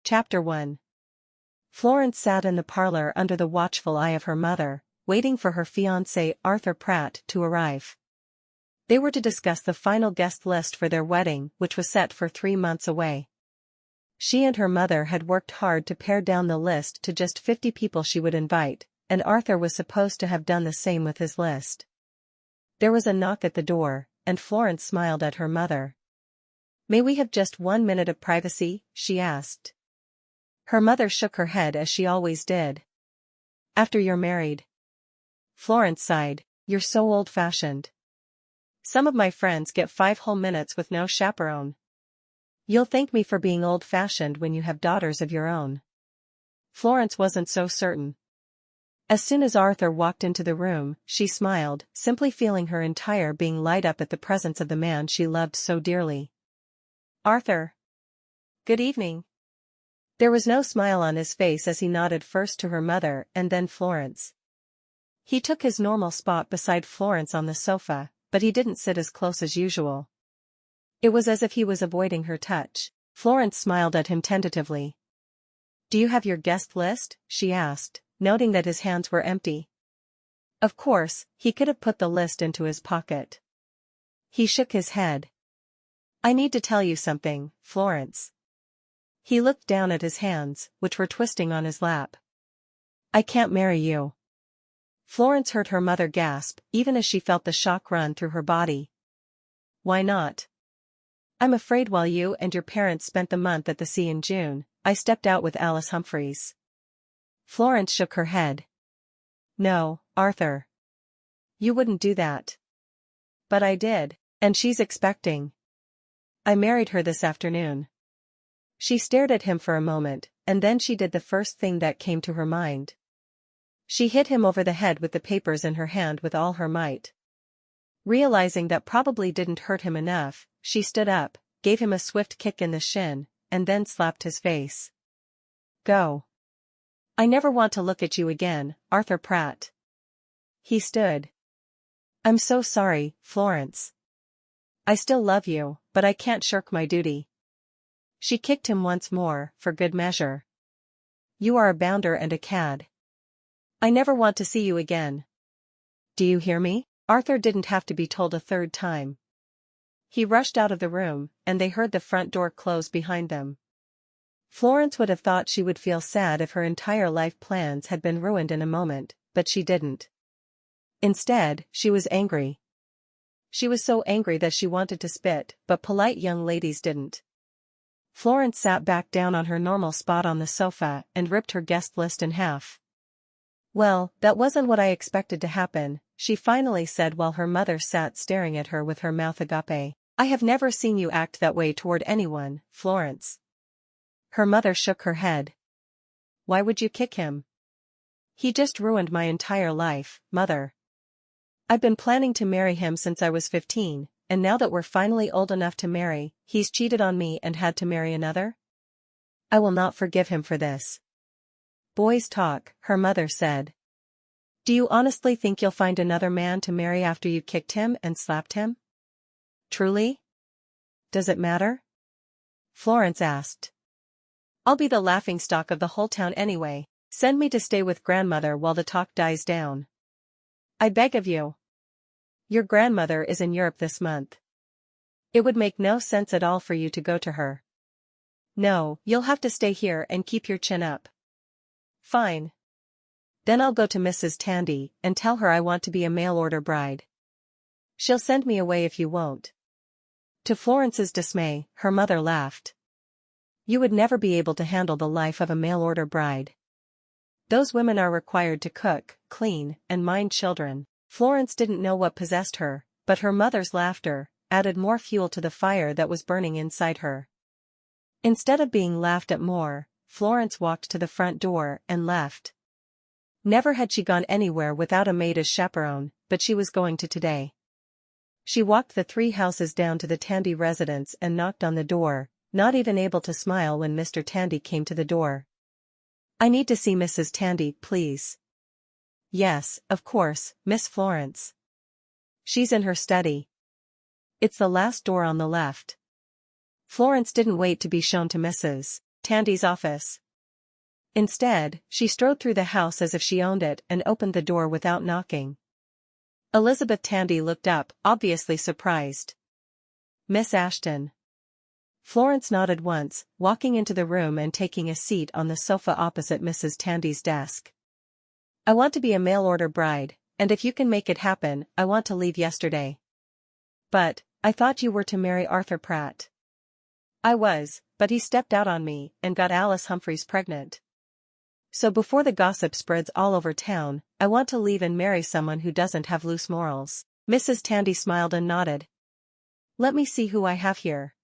Chapter 1. Florence sat in the parlor under the watchful eye of her mother, waiting for her fiancé Arthur Pratt to arrive. They were to discuss the final guest list for their wedding, which was set for 3 months away. She and her mother had worked hard to pare down the list to just 50 people she would invite, and Arthur was supposed to have done the same with his list. There was a knock at the door, and Florence smiled at her mother. "May we have just 1 minute of privacy?" she asked. Her mother shook her head as she always did. "After you're married." Florence sighed. "You're so old-fashioned. Some of my friends get 5 whole minutes with no chaperone." "You'll thank me for being old-fashioned when you have daughters of your own." Florence wasn't so certain. As soon as Arthur walked into the room, she smiled, simply feeling her entire being light up at the presence of the man she loved so dearly. "Arthur. Good evening." There was no smile on his face as he nodded first to her mother and then Florence. He took his normal spot beside Florence on the sofa, but he didn't sit as close as usual. It was as if he was avoiding her touch. Florence smiled at him tentatively. "Do you have your guest list?" she asked, noting that his hands were empty. Of course, he could have put the list into his pocket. He shook his head. "I need to tell you something, Florence." He looked down at his hands, which were twisting on his lap. "I can't marry you." Florence heard her mother gasp, even as she felt the shock run through her body. "Why not?" "I'm afraid while you and your parents spent the month at the sea in June, I stepped out with Alice Humphreys." Florence shook her head. "No, Arthur. You wouldn't do that." "But I did, and she's expecting. I married her this afternoon." She stared at him for a moment, and then she did the first thing that came to her mind. She hit him over the head with the papers in her hand with all her might. Realizing that probably didn't hurt him enough, she stood up, gave him a swift kick in the shin, and then slapped his face. "Go. I never want to look at you again, Arthur Pratt." He stood. "I'm so sorry, Florence. I still love you, but I can't shirk my duty." She kicked him once more, for good measure. "You are a bounder and a cad. I never want to see you again. Do you hear me?" Arthur didn't have to be told a third time. He rushed out of the room, and they heard the front door close behind them. Florence would have thought she would feel sad if her entire life plans had been ruined in a moment, but she didn't. Instead, she was angry. She was so angry that she wanted to spit, but polite young ladies didn't. Florence sat back down on her normal spot on the sofa and ripped her guest list in half. "Well, that wasn't what I expected to happen," she finally said while her mother sat staring at her with her mouth agape. "I have never seen you act that way toward anyone, Florence." Her mother shook her head. "Why would you kick him?" "He just ruined my entire life, Mother. I've been planning to marry him since I was 15, and now that we're finally old enough to marry, he's cheated on me and had to marry another? I will not forgive him for this." "Boys talk," her mother said. "Do you honestly think you'll find another man to marry after you kicked him and slapped him? Truly? Does it matter?" Florence asked. "I'll be the laughingstock of the whole town anyway. Send me to stay with grandmother while the talk dies down. I beg of you. Your grandmother is in Europe this month. It would make no sense at all for you to go to her. No, you'll have to stay here and keep your chin up." "Fine. Then I'll go to Mrs. Tandy and tell her I want to be a mail-order bride. She'll send me away if you won't." To Florence's dismay, her mother laughed. "You would never be able to handle the life of a mail-order bride. Those women are required to cook, clean, and mind children." Florence didn't know what possessed her, but her mother's laughter added more fuel to the fire that was burning inside her. Instead of being laughed at more, Florence walked to the front door and left. Never had she gone anywhere without a maid as chaperone, but she was going to today. She walked the 3 houses down to the Tandy residence and knocked on the door, not even able to smile when Mr. Tandy came to the door. "I need to see Mrs. Tandy, please." "Yes, of course, Miss Florence. She's in her study. It's the last door on the left." Florence didn't wait to be shown to Mrs. Tandy's office. Instead, she strode through the house as if she owned it and opened the door without knocking. Elizabeth Tandy looked up, obviously surprised. "Miss Ashton." Florence nodded once, walking into the room and taking a seat on the sofa opposite Mrs. Tandy's desk. "I want to be a mail-order bride, and if you can make it happen, I want to leave yesterday." "But, I thought you were to marry Arthur Pratt." "I was, but he stepped out on me and got Alice Humphreys pregnant. So before the gossip spreads all over town, I want to leave and marry someone who doesn't have loose morals." Mrs. Tandy smiled and nodded. "Let me see who I have here."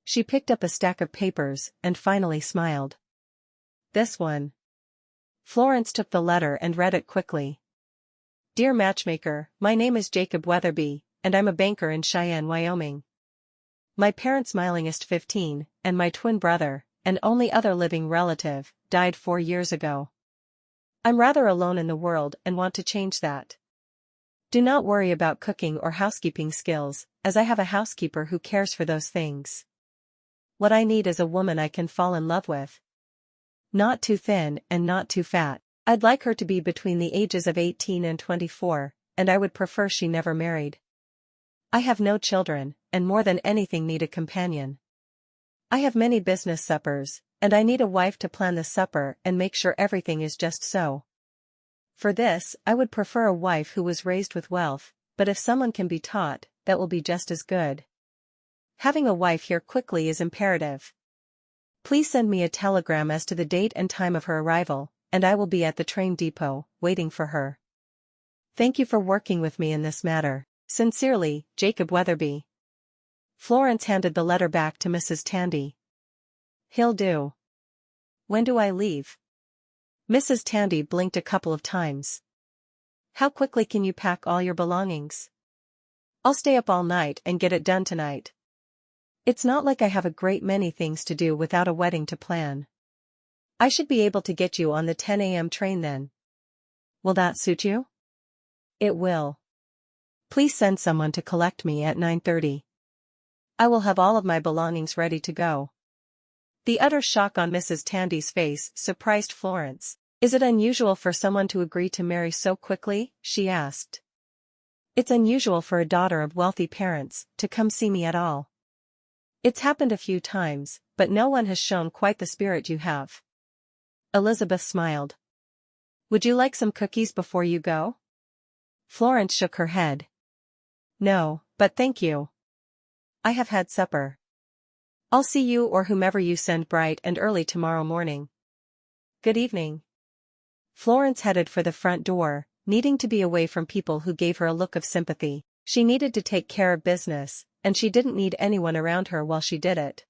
She picked up a stack of papers and finally smiled. "This one." Florence took the letter and read it quickly. "Dear Matchmaker, my name is Jacob Weatherby, and I'm a banker in Cheyenne, Wyoming. My parents, my youngest 15, and my twin brother, and only other living relative, died 4 years ago. I'm rather alone in the world and want to change that. Do not worry about cooking or housekeeping skills, as I have a housekeeper who cares for those things. What I need is a woman I can fall in love with. Not too thin and not too fat. I'd like her to be between the ages of 18 and 24, and I would prefer she never married. I have no children, and more than anything need a companion. I have many business suppers, and I need a wife to plan the supper and make sure everything is just so. For this, I would prefer a wife who was raised with wealth, but if someone can be taught, that will be just as good. Having a wife here quickly is imperative. Please send me a telegram as to the date and time of her arrival, and I will be at the train depot, waiting for her. Thank you for working with me in this matter. Sincerely, Jacob Weatherby." Florence handed the letter back to Mrs. Tandy. "He'll do. When do I leave?" Mrs. Tandy blinked a couple of times. "How quickly can you pack all your belongings?" "I'll stay up all night and get it done tonight. It's not like I have a great many things to do without a wedding to plan. I should be able to get you on the 10 a.m. train then. Will that suit you?" "It will. Please send someone to collect me at 9:30. I will have all of my belongings ready to go." The utter shock on Mrs. Tandy's face surprised Florence. "Is it unusual for someone to agree to marry so quickly?" she asked. "It's unusual for a daughter of wealthy parents to come see me at all. It's happened a few times, but no one has shown quite the spirit you have." Elizabeth smiled. "Would you like some cookies before you go?" Florence shook her head. "No, but thank you. I have had supper. I'll see you or whomever you send bright and early tomorrow morning. Good evening." Florence headed for the front door, needing to be away from people who gave her a look of sympathy. She needed to take care of business, and she didn't need anyone around her while she did it.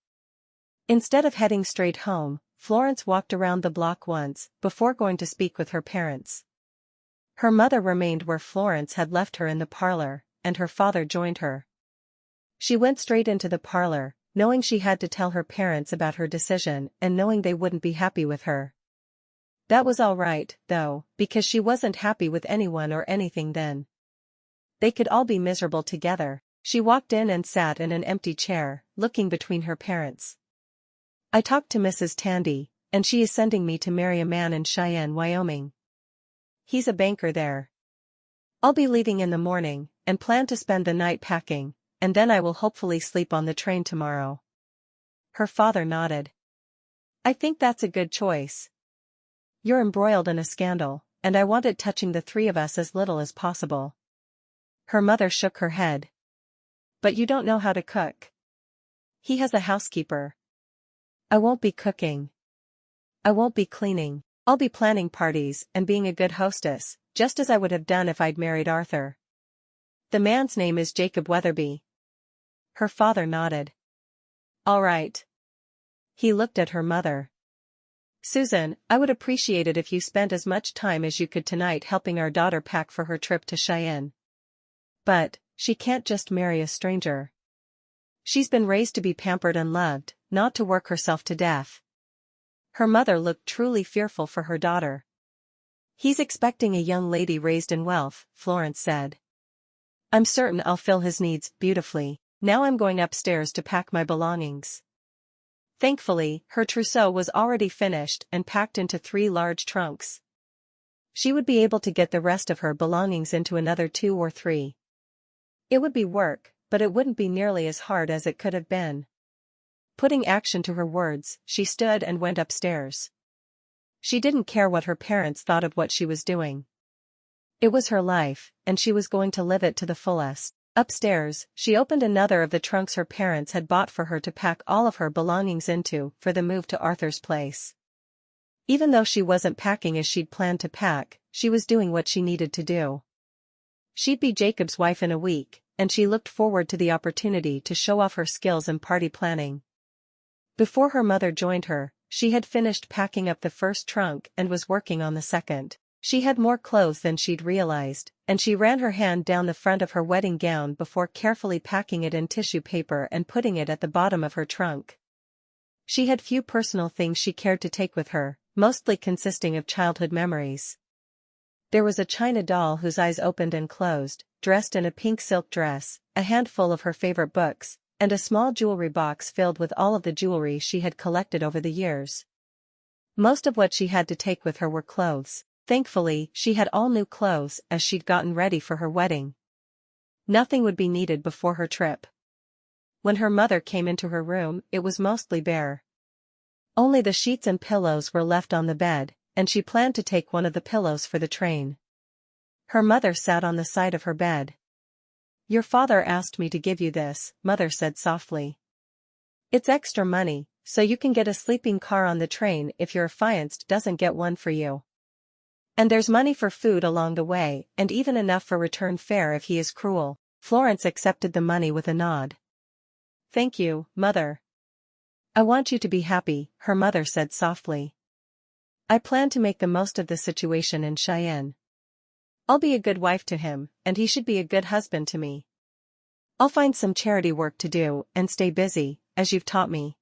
Instead of heading straight home, Florence walked around the block once, before going to speak with her parents. Her mother remained where Florence had left her in the parlor, and her father joined her. She went straight into the parlor, knowing she had to tell her parents about her decision and knowing they wouldn't be happy with her. That was all right, though, because she wasn't happy with anyone or anything then. They could all be miserable together. She walked in and sat in an empty chair, looking between her parents. "I talked to Mrs. Tandy, and she is sending me to marry a man in Cheyenne, Wyoming. He's a banker there. I'll be leaving in the morning, and plan to spend the night packing, and then I will hopefully sleep on the train tomorrow." Her father nodded. "I think that's a good choice. You're embroiled in a scandal, and I want it touching the three of us as little as possible." Her mother shook her head. "But you don't know how to cook." "He has a housekeeper." "I won't be cooking. I won't be cleaning. I'll be planning parties and being a good hostess, just as I would have done if I'd married Arthur. The man's name is Jacob Weatherby." Her father nodded. "All right." He looked at her mother. "Susan, I would appreciate it if you spent as much time as you could tonight helping our daughter pack for her trip to Cheyenne. But, she can't just marry a stranger. She's been raised to be pampered and loved, not to work herself to death." Her mother looked truly fearful for her daughter. "He's expecting a young lady raised in wealth," Florence said. "I'm certain I'll fill his needs beautifully. Now I'm going upstairs to pack my belongings." Thankfully, her trousseau was already finished and packed into 3 large trunks. She would be able to get the rest of her belongings into another 2 or 3. It would be work, but it wouldn't be nearly as hard as it could have been. Putting action to her words, she stood and went upstairs. She didn't care what her parents thought of what she was doing. It was her life, and she was going to live it to the fullest. Upstairs, she opened another of the trunks her parents had bought for her to pack all of her belongings into for the move to Arthur's place. Even though she wasn't packing as she'd planned to pack, she was doing what she needed to do. She'd be Jacob's wife in a week, and she looked forward to the opportunity to show off her skills in party planning. Before her mother joined her, she had finished packing up the first trunk and was working on the second. She had more clothes than she'd realized, and she ran her hand down the front of her wedding gown before carefully packing it in tissue paper and putting it at the bottom of her trunk. She had few personal things she cared to take with her, mostly consisting of childhood memories. There was a china doll whose eyes opened and closed, dressed in a pink silk dress, a handful of her favorite books, and a small jewelry box filled with all of the jewelry she had collected over the years. Most of what she had to take with her were clothes. Thankfully, she had all new clothes as she'd gotten ready for her wedding. Nothing would be needed before her trip. When her mother came into her room, it was mostly bare. Only the sheets and pillows were left on the bed, and she planned to take one of the pillows for the train. Her mother sat on the side of her bed. "Your father asked me to give you this," Mother said softly. "It's extra money, so you can get a sleeping car on the train if your affianced doesn't get one for you. And there's money for food along the way, and even enough for return fare if he is cruel." Florence accepted the money with a nod. "Thank you, Mother. I want you to be happy," her mother said softly. "I plan to make the most of the situation in Cheyenne. I'll be a good wife to him, and he should be a good husband to me. I'll find some charity work to do and stay busy, as you've taught me."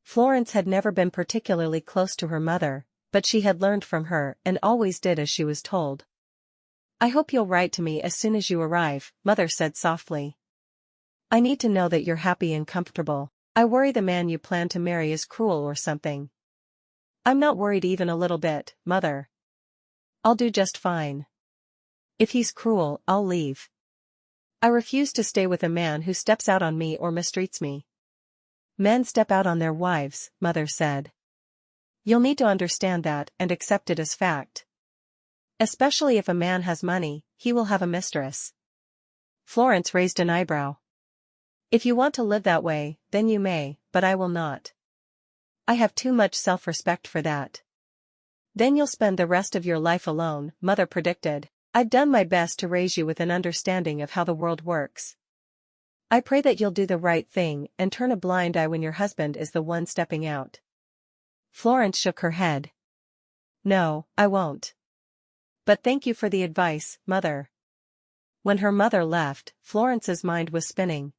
Florence had never been particularly close to her mother, but she had learned from her and always did as she was told. "I hope you'll write to me as soon as you arrive," Mother said softly. "I need to know that you're happy and comfortable. I worry the man you plan to marry is cruel or something." "I'm not worried even a little bit, Mother. I'll do just fine. If he's cruel, I'll leave. I refuse to stay with a man who steps out on me or mistreats me." "Men step out on their wives," Mother said. "You'll need to understand that and accept it as fact. Especially if a man has money, he will have a mistress." Florence raised an eyebrow. "If you want to live that way, then you may, but I will not. I have too much self-respect for that." "Then you'll spend the rest of your life alone," Mother predicted. "I've done my best to raise you with an understanding of how the world works. I pray that you'll do the right thing and turn a blind eye when your husband is the one stepping out." Florence shook her head. "No, I won't. But thank you for the advice, Mother." When her mother left, Florence's mind was spinning.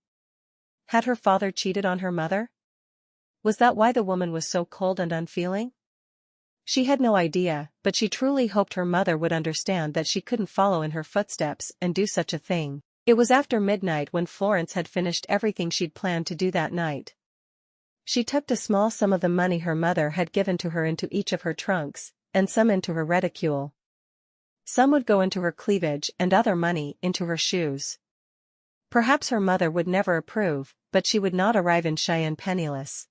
Had her father cheated on her mother? Was that why the woman was so cold and unfeeling? She had no idea, but she truly hoped her mother would understand that she couldn't follow in her footsteps and do such a thing. It was after midnight when Florence had finished everything she'd planned to do that night. She tucked a small sum of the money her mother had given to her into each of her trunks, and some into her reticule. Some would go into her cleavage and other money into her shoes. Perhaps her mother would never approve, but she would not arrive in Cheyenne penniless.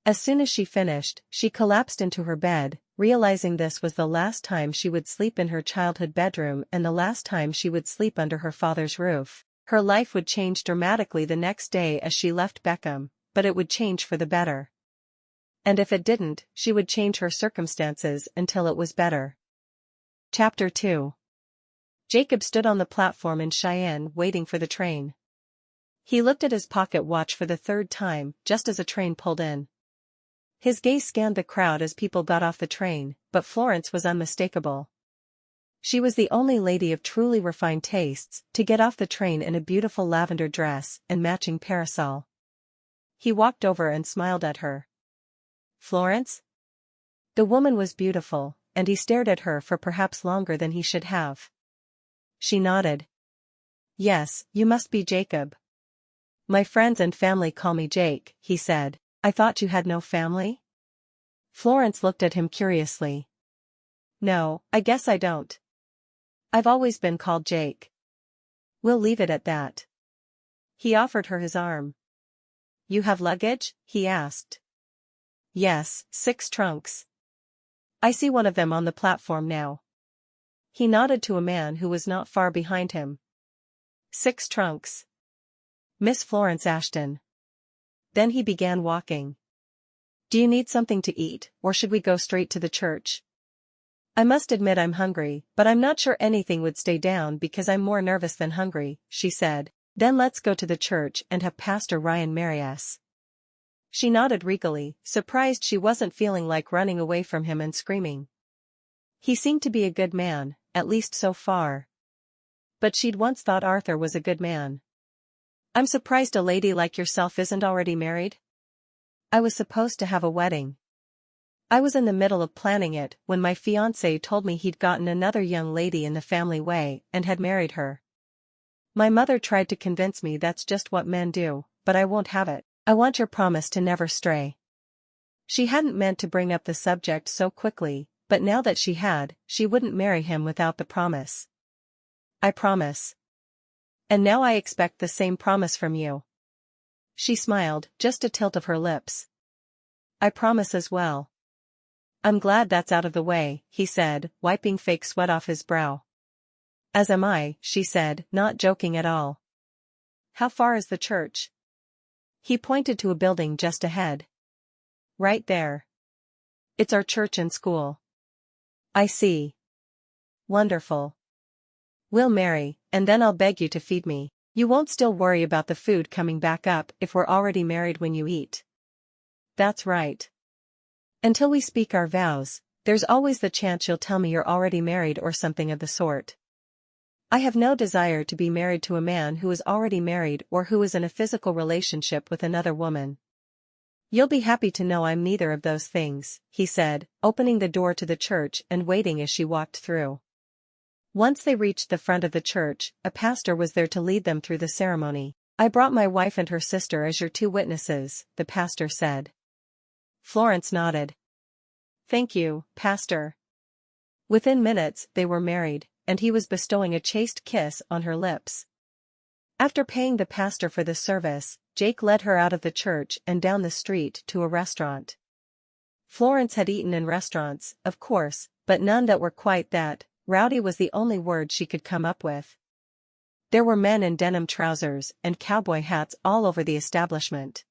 As soon as she finished, she collapsed into her bed, realizing this was the last time she would sleep in her childhood bedroom and the last time she would sleep under her father's roof. Her life would change dramatically the next day as she left Beckham, but it would change for the better. And if it didn't, she would change her circumstances until it was better. Chapter 2. Jacob stood on the platform in Cheyenne waiting for the train. He looked at his pocket watch for the 3rd time, just as a train pulled in. His gaze scanned the crowd as people got off the train, but Florence was unmistakable. She was the only lady of truly refined tastes to get off the train in a beautiful lavender dress and matching parasol. He walked over and smiled at her. "Florence?" The woman was beautiful, and he stared at her for perhaps longer than he should have. She nodded. "Yes, you must be Jacob." "My friends and family call me Jake," he said. I thought you had no family? Florence looked at him curiously. No, I guess I don't. I've always been called Jake. We'll leave it at that. He offered her his arm. You have luggage? He asked. Yes, 6 trunks. I see one of them on the platform now. He nodded to a man who was not far behind him. 6 trunks. Miss Florence Ashton. Then he began walking. Do you need something to eat, or should we go straight to the church? I must admit I'm hungry, but I'm not sure anything would stay down because I'm more nervous than hungry, she said. Then let's go to the church and have Pastor Ryan marry us. She nodded regally, surprised she wasn't feeling like running away from him and screaming. He seemed to be a good man, at least so far. But she'd once thought Arthur was a good man. I'm surprised a lady like yourself isn't already married. I was supposed to have a wedding. I was in the middle of planning it when my fiancé told me he'd gotten another young lady in the family way and had married her. My mother tried to convince me that's just what men do, but I won't have it. I want your promise to never stray. She hadn't meant to bring up the subject so quickly, but now that she had, she wouldn't marry him without the promise. I promise. And now I expect the same promise from you. She smiled, just a tilt of her lips. I promise as well. I'm glad that's out of the way, he said, wiping fake sweat off his brow. As am I, she said, not joking at all. How far is the church? He pointed to a building just ahead. Right there. It's our church and school. I see. Wonderful. We'll marry, and then I'll beg you to feed me. You won't still worry about the food coming back up if we're already married when you eat. That's right. Until we speak our vows, there's always the chance you'll tell me you're already married or something of the sort. I have no desire to be married to a man who is already married or who is in a physical relationship with another woman. You'll be happy to know I'm neither of those things, he said, opening the door to the church and waiting as she walked through. Once they reached the front of the church, a pastor was there to lead them through the ceremony. I brought my wife and her sister as your 2 witnesses, the pastor said. Florence nodded. Thank you, Pastor. Within minutes, they were married, and he was bestowing a chaste kiss on her lips. After paying the pastor for the service, Jake led her out of the church and down the street to a restaurant. Florence had eaten in restaurants, of course, but none that were quite that. Rowdy was the only word she could come up with. There were men in denim trousers and cowboy hats all over the establishment.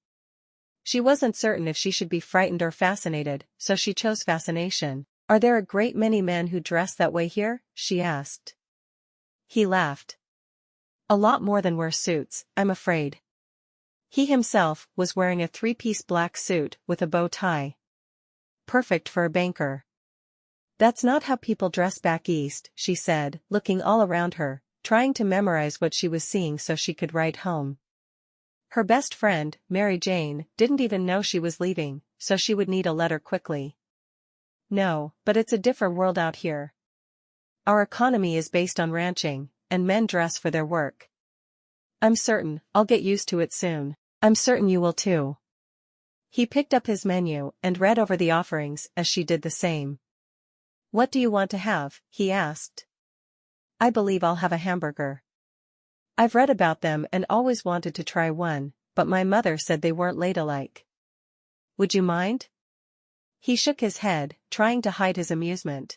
She wasn't certain if she should be frightened or fascinated, so she chose fascination. Are there a great many men who dress that way here? She asked. He laughed. A lot more than wear suits, I'm afraid. He himself was wearing a 3-piece black suit with a bow tie. Perfect for a banker. That's not how people dress back east, she said, looking all around her, trying to memorize what she was seeing so she could write home. Her best friend, Mary Jane, didn't even know she was leaving, so she would need a letter quickly. No, but it's a different world out here. Our economy is based on ranching, and men dress for their work. I'm certain I'll get used to it soon. I'm certain you will too. He picked up his menu and read over the offerings as she did the same. What do you want to have? He asked. I believe I'll have a hamburger. I've read about them and always wanted to try one, but my mother said they weren't ladylike. Would you mind? He shook his head, trying to hide his amusement.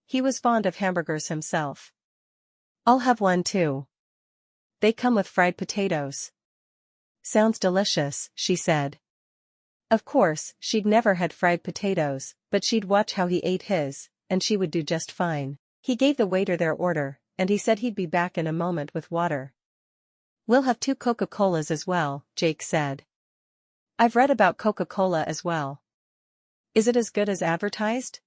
He was fond of hamburgers himself. I'll have one too. They come with fried potatoes. Sounds delicious, she said. Of course, she'd never had fried potatoes, but she'd watch how he ate his, and she would do just fine. He gave the waiter their order, and he said he'd be back in a moment with water. We'll have 2 Coca-Colas as well, Jake said. I've read about Coca-Cola as well. Is it as good as advertised?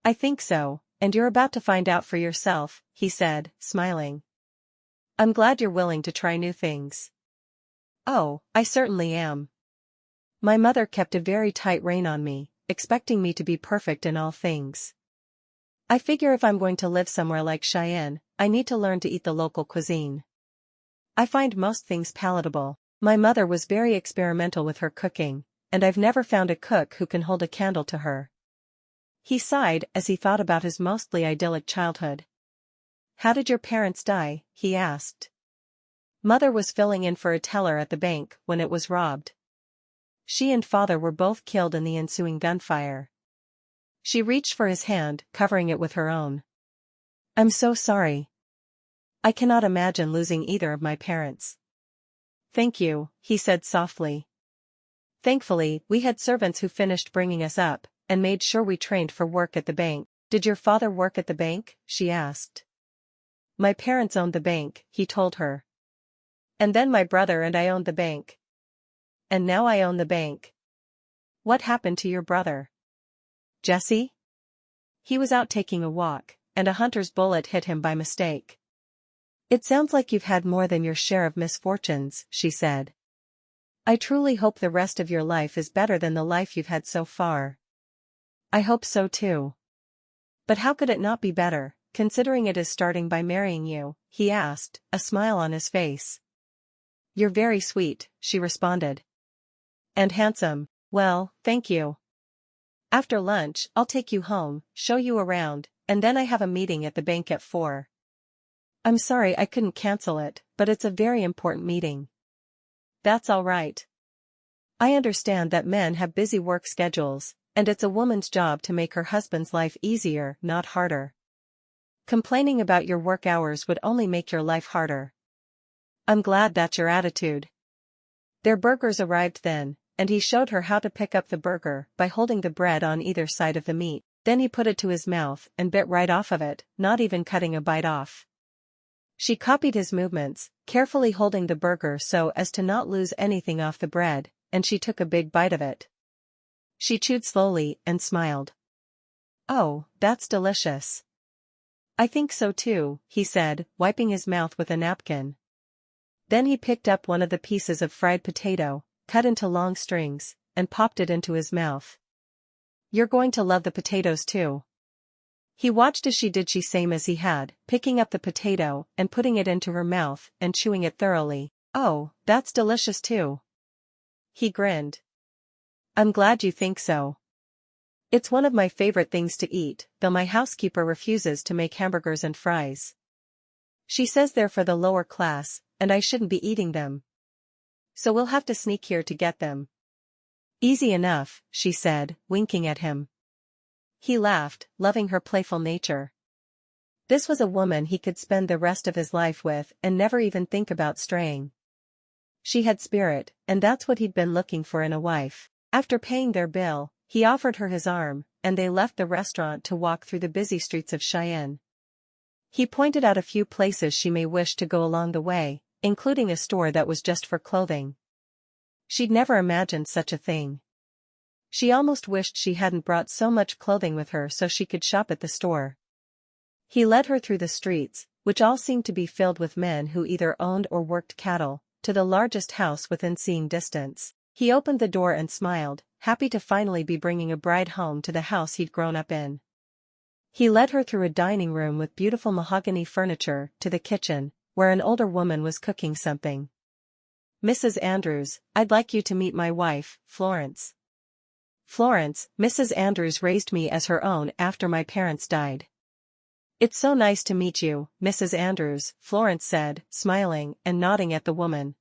I think so, and you're about to find out for yourself, he said, smiling. I'm glad you're willing to try new things. Oh, I certainly am. My mother kept a very tight rein on me, expecting me to be perfect in all things. I figure if I'm going to live somewhere like Cheyenne, I need to learn to eat the local cuisine. I find most things palatable. My mother was very experimental with her cooking, and I've never found a cook who can hold a candle to her. He sighed as he thought about his mostly idyllic childhood. How did your parents die? He asked. Mother was filling in for a teller at the bank when it was robbed. She and father were both killed in the ensuing gunfire. She reached for his hand, covering it with her own. I'm so sorry. I cannot imagine losing either of my parents. Thank you, he said softly. Thankfully, we had servants who finished bringing us up, and made sure we trained for work at the bank. Did your father work at the bank? She asked. My parents owned the bank, he told her. And then my brother and I owned the bank. And now I own the bank. What happened to your brother? Jesse? He was out taking a walk, and a hunter's bullet hit him by mistake. It sounds like you've had more than your share of misfortunes, she said. I truly hope the rest of your life is better than the life you've had so far. I hope so too. But how could it not be better, considering it is starting by marrying you? He asked, a smile on his face. You're very sweet, she responded. And handsome. Well, thank you. After lunch, I'll take you home, show you around, and then I have a meeting at the bank at 4. I'm sorry I couldn't cancel it, but it's a very important meeting. That's all right. I understand that men have busy work schedules, and it's a woman's job to make her husband's life easier, not harder. Complaining about your work hours would only make your life harder. I'm glad that's your attitude. Their burgers arrived then, and he showed her how to pick up the burger by holding the bread on either side of the meat. Then he put it to his mouth and bit right off of it, not even cutting a bite off. She copied his movements, carefully holding the burger so as to not lose anything off the bread, and she took a big bite of it. She chewed slowly and smiled. Oh, that's delicious. I think so too, he said, wiping his mouth with a napkin. Then he picked up one of the pieces of fried potato, cut into long strings, and popped it into his mouth. You're going to love the potatoes too. He watched as she did same as he had, picking up the potato and putting it into her mouth and chewing it thoroughly. Oh, that's delicious too. He grinned. I'm glad you think so. It's one of my favorite things to eat, though my housekeeper refuses to make hamburgers and fries. She says they're for the lower class, and I shouldn't be eating them. So we'll have to sneak here to get them. Easy enough, she said, winking at him. He laughed, loving her playful nature. This was a woman he could spend the rest of his life with and never even think about straying. She had spirit, and that's what he'd been looking for in a wife. After paying their bill, he offered her his arm, and they left the restaurant to walk through the busy streets of Cheyenne. He pointed out a few places she may wish to go along the way, including a store that was just for clothing. She'd never imagined such a thing. She almost wished she hadn't brought so much clothing with her so she could shop at the store. He led her through the streets, which all seemed to be filled with men who either owned or worked cattle, to the largest house within seeing distance. He opened the door and smiled, happy to finally be bringing a bride home to the house he'd grown up in. He led her through a dining room with beautiful mahogany furniture to the kitchen, where an older woman was cooking something. Mrs. Andrews, I'd like you to meet my wife, Florence. Florence, Mrs. Andrews raised me as her own after my parents died. It's so nice to meet you, Mrs. Andrews, Florence said, smiling and nodding at the woman.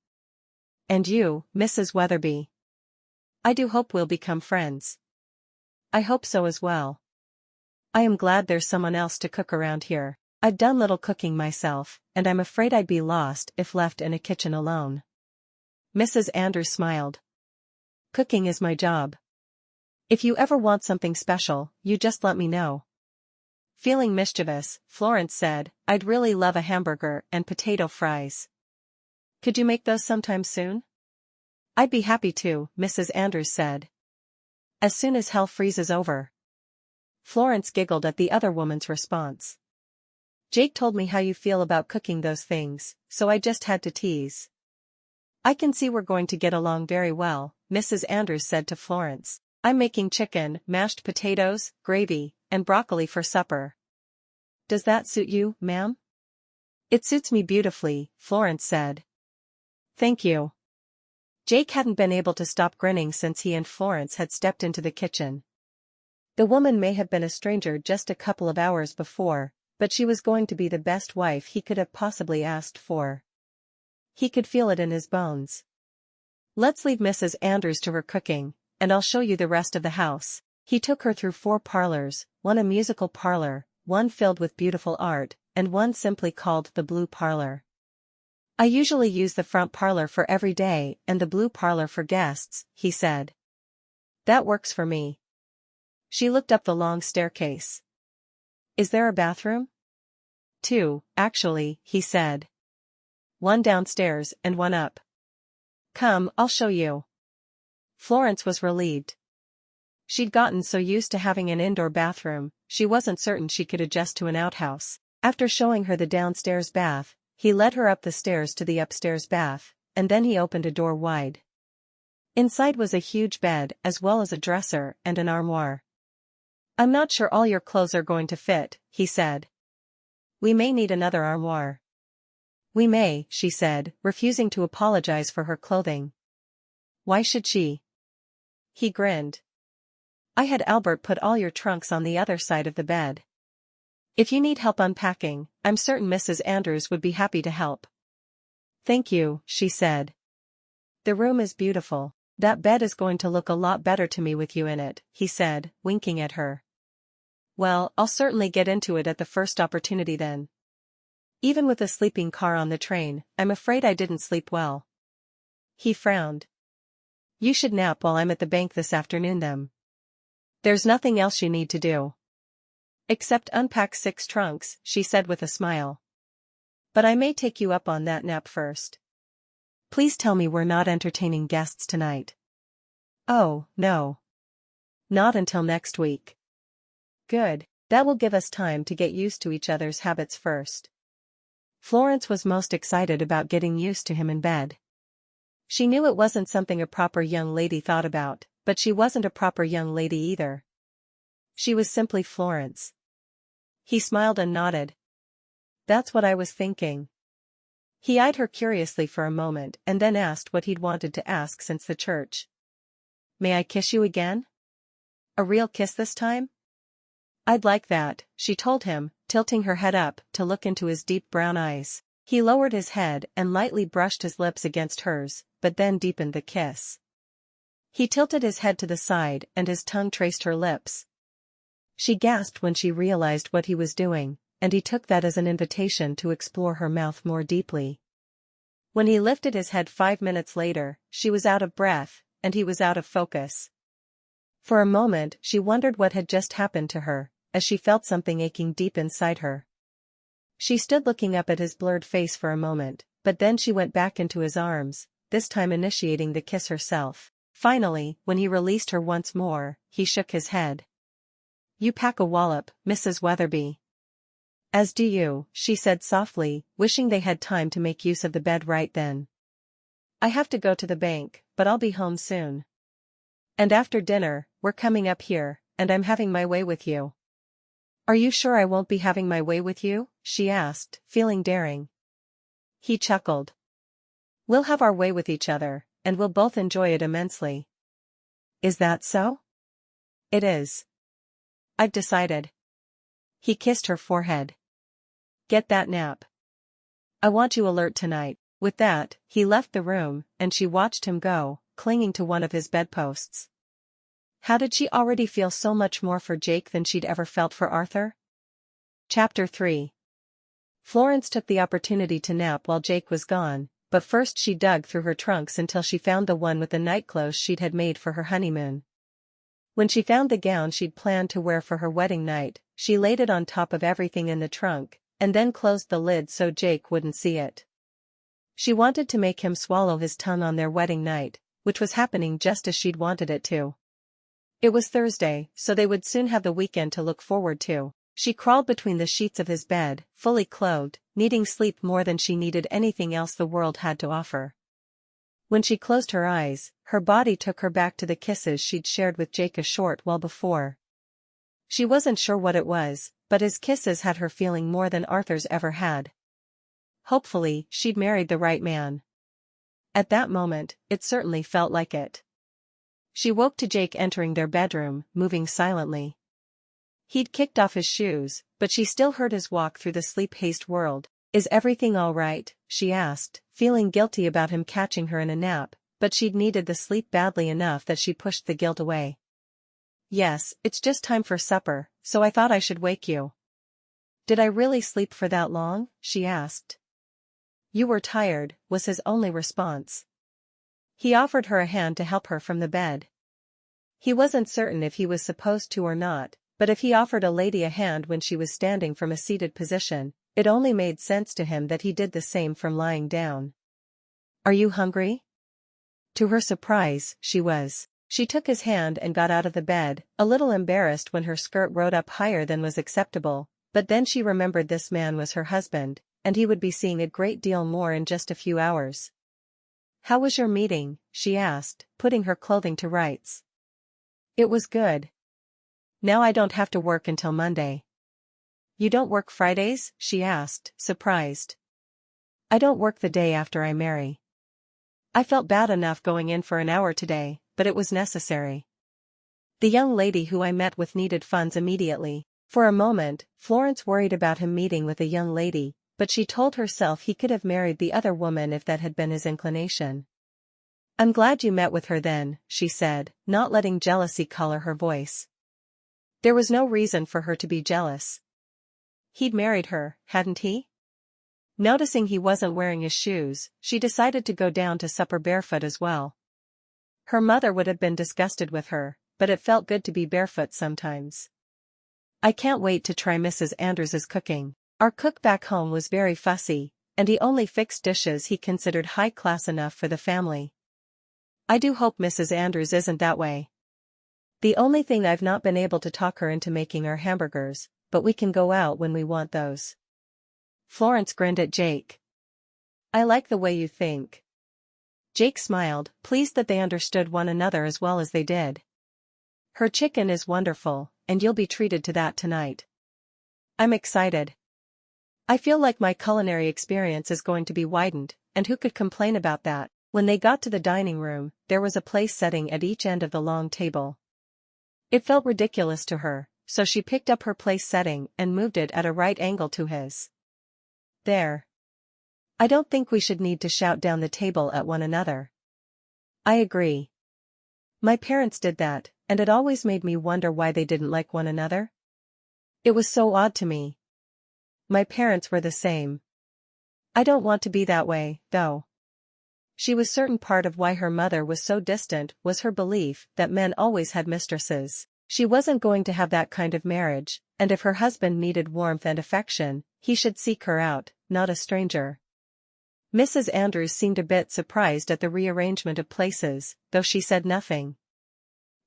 And you, Mrs. Weatherby. I do hope we'll become friends. I hope so as well. I am glad there's someone else to cook around here. I've done little cooking myself, and I'm afraid I'd be lost if left in a kitchen alone. Mrs. Andrews smiled. Cooking is my job. If you ever want something special, you just let me know. Feeling mischievous, Florence said, I'd really love a hamburger and potato fries. Could you make those sometime soon? I'd be happy to, Mrs. Andrews said. As soon as hell freezes over. Florence giggled at the other woman's response. Jake told me how you feel about cooking those things, so I just had to tease. I can see we're going to get along very well, Mrs. Andrews said to Florence. I'm making chicken, mashed potatoes, gravy, and broccoli for supper. Does that suit you, ma'am? It suits me beautifully, Florence said. Thank you. Jake hadn't been able to stop grinning since he and Florence had stepped into the kitchen. The woman may have been a stranger just a couple of hours before, but she was going to be the best wife he could have possibly asked for. He could feel it in his bones. Let's leave Mrs. Andrews to her cooking, and I'll show you the rest of the house. He took her through 4 parlors, one a musical parlor, one filled with beautiful art, and one simply called the blue parlor. I usually use the front parlor for every day and the blue parlor for guests, he said. That works for me. She looked up the long staircase. Is there a bathroom? 2, actually, he said. One downstairs and one up. Come, I'll show you. Florence was relieved. She'd gotten so used to having an indoor bathroom, she wasn't certain she could adjust to an outhouse. After showing her the downstairs bath, he led her up the stairs to the upstairs bath, and then he opened a door wide. Inside was a huge bed as well as a dresser and an armoire. I'm not sure all your clothes are going to fit, he said. We may need another armoire. We may, she said, refusing to apologize for her clothing. Why should she? He grinned. I had Albert put all your trunks on the other side of the bed. If you need help unpacking, I'm certain Mrs. Andrews would be happy to help. Thank you, she said. The room is beautiful. That bed is going to look a lot better to me with you in it, he said, winking at her. Well, I'll certainly get into it at the first opportunity then. Even with a sleeping car on the train, I'm afraid I didn't sleep well. He frowned. You should nap while I'm at the bank this afternoon then. There's nothing else you need to do. Except unpack 6 trunks, she said with a smile. But I may take you up on that nap first. Please tell me we're not entertaining guests tonight. Oh, no. Not until next week. Good, that will give us time to get used to each other's habits first. Florence was most excited about getting used to him in bed. She knew it wasn't something a proper young lady thought about, but she wasn't a proper young lady either. She was simply Florence. He smiled and nodded. That's what I was thinking. He eyed her curiously for a moment and then asked what he'd wanted to ask since the church. May I kiss you again? A real kiss this time? I'd like that, she told him, tilting her head up to look into his deep brown eyes. He lowered his head and lightly brushed his lips against hers, but then deepened the kiss. He tilted his head to the side and his tongue traced her lips. She gasped when she realized what he was doing, and he took that as an invitation to explore her mouth more deeply. When he lifted his head 5 minutes later, she was out of breath, and he was out of focus. For a moment she wondered what had just happened to her, as she felt something aching deep inside her. She stood looking up at his blurred face for a moment, but then she went back into his arms, this time initiating the kiss herself. Finally, when he released her once more, he shook his head. You pack a wallop, Mrs. Weatherby. As do you, she said softly, wishing they had time to make use of the bed right then. I have to go to the bank, but I'll be home soon. And after dinner, we're coming up here, and I'm having my way with you. Are you sure I won't be having my way with you? She asked, feeling daring. He chuckled. We'll have our way with each other, and we'll both enjoy it immensely. Is that so? It is. I've decided. He kissed her forehead. Get that nap. I want you alert tonight. With that, he left the room, and she watched him go, clinging to one of his bedposts. How did she already feel so much more for Jake than she'd ever felt for Arthur? Chapter 3. Florence took the opportunity to nap while Jake was gone, but first she dug through her trunks until she found the one with the nightclothes she'd had made for her honeymoon. When she found the gown she'd planned to wear for her wedding night, she laid it on top of everything in the trunk, and then closed the lid so Jake wouldn't see it. She wanted to make him swallow his tongue on their wedding night, which was happening just as she'd wanted it to. It was Thursday, so they would soon have the weekend to look forward to. She crawled between the sheets of his bed, fully clothed, needing sleep more than she needed anything else the world had to offer. When she closed her eyes, her body took her back to the kisses she'd shared with Jake a short while before. She wasn't sure what it was, but his kisses had her feeling more than Arthur's ever had. Hopefully, she'd married the right man. At that moment, it certainly felt like it. She woke to Jake entering their bedroom, moving silently. He'd kicked off his shoes, but she still heard his walk through the sleep-hazed world. "Is everything all right?" she asked, feeling guilty about him catching her in a nap, but she'd needed the sleep badly enough that she pushed the guilt away. "Yes, it's just time for supper, so I thought I should wake you." "Did I really sleep for that long?" she asked. "You were tired," was his only response. He offered her a hand to help her from the bed. He wasn't certain if he was supposed to or not, but if he offered a lady a hand when she was standing from a seated position, it only made sense to him that he did the same from lying down. "Are you hungry?" To her surprise, she was. She took his hand and got out of the bed, a little embarrassed when her skirt rode up higher than was acceptable, but then she remembered this man was her husband, and he would be seeing a great deal more in just a few hours. "How was your meeting?" she asked, putting her clothing to rights. "It was good. Now I don't have to work until Monday." "You don't work Fridays?" she asked, surprised. "I don't work the day after I marry. I felt bad enough going in for an hour today, but it was necessary. The young lady who I met with needed funds immediately." For a moment, Florence worried about him meeting with a young lady, but she told herself he could have married the other woman if that had been his inclination. "I'm glad you met with her then," she said, not letting jealousy color her voice. There was no reason for her to be jealous. He'd married her, hadn't he? Noticing he wasn't wearing his shoes, she decided to go down to supper barefoot as well. Her mother would have been disgusted with her, but it felt good to be barefoot sometimes. "I can't wait to try Mrs. Andrews's cooking. Our cook back home was very fussy, and he only fixed dishes he considered high class enough for the family. I do hope Mrs. Andrews isn't that way. The only thing I've not been able to talk her into making are hamburgers, but we can go out when we want those." Florence grinned at Jake. "I like the way you think." Jake smiled, pleased that they understood one another as well as they did. "Her chicken is wonderful, and you'll be treated to that tonight." "I'm excited. I feel like my culinary experience is going to be widened, and who could complain about that?" When they got to the dining room, there was a place setting at each end of the long table. It felt ridiculous to her, so she picked up her place setting and moved it at a right angle to his. "There. I don't think we should need to shout down the table at one another." "I agree. My parents did that, and it always made me wonder why they didn't like one another. It was so odd to me. My parents were the same. I don't want to be that way, though." She was certain part of why her mother was so distant was her belief that men always had mistresses. She wasn't going to have that kind of marriage, and if her husband needed warmth and affection, he should seek her out, not a stranger. Mrs. Andrews seemed a bit surprised at the rearrangement of places, though she said nothing.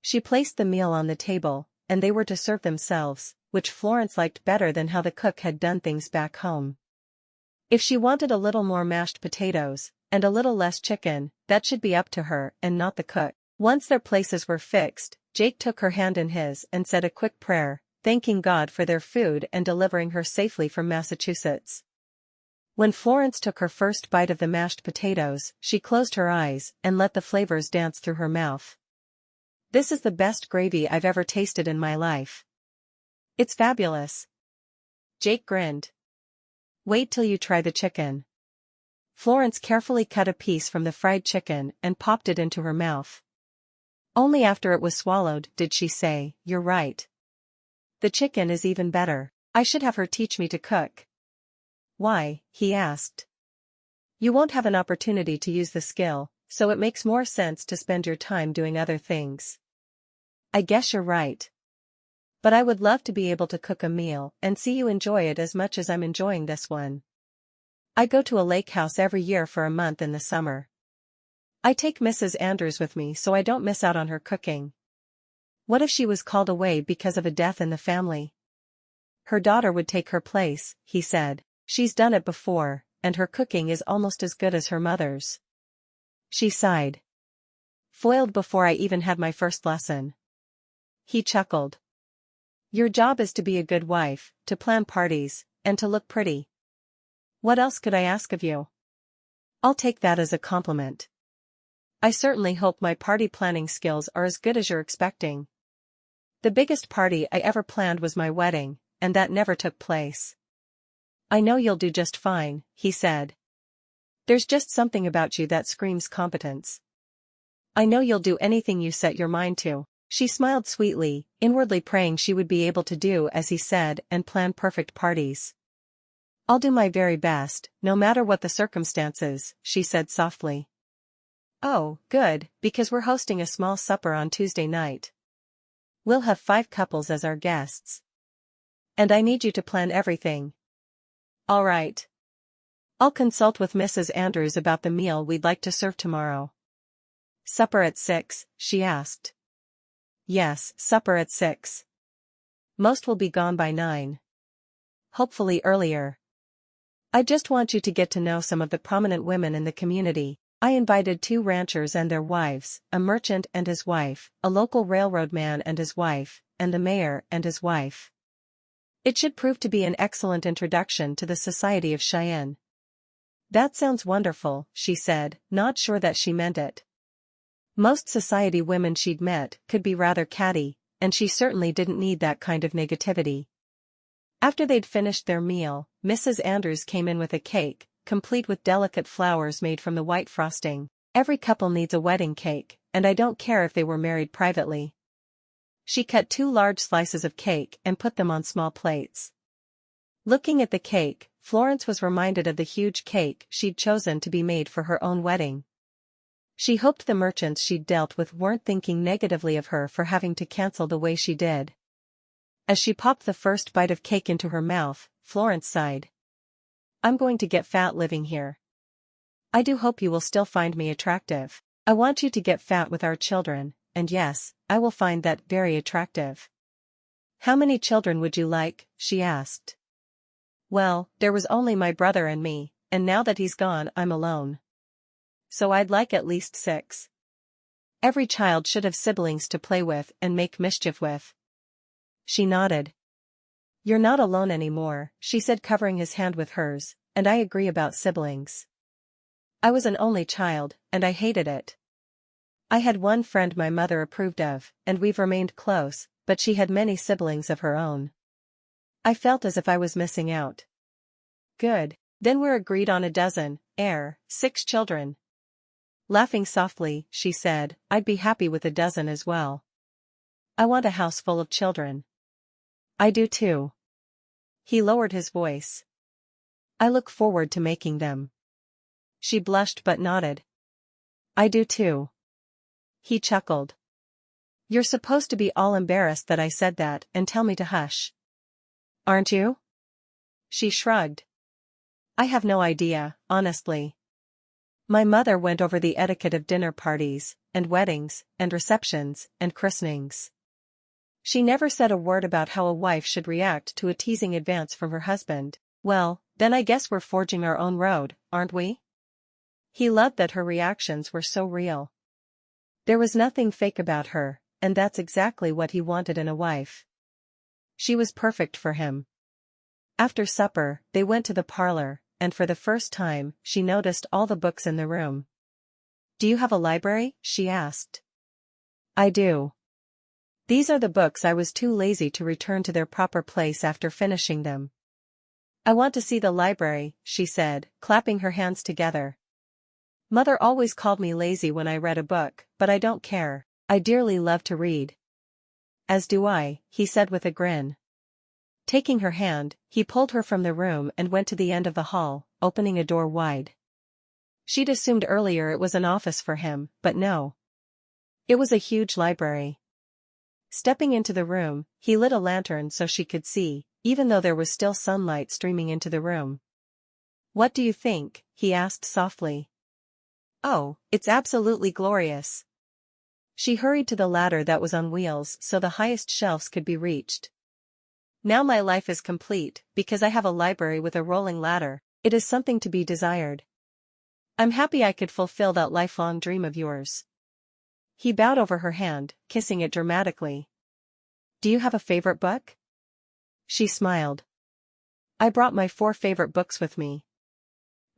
She placed the meal on the table, and they were to serve themselves, which Florence liked better than how the cook had done things back home. If she wanted a little more mashed potatoes, and a little less chicken, that should be up to her and not the cook. Once their places were fixed, Jake took her hand in his and said a quick prayer, thanking God for their food and delivering her safely from Massachusetts. When Florence took her first bite of the mashed potatoes, she closed her eyes and let the flavors dance through her mouth. "This is the best gravy I've ever tasted in my life." "It's fabulous." Jake grinned. "Wait till you try the chicken." Florence carefully cut a piece from the fried chicken and popped it into her mouth. Only after it was swallowed did she say, "You're right. The chicken is even better. I should have her teach me to cook." "Why?" he asked. "You won't have an opportunity to use the skill, so it makes more sense to spend your time doing other things." "I guess you're right. But I would love to be able to cook a meal and see you enjoy it as much as I'm enjoying this one. I go to a lake house every year for a month in the summer. I take Mrs. Andrews with me so I don't miss out on her cooking. What if she was called away because of a death in the family?" "Her daughter would take her place," he said. "She's done it before, and her cooking is almost as good as her mother's." She sighed. "Foiled before I even had my first lesson." He chuckled. "Your job is to be a good wife, to plan parties, and to look pretty. What else could I ask of you?" "I'll take that as a compliment." I certainly hope my party planning skills are as good as you're expecting. The biggest party I ever planned was my wedding, and that never took place. I know you'll do just fine, he said. There's just something about you that screams competence. I know you'll do anything you set your mind to. She smiled sweetly, inwardly praying she would be able to do as he said and plan perfect parties. I'll do my very best, no matter what the circumstances, she said softly. Oh, good, because we're hosting a small supper on Tuesday night. We'll have 5 couples as our guests. And I need you to plan everything. All right. I'll consult with Mrs. Andrews about the meal we'd like to serve tomorrow. Supper at 6, she asked. Yes, supper at 6. Most will be gone by 9. Hopefully earlier. I just want you to get to know some of the prominent women in the community. I invited 2 ranchers and their wives, a merchant and his wife, a local railroad man and his wife, and the mayor and his wife. It should prove to be an excellent introduction to the society of Cheyenne. That sounds wonderful, she said, not sure that she meant it. Most society women she'd met could be rather catty, and she certainly didn't need that kind of negativity. After they'd finished their meal, Mrs. Andrews came in with a cake, complete with delicate flowers made from the white frosting. Every couple needs a wedding cake, and I don't care if they were married privately. She cut 2 large slices of cake and put them on small plates. Looking at the cake, Florence was reminded of the huge cake she'd chosen to be made for her own wedding. She hoped the merchants she'd dealt with weren't thinking negatively of her for having to cancel the way she did. As she popped the first bite of cake into her mouth, Florence sighed. I'm going to get fat living here. I do hope you will still find me attractive. I want you to get fat with our children, and yes, I will find that very attractive. How many children would you like? She asked. Well, there was only my brother and me, and now that he's gone I'm alone. So I'd like at least 6. Every child should have siblings to play with and make mischief with. She nodded. You're not alone anymore, she said, covering his hand with hers, and I agree about siblings. I was an only child, and I hated it. I had one friend my mother approved of, and we've remained close, but she had many siblings of her own. I felt as if I was missing out. Good, then we're agreed on 6 children. Laughing softly, she said, I'd be happy with 12 as well. I want a house full of children. I do too. He lowered his voice. I look forward to making them. She blushed but nodded. I do too. He chuckled. You're supposed to be all embarrassed that I said that and tell me to hush. Aren't you? She shrugged. I have no idea, honestly. My mother went over the etiquette of dinner parties, and weddings, and receptions, and christenings. She never said a word about how a wife should react to a teasing advance from her husband. Well, then I guess we're forging our own road, aren't we? He loved that her reactions were so real. There was nothing fake about her, and that's exactly what he wanted in a wife. She was perfect for him. After supper, they went to the parlor, and for the first time, she noticed all the books in the room. Do you have a library? She asked. I do. These are the books I was too lazy to return to their proper place after finishing them. I want to see the library, she said, clapping her hands together. Mother always called me lazy when I read a book, but I don't care. I dearly love to read. As do I, he said with a grin. Taking her hand, he pulled her from the room and went to the end of the hall, opening a door wide. She'd assumed earlier it was an office for him, but no. It was a huge library. Stepping into the room, he lit a lantern so she could see, even though there was still sunlight streaming into the room. What do you think? He asked softly. Oh, it's absolutely glorious. She hurried to the ladder that was on wheels so the highest shelves could be reached. Now my life is complete, because I have a library with a rolling ladder. It is something to be desired. I'm happy I could fulfill that lifelong dream of yours. He bowed over her hand, kissing it dramatically. Do you have a favorite book? She smiled. I brought my 4 favorite books with me.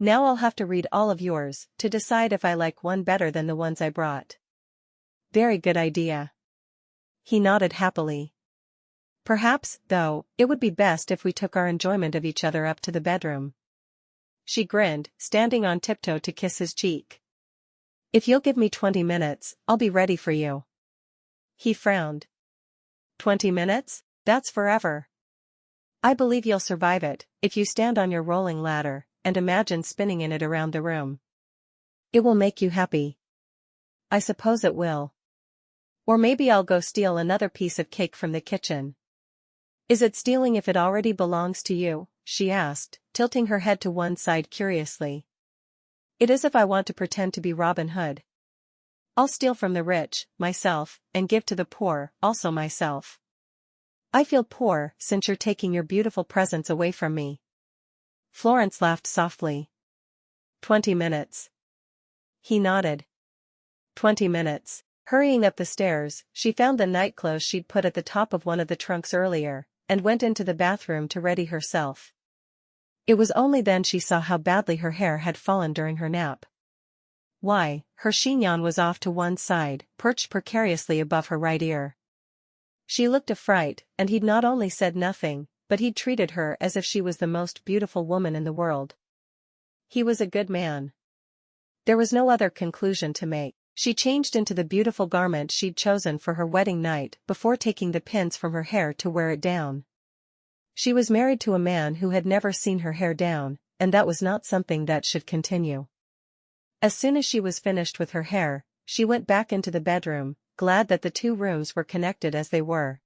Now I'll have to read all of yours, to decide if I like one better than the ones I brought. Very good idea. He nodded happily. Perhaps, though, it would be best if we took our enjoyment of each other up to the bedroom. She grinned, standing on tiptoe to kiss his cheek. If you'll give me 20 minutes, I'll be ready for you. He frowned. 20 minutes? That's forever. I believe you'll survive it, if you stand on your rolling ladder, and imagine spinning in it around the room. It will make you happy. I suppose it will. Or maybe I'll go steal another piece of cake from the kitchen. Is it stealing if it already belongs to you? She asked, tilting her head to one side curiously. It is if I want to pretend to be Robin Hood. I'll steal from the rich, myself, and give to the poor, also myself. I feel poor since you're taking your beautiful presents away from me. Florence laughed softly. 20 minutes. He nodded. 20 minutes. Hurrying up the stairs, she found the nightclothes she'd put at the top of one of the trunks earlier, and went into the bathroom to ready herself. It was only then she saw how badly her hair had fallen during her nap. Why, her chignon was off to one side, perched precariously above her right ear. She looked a fright, and he'd not only said nothing, but he'd treated her as if she was the most beautiful woman in the world. He was a good man. There was no other conclusion to make. She changed into the beautiful garment she'd chosen for her wedding night before taking the pins from her hair to wear it down. She was married to a man who had never seen her hair down, and that was not something that should continue. As soon as she was finished with her hair, she went back into the bedroom, glad that the two rooms were connected as they were.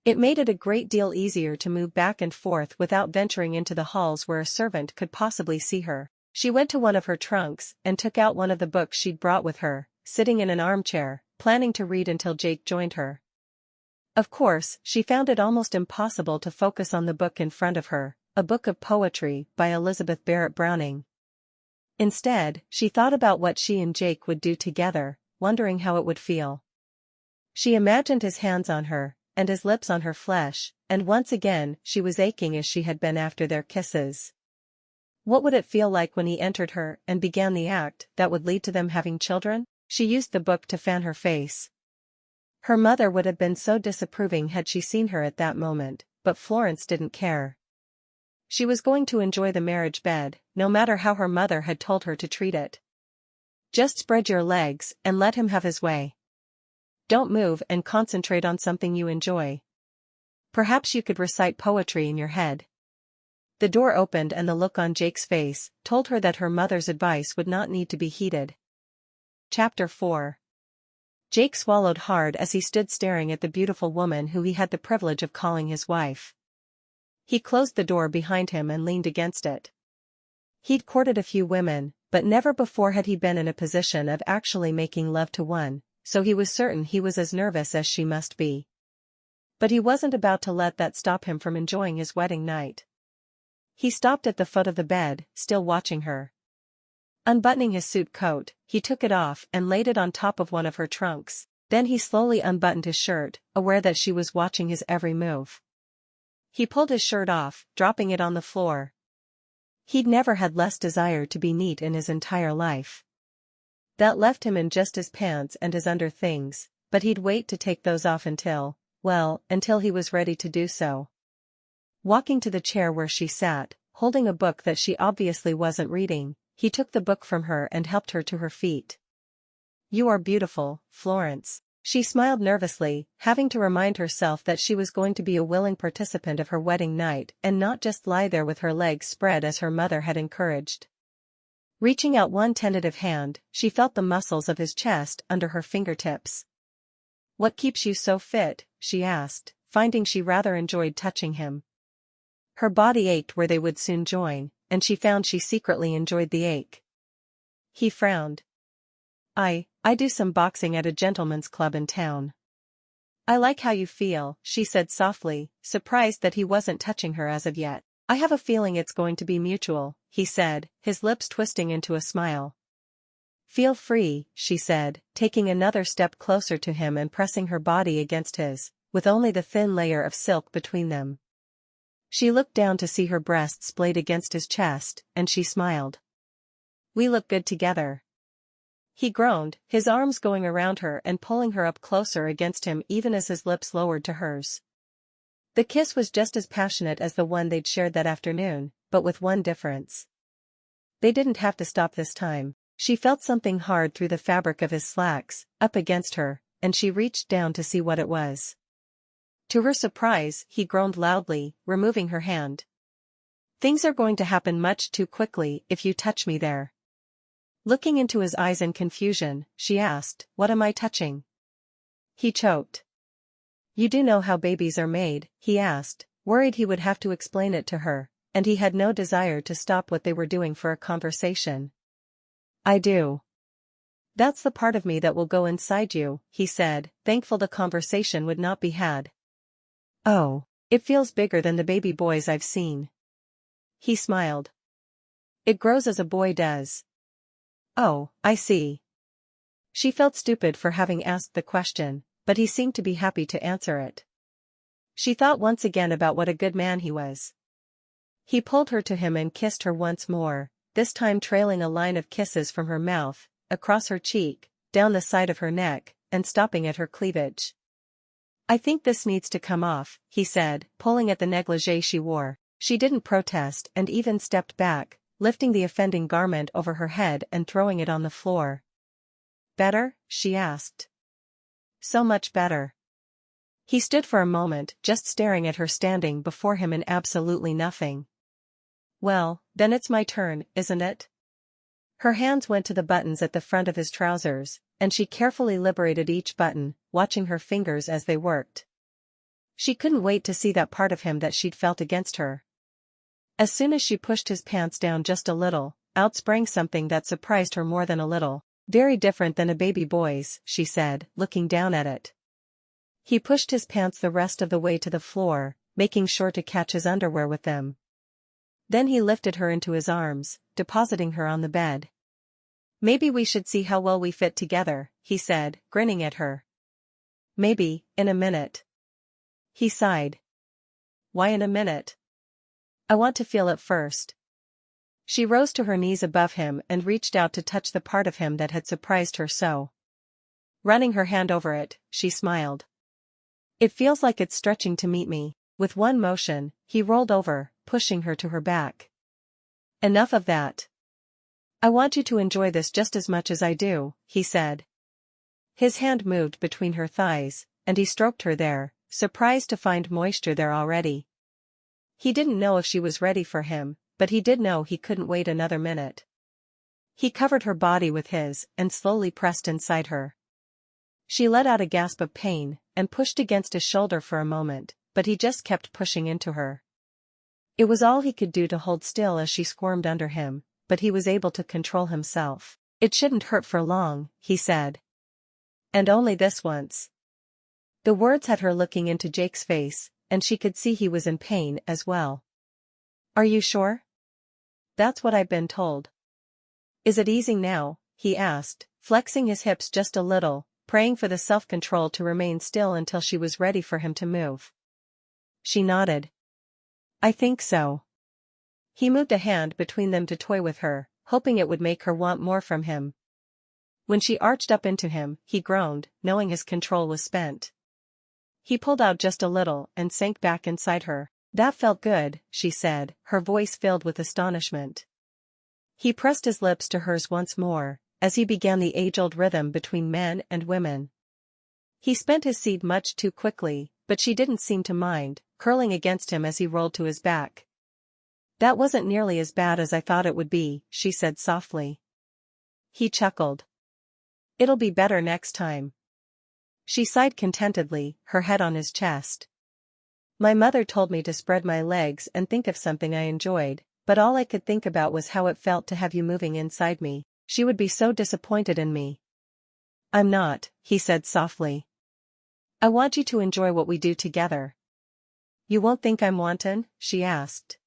It made it a great deal easier to move back and forth without venturing into the halls where a servant could possibly see her. She went to one of her trunks and took out one of the books she'd brought with her, sitting in an armchair, planning to read until Jake joined her. Of course, she found it almost impossible to focus on the book in front of her, a book of poetry by Elizabeth Barrett Browning. Instead, she thought about what she and Jake would do together, wondering how it would feel. She imagined his hands on her, and his lips on her flesh, and once again she was aching as she had been after their kisses. What would it feel like when he entered her and began the act that would lead to them having children? She used the book to fan her face. Her mother would have been so disapproving had she seen her at that moment, but Florence didn't care. She was going to enjoy the marriage bed, no matter how her mother had told her to treat it. Just spread your legs and let him have his way. Don't move and concentrate on something you enjoy. Perhaps you could recite poetry in your head. The door opened and the look on Jake's face told her that her mother's advice would not need to be heeded. Chapter 4. Jake swallowed hard as he stood staring at the beautiful woman who he had the privilege of calling his wife. He closed the door behind him and leaned against it. He'd courted a few women, but never before had he been in a position of actually making love to one, so he was certain he was as nervous as she must be. But he wasn't about to let that stop him from enjoying his wedding night. He stopped at the foot of the bed, still watching her. Unbuttoning his suit coat, he took it off and laid it on top of one of her trunks. Then he slowly unbuttoned his shirt, aware that she was watching his every move. He pulled his shirt off, dropping it on the floor. He'd never had less desire to be neat in his entire life. That left him in just his pants and his underthings, but he'd wait to take those off until he was ready to do so. Walking to the chair where she sat, holding a book that she obviously wasn't reading, he took the book from her and helped her to her feet. You are beautiful, Florence. She smiled nervously, having to remind herself that she was going to be a willing participant of her wedding night and not just lie there with her legs spread as her mother had encouraged. Reaching out one tentative hand, she felt the muscles of his chest under her fingertips. What keeps you so fit? She asked, finding she rather enjoyed touching him. Her body ached where they would soon join, and she found she secretly enjoyed the ache. He frowned. I do some boxing at a gentleman's club in town. I like how you feel, she said softly, surprised that he wasn't touching her as of yet. I have a feeling it's going to be mutual, he said, his lips twisting into a smile. Feel free, she said, taking another step closer to him and pressing her body against his, with only the thin layer of silk between them. She looked down to see her breasts splayed against his chest, and she smiled. We look good together. He groaned, his arms going around her and pulling her up closer against him even as his lips lowered to hers. The kiss was just as passionate as the one they'd shared that afternoon, but with one difference. They didn't have to stop this time. She felt something hard through the fabric of his slacks, up against her, and she reached down to see what it was. To her surprise, he groaned loudly, removing her hand. Things are going to happen much too quickly if you touch me there. Looking into his eyes in confusion, she asked, "What am I touching?" He choked. "You do know how babies are made?" he asked, worried he would have to explain it to her, and he had no desire to stop what they were doing for a conversation. "I do. That's the part of me that will go inside you," he said, thankful the conversation would not be had. "Oh, it feels bigger than the baby boys I've seen." He smiled. "It grows as a boy does." "Oh, I see." She felt stupid for having asked the question, but he seemed to be happy to answer it. She thought once again about what a good man he was. He pulled her to him and kissed her once more, this time trailing a line of kisses from her mouth, across her cheek, down the side of her neck, and stopping at her cleavage. "I think this needs to come off," he said, pulling at the negligee she wore. She didn't protest and even stepped back, lifting the offending garment over her head and throwing it on the floor. "Better?" she asked. "So much better." He stood for a moment, just staring at her standing before him in absolutely nothing. "Well, then it's my turn, isn't it?" Her hands went to the buttons at the front of his trousers, and she carefully liberated each button, watching her fingers as they worked. She couldn't wait to see that part of him that she'd felt against her. As soon as she pushed his pants down just a little, out sprang something that surprised her more than a little. "Very different than a baby boy's," she said, looking down at it. He pushed his pants the rest of the way to the floor, making sure to catch his underwear with them. Then he lifted her into his arms, depositing her on the bed. "Maybe we should see how well we fit together," he said, grinning at her. "Maybe, in a minute." He sighed. "Why in a minute?" "I want to feel it first." She rose to her knees above him and reached out to touch the part of him that had surprised her so. Running her hand over it, she smiled. "It feels like it's stretching to meet me." With one motion, he rolled over, pushing her to her back. "Enough of that. I want you to enjoy this just as much as I do," he said. His hand moved between her thighs, and he stroked her there, surprised to find moisture there already. He didn't know if she was ready for him, but he did know he couldn't wait another minute. He covered her body with his and slowly pressed inside her. She let out a gasp of pain, and pushed against his shoulder for a moment, but he just kept pushing into her. It was all he could do to hold still as she squirmed under him, but he was able to control himself. "It shouldn't hurt for long," he said. "And only this once." The words had her looking into Jake's face, and she could see he was in pain as well. "Are you sure?" "That's what I've been told." "Is it easing now?" he asked, flexing his hips just a little, praying for the self-control to remain still until she was ready for him to move. She nodded. "I think so." He moved a hand between them to toy with her, hoping it would make her want more from him. When she arched up into him, he groaned, knowing his control was spent. He pulled out just a little and sank back inside her. "That felt good," she said, her voice filled with astonishment. He pressed his lips to hers once more, as he began the age-old rhythm between men and women. He spent his seed much too quickly, but she didn't seem to mind, curling against him as he rolled to his back. "That wasn't nearly as bad as I thought it would be," she said softly. He chuckled. "It'll be better next time." She sighed contentedly, her head on his chest. "My mother told me to spread my legs and think of something I enjoyed, but all I could think about was how it felt to have you moving inside me. She would be so disappointed in me." "I'm not," he said softly. "I want you to enjoy what we do together." "You won't think I'm wanton?" she asked.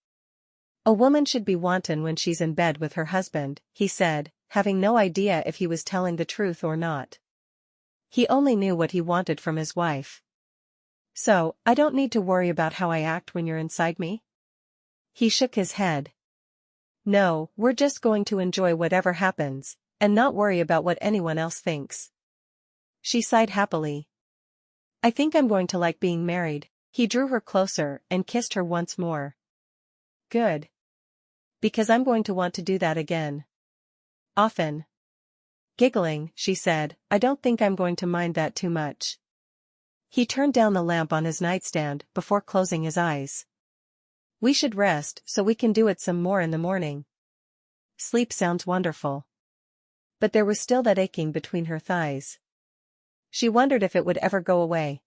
"A woman should be wanton when she's in bed with her husband," he said, having no idea if he was telling the truth or not. He only knew what he wanted from his wife. "So, I don't need to worry about how I act when you're inside me?" He shook his head. No, we're just going to enjoy whatever happens, and not worry about what anyone else thinks. She sighed happily. I think I'm going to like being married. He drew her closer and kissed her once more. Good. Because I'm going to want to do that again. Often. Giggling, she said, I don't think I'm going to mind that too much. He turned down the lamp on his nightstand before closing his eyes. We should rest so we can do it some more in the morning. Sleep sounds wonderful. But there was still that aching between her thighs. She wondered if it would ever go away.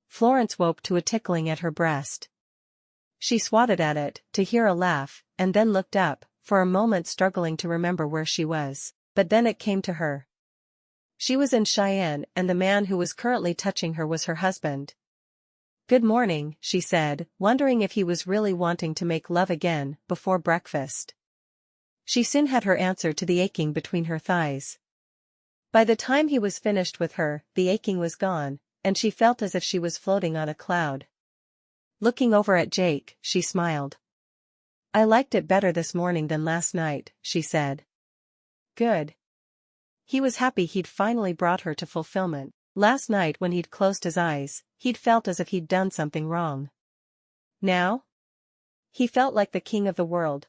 Florence woke to a tickling at her breast. She swatted at it, to hear a laugh, and then looked up, for a moment struggling to remember where she was, but then it came to her. She was in Cheyenne and the man who was currently touching her was her husband. Good morning, she said, wondering if he was really wanting to make love again, before breakfast. She soon had her answer to the aching between her thighs. By the time he was finished with her, the aching was gone, and she felt as if she was floating on a cloud. Looking over at Jake, she smiled. I liked it better this morning than last night, she said. Good. He was happy he'd finally brought her to fulfillment. Last night when he'd closed his eyes, he'd felt as if he'd done something wrong. Now? He felt like the king of the world.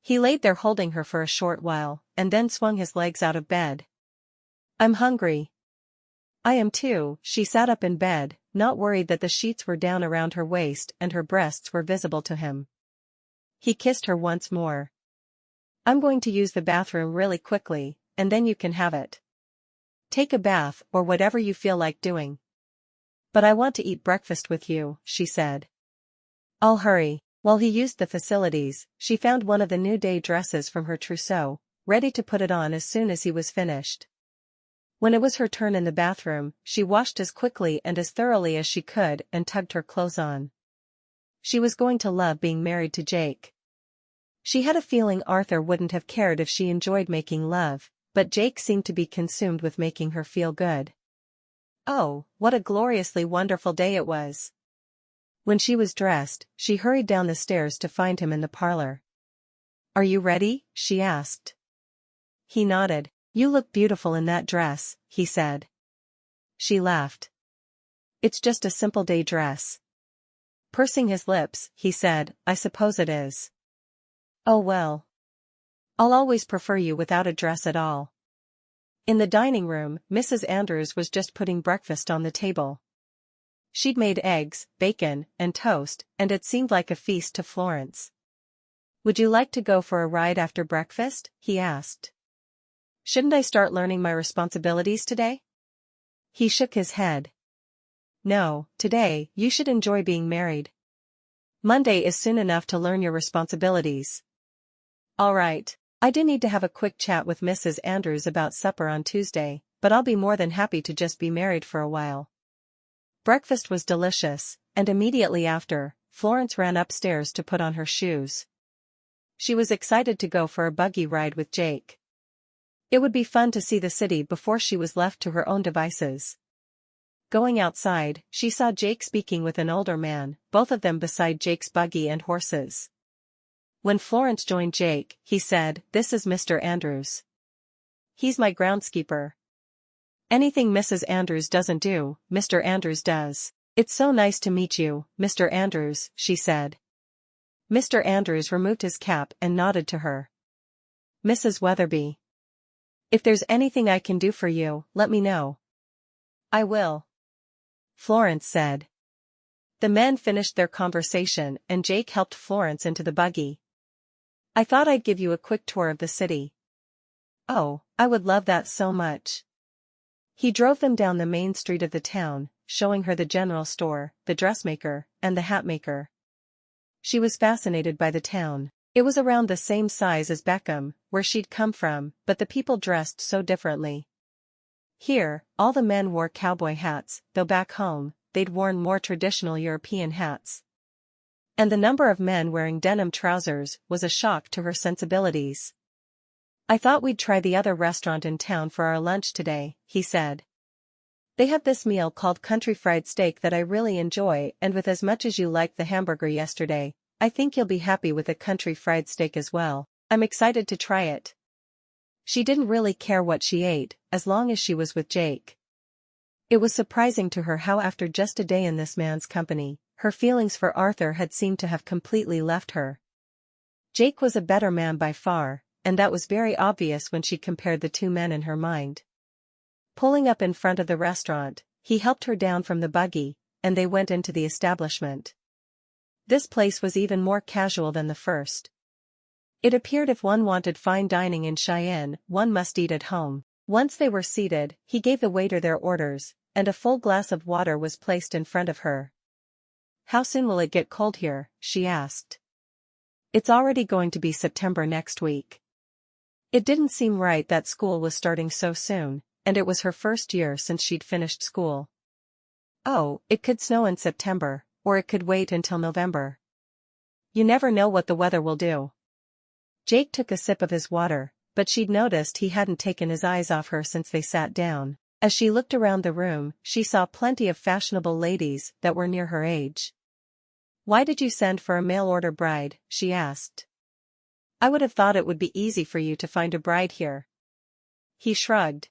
He laid there holding her for a short while, and then swung his legs out of bed. I'm hungry. I am too. She sat up in bed, not worried that the sheets were down around her waist and her breasts were visible to him. He kissed her once more. I'm going to use the bathroom really quickly, and then you can have it. Take a bath or whatever you feel like doing. But I want to eat breakfast with you, she said. I'll hurry. While he used the facilities, she found one of the new day dresses from her trousseau, ready to put it on as soon as he was finished. When it was her turn in the bathroom, she washed as quickly and as thoroughly as she could and tugged her clothes on. She was going to love being married to Jake. She had a feeling Arthur wouldn't have cared if she enjoyed making love, but Jake seemed to be consumed with making her feel good. Oh, what a gloriously wonderful day it was. When she was dressed, she hurried down the stairs to find him in the parlor. Are you ready? She asked. He nodded. You look beautiful in that dress, he said. She laughed. It's just a simple day dress. Pursing his lips, he said, I suppose it is. Oh well. I'll always prefer you without a dress at all. In the dining room, Mrs. Andrews was just putting breakfast on the table. She'd made eggs, bacon, and toast, and it seemed like a feast to Florence. Would you like to go for a ride after breakfast? He asked. Shouldn't I start learning my responsibilities today? He shook his head. No, today, you should enjoy being married. Monday is soon enough to learn your responsibilities. All right, I do need to have a quick chat with Mrs. Andrews about supper on Tuesday, but I'll be more than happy to just be married for a while. Breakfast was delicious, and immediately after, Florence ran upstairs to put on her shoes. She was excited to go for a buggy ride with Jake. It would be fun to see the city before she was left to her own devices. Going outside, she saw Jake speaking with an older man, both of them beside Jake's buggy and horses. When Florence joined Jake, he said, This is Mr. Andrews. He's my groundskeeper. Anything Mrs. Andrews doesn't do, Mr. Andrews does. It's so nice to meet you, Mr. Andrews, she said. Mr. Andrews removed his cap and nodded to her. Mrs. Weatherby. If there's anything I can do for you, let me know. I will. Florence said. The men finished their conversation and Jake helped Florence into the buggy. I thought I'd give you a quick tour of the city. Oh, I would love that so much. He drove them down the main street of the town, showing her the general store, the dressmaker, and the hatmaker. She was fascinated by the town. It was around the same size as Beckham, where she'd come from, but the people dressed so differently. Here, all the men wore cowboy hats, though back home, they'd worn more traditional European hats. And the number of men wearing denim trousers was a shock to her sensibilities. I thought we'd try the other restaurant in town for our lunch today, he said. They have this meal called country fried steak that I really enjoy, and with as much as you liked the hamburger yesterday, I think you'll be happy with a country fried steak as well. I'm excited to try it. She didn't really care what she ate, as long as she was with Jake. It was surprising to her how after just a day in this man's company, her feelings for Arthur had seemed to have completely left her. Jake was a better man by far, and that was very obvious when she compared the two men in her mind. Pulling up in front of the restaurant, he helped her down from the buggy, and they went into the establishment. This place was even more casual than the first. It appeared if one wanted fine dining in Cheyenne, one must eat at home. Once they were seated, he gave the waiter their orders, and a full glass of water was placed in front of her. "How soon will it get cold here?" she asked. "It's already going to be September next week." It didn't seem right that school was starting so soon, and it was her first year since she'd finished school. "Oh, it could snow in September, or it could wait until November. You never know what the weather will do." Jake took a sip of his water, but she'd noticed he hadn't taken his eyes off her since they sat down. As she looked around the room, she saw plenty of fashionable ladies that were near her age. "Why did you send for a mail-order bride?" she asked. "I would have thought it would be easy for you to find a bride here." He shrugged.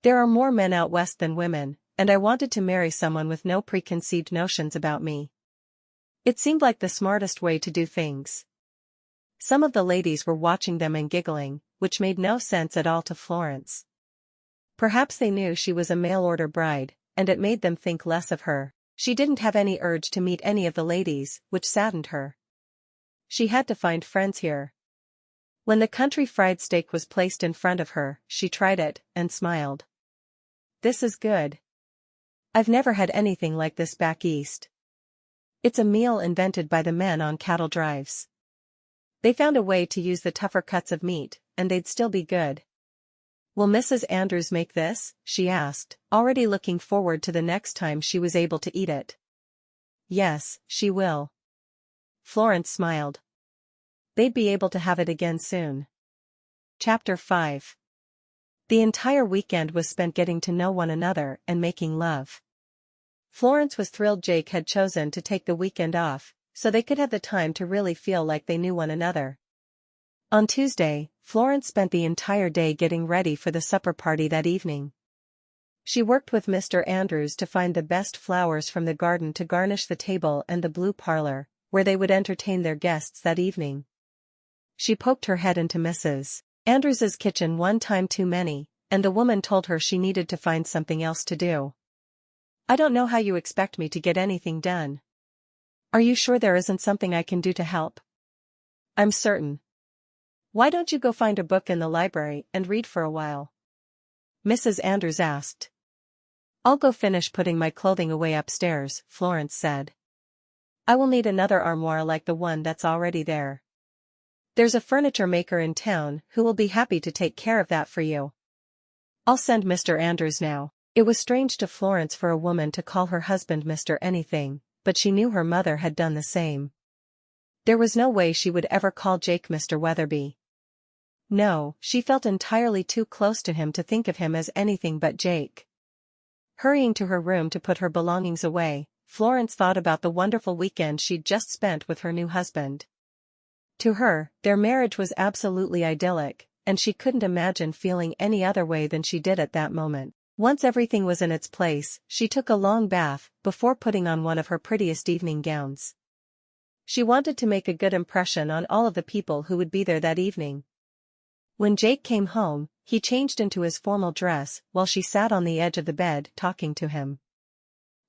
"There are more men out west than women, and I wanted to marry someone with no preconceived notions about me. It seemed like the smartest way to do things." Some of the ladies were watching them and giggling, which made no sense at all to Florence. Perhaps they knew she was a mail-order bride, and it made them think less of her. She didn't have any urge to meet any of the ladies, which saddened her. She had to find friends here. When the country fried steak was placed in front of her, she tried it, and smiled. "This is good. I've never had anything like this back east." It's a meal invented by the men on cattle drives. They found a way to use the tougher cuts of meat, and they'd still be good. "Will Mrs. Andrews make this?" she asked, already looking forward to the next time she was able to eat it. "Yes, she will." Florence smiled. They'd be able to have it again soon. Chapter 5. The entire weekend was spent getting to know one another and making love. Florence was thrilled Jake had chosen to take the weekend off, so they could have the time to really feel like they knew one another. On Tuesday, Florence spent the entire day getting ready for the supper party that evening. She worked with Mr. Andrews to find the best flowers from the garden to garnish the table and the blue parlor, where they would entertain their guests that evening. She poked her head into Mrs. Andrews's kitchen one time too many, and the woman told her she needed to find something else to do. "I don't know how you expect me to get anything done." "Are you sure there isn't something I can do to help?" "I'm certain." "Why don't you go find a book in the library and read for a while?" Mrs. Andrews asked. "I'll go finish putting my clothing away upstairs," Florence said. "I will need another armoire like the one that's already there. There's a furniture maker in town who will be happy to take care of that for you. I'll send Mr. Andrews now." It was strange to Florence for a woman to call her husband Mr. Anything, but she knew her mother had done the same. There was no way she would ever call Jake Mr. Weatherby. No, she felt entirely too close to him to think of him as anything but Jake. Hurrying to her room to put her belongings away, Florence thought about the wonderful weekend she'd just spent with her new husband. To her, their marriage was absolutely idyllic, and she couldn't imagine feeling any other way than she did at that moment. Once everything was in its place, she took a long bath before putting on one of her prettiest evening gowns. She wanted to make a good impression on all of the people who would be there that evening. When Jake came home, he changed into his formal dress while she sat on the edge of the bed talking to him.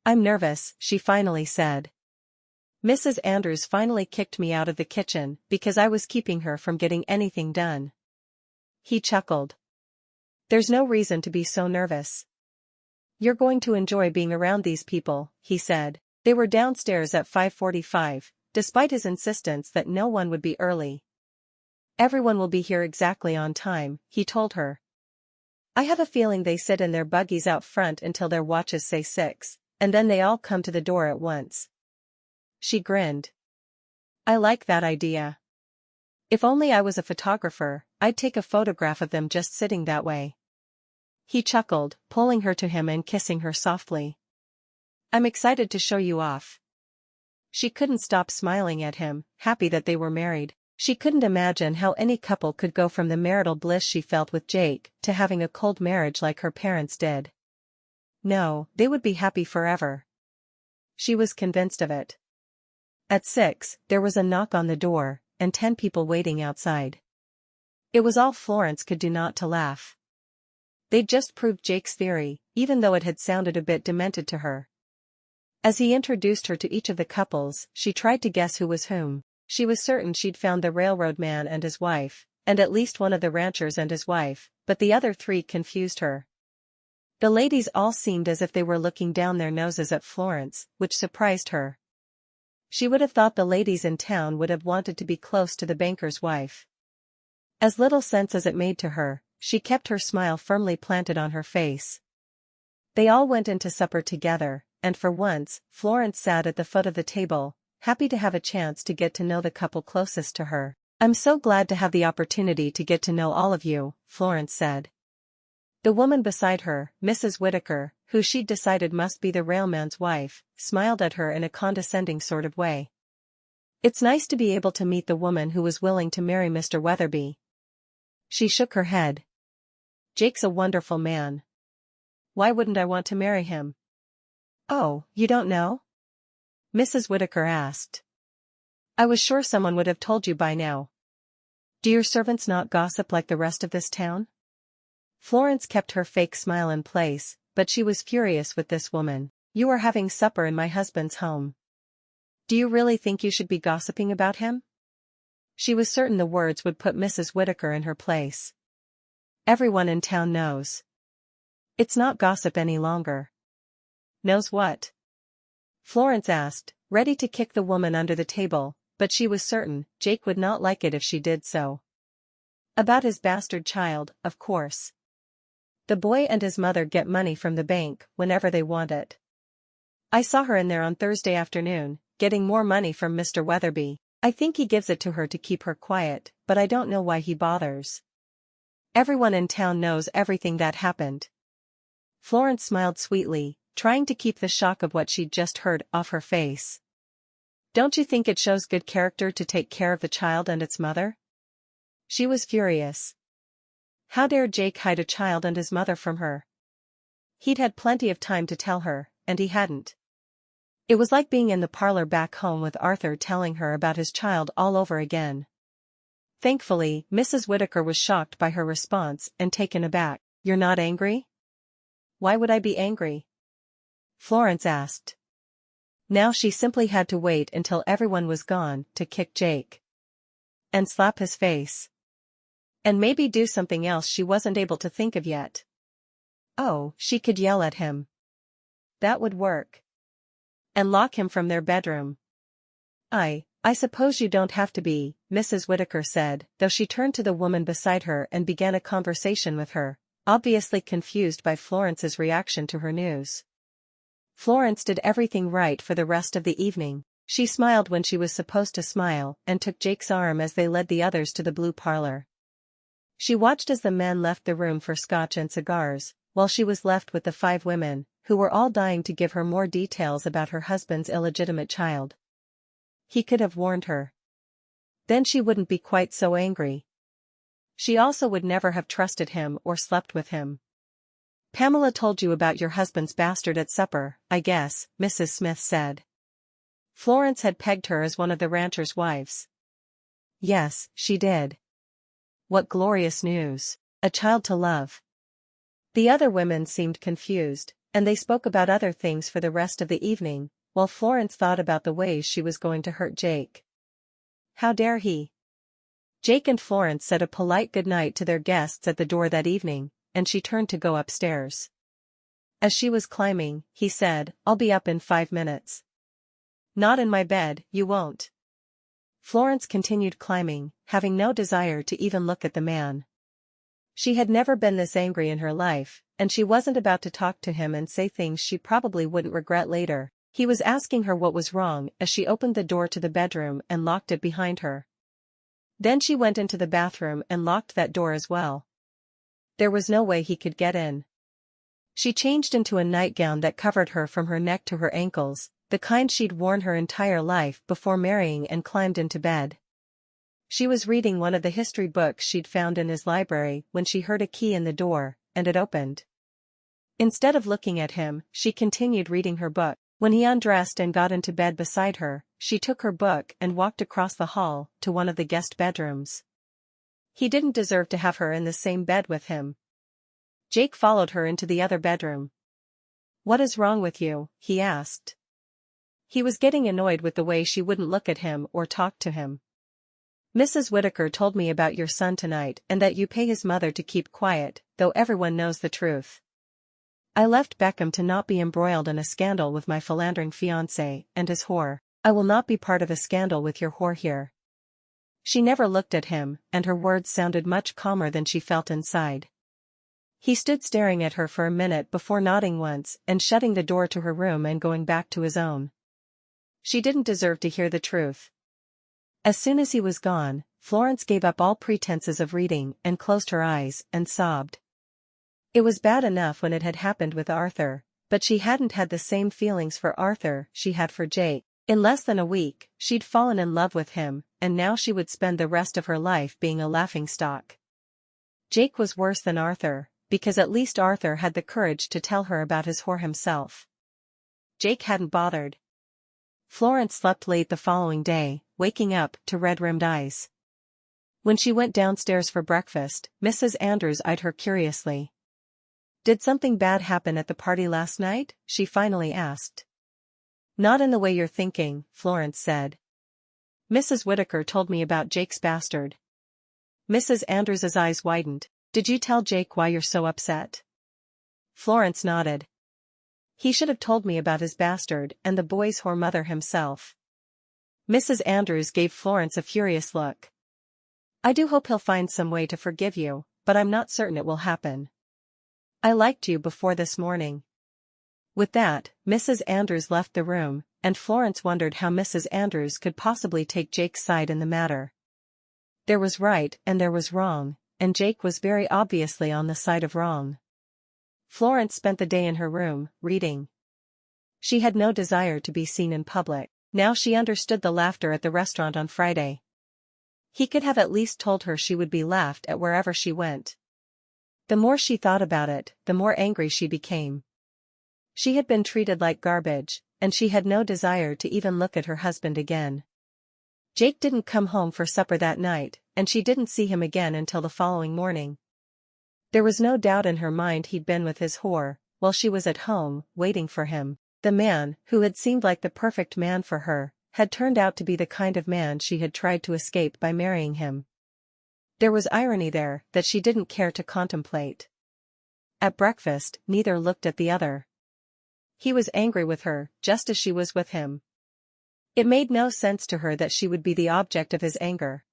"I'm nervous," she finally said. "Mrs. Andrews finally kicked me out of the kitchen because I was keeping her from getting anything done." He chuckled. "There's no reason to be so nervous. You're going to enjoy being around these people," he said. They were downstairs at 5:45, despite his insistence that no one would be early. "Everyone will be here exactly on time," he told her. "I have a feeling they sit in their buggies out front until their watches say 6, and then they all come to the door at once." She grinned. "I like that idea. If only I was a photographer, I'd take a photograph of them just sitting that way." He chuckled, pulling her to him and kissing her softly. "I'm excited to show you off." She couldn't stop smiling at him, happy that they were married. She couldn't imagine how any couple could go from the marital bliss she felt with Jake to having a cold marriage like her parents did. No, they would be happy forever. She was convinced of it. At 6, there was a knock on the door, and 10 people waiting outside. It was all Florence could do not to laugh. They'd just proved Jake's theory, even though it had sounded a bit demented to her. As he introduced her to each of the couples, she tried to guess who was whom. She was certain she'd found the railroad man and his wife, and at least one of the ranchers and his wife, but the other 3 confused her. The ladies all seemed as if they were looking down their noses at Florence, which surprised her. She would have thought the ladies in town would have wanted to be close to the banker's wife. As little sense as it made to her, she kept her smile firmly planted on her face. They all went into supper together, and for once, Florence sat at the foot of the table, happy to have a chance to get to know the couple closest to her. "I'm so glad to have the opportunity to get to know all of you," Florence said. The woman beside her, Mrs. Whitaker, who she'd decided must be the railman's wife, smiled at her in a condescending sort of way. "It's nice to be able to meet the woman who was willing to marry Mr. Weatherby." She shook her head. "Jake's a wonderful man. Why wouldn't I want to marry him?" "Oh, you don't know?" Mrs. Whitaker asked. "I was sure someone would have told you by now. Do your servants not gossip like the rest of this town?" Florence kept her fake smile in place, but she was furious with this woman. "You are having supper in my husband's home. Do you really think you should be gossiping about him?" She was certain the words would put Mrs. Whitaker in her place. "Everyone in town knows." "It's not gossip any longer." "Knows what?" Florence asked, ready to kick the woman under the table, but she was certain Jake would not like it if she did so. "About his bastard child, of course. The boy and his mother get money from the bank whenever they want it. I saw her in there on Thursday afternoon, getting more money from Mr. Weatherby. I think he gives it to her to keep her quiet, but I don't know why he bothers. Everyone in town knows everything that happened." Florence smiled sweetly, trying to keep the shock of what she'd just heard off her face. "Don't you think it shows good character to take care of the child and its mother?" She was furious. How dare Jake hide a child and his mother from her? He'd had plenty of time to tell her, and he hadn't. It was like being in the parlor back home with Arthur telling her about his child all over again. Thankfully, Mrs. Whitaker was shocked by her response and taken aback. "You're not angry?" "Why would I be angry?" Florence asked. Now she simply had to wait until everyone was gone to kick Jake. And slap his face. And maybe do something else she wasn't able to think of yet. Oh, she could yell at him. That would work. And lock him from their bedroom. I suppose you don't have to be," Mrs. Whitaker said, though she turned to the woman beside her and began a conversation with her, obviously confused by Florence's reaction to her news. Florence did everything right for the rest of the evening. She smiled when she was supposed to smile and took Jake's arm as they led the others to the blue parlor. She watched as the men left the room for scotch and cigars, while she was left with the 5 women, who were all dying to give her more details about her husband's illegitimate child. He could have warned her. Then she wouldn't be quite so angry. She also would never have trusted him or slept with him. "Pamela told you about your husband's bastard at supper, I guess," Mrs. Smith said. Florence had pegged her as one of the rancher's wives. Yes, she did. What glorious news. A child to love. The other women seemed confused, and they spoke about other things for the rest of the evening, while Florence thought about the ways she was going to hurt Jake. How dare he? Jake and Florence said a polite goodnight to their guests at the door that evening, and she turned to go upstairs. As she was climbing, he said, "I'll be up in 5 minutes." "Not in my bed, you won't." Florence continued climbing, having no desire to even look at the man. She had never been this angry in her life, and she wasn't about to talk to him and say things she probably wouldn't regret later. He was asking her what was wrong as she opened the door to the bedroom and locked it behind her. Then she went into the bathroom and locked that door as well. There was no way he could get in. She changed into a nightgown that covered her from her neck to her ankles, the kind she'd worn her entire life before marrying, and climbed into bed. She was reading one of the history books she'd found in his library when she heard a key in the door, and it opened. Instead of looking at him, she continued reading her book. When he undressed and got into bed beside her, she took her book and walked across the hall to one of the guest bedrooms. He didn't deserve to have her in the same bed with him. Jake followed her into the other bedroom. "What is wrong with you?" he asked. He was getting annoyed with the way she wouldn't look at him or talk to him. "Mrs. Whitaker told me about your son tonight and that you pay his mother to keep quiet, though everyone knows the truth. I left Beckham to not be embroiled in a scandal with my philandering fiancé and his whore. I will not be part of a scandal with your whore here." She never looked at him, and her words sounded much calmer than she felt inside. He stood staring at her for a minute before nodding once and shutting the door to her room and going back to his own. She didn't deserve to hear the truth. As soon as he was gone, Florence gave up all pretenses of reading and closed her eyes and sobbed. It was bad enough when it had happened with Arthur, but she hadn't had the same feelings for Arthur she had for Jake. In less than a week, she'd fallen in love with him, and now she would spend the rest of her life being a laughingstock. Jake was worse than Arthur, because at least Arthur had the courage to tell her about his whore himself. Jake hadn't bothered. Florence slept late the following day, waking up to red-rimmed eyes. When she went downstairs for breakfast, Mrs. Andrews eyed her curiously. "Did something bad happen at the party last night?" she finally asked. "Not in the way you're thinking," Florence said. "Mrs. Whitaker told me about Jake's bastard." Mrs. Andrews's eyes widened. "Did you tell Jake why you're so upset?" Florence nodded. "He should have told me about his bastard and the boy's whore mother himself." Mrs. Andrews gave Florence a furious look. "I do hope he'll find some way to forgive you, but I'm not certain it will happen. I liked you before this morning." With that, Mrs. Andrews left the room, and Florence wondered how Mrs. Andrews could possibly take Jake's side in the matter. There was right and there was wrong, and Jake was very obviously on the side of wrong. Florence spent the day in her room, reading. She had no desire to be seen in public. Now she understood the laughter at the restaurant on Friday. He could have at least told her she would be laughed at wherever she went. The more she thought about it, the more angry she became. She had been treated like garbage, and she had no desire to even look at her husband again. Jake didn't come home for supper that night, and she didn't see him again until the following morning. There was no doubt in her mind he'd been with his whore, while she was at home, waiting for him. The man, who had seemed like the perfect man for her, had turned out to be the kind of man she had tried to escape by marrying him. There was irony there that she didn't care to contemplate. At breakfast, neither looked at the other. He was angry with her, just as she was with him. It made no sense to her that she would be the object of his anger.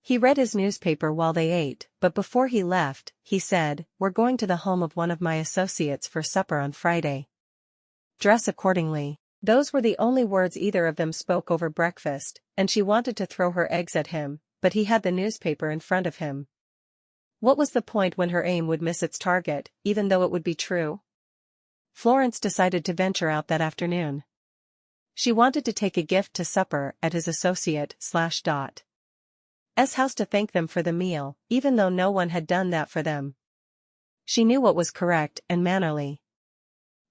He read his newspaper while they ate, but before he left, he said, "We're going to the home of one of my associates for supper on Friday. Dress accordingly." Those were the only words either of them spoke over breakfast, and she wanted to throw her eggs at him, but he had the newspaper in front of him. What was the point when her aim would miss its target, even though it would be true? Florence decided to venture out that afternoon. She wanted to take a gift to supper at his associate's house to thank them for the meal, even though no one had done that for them. She knew what was correct and mannerly.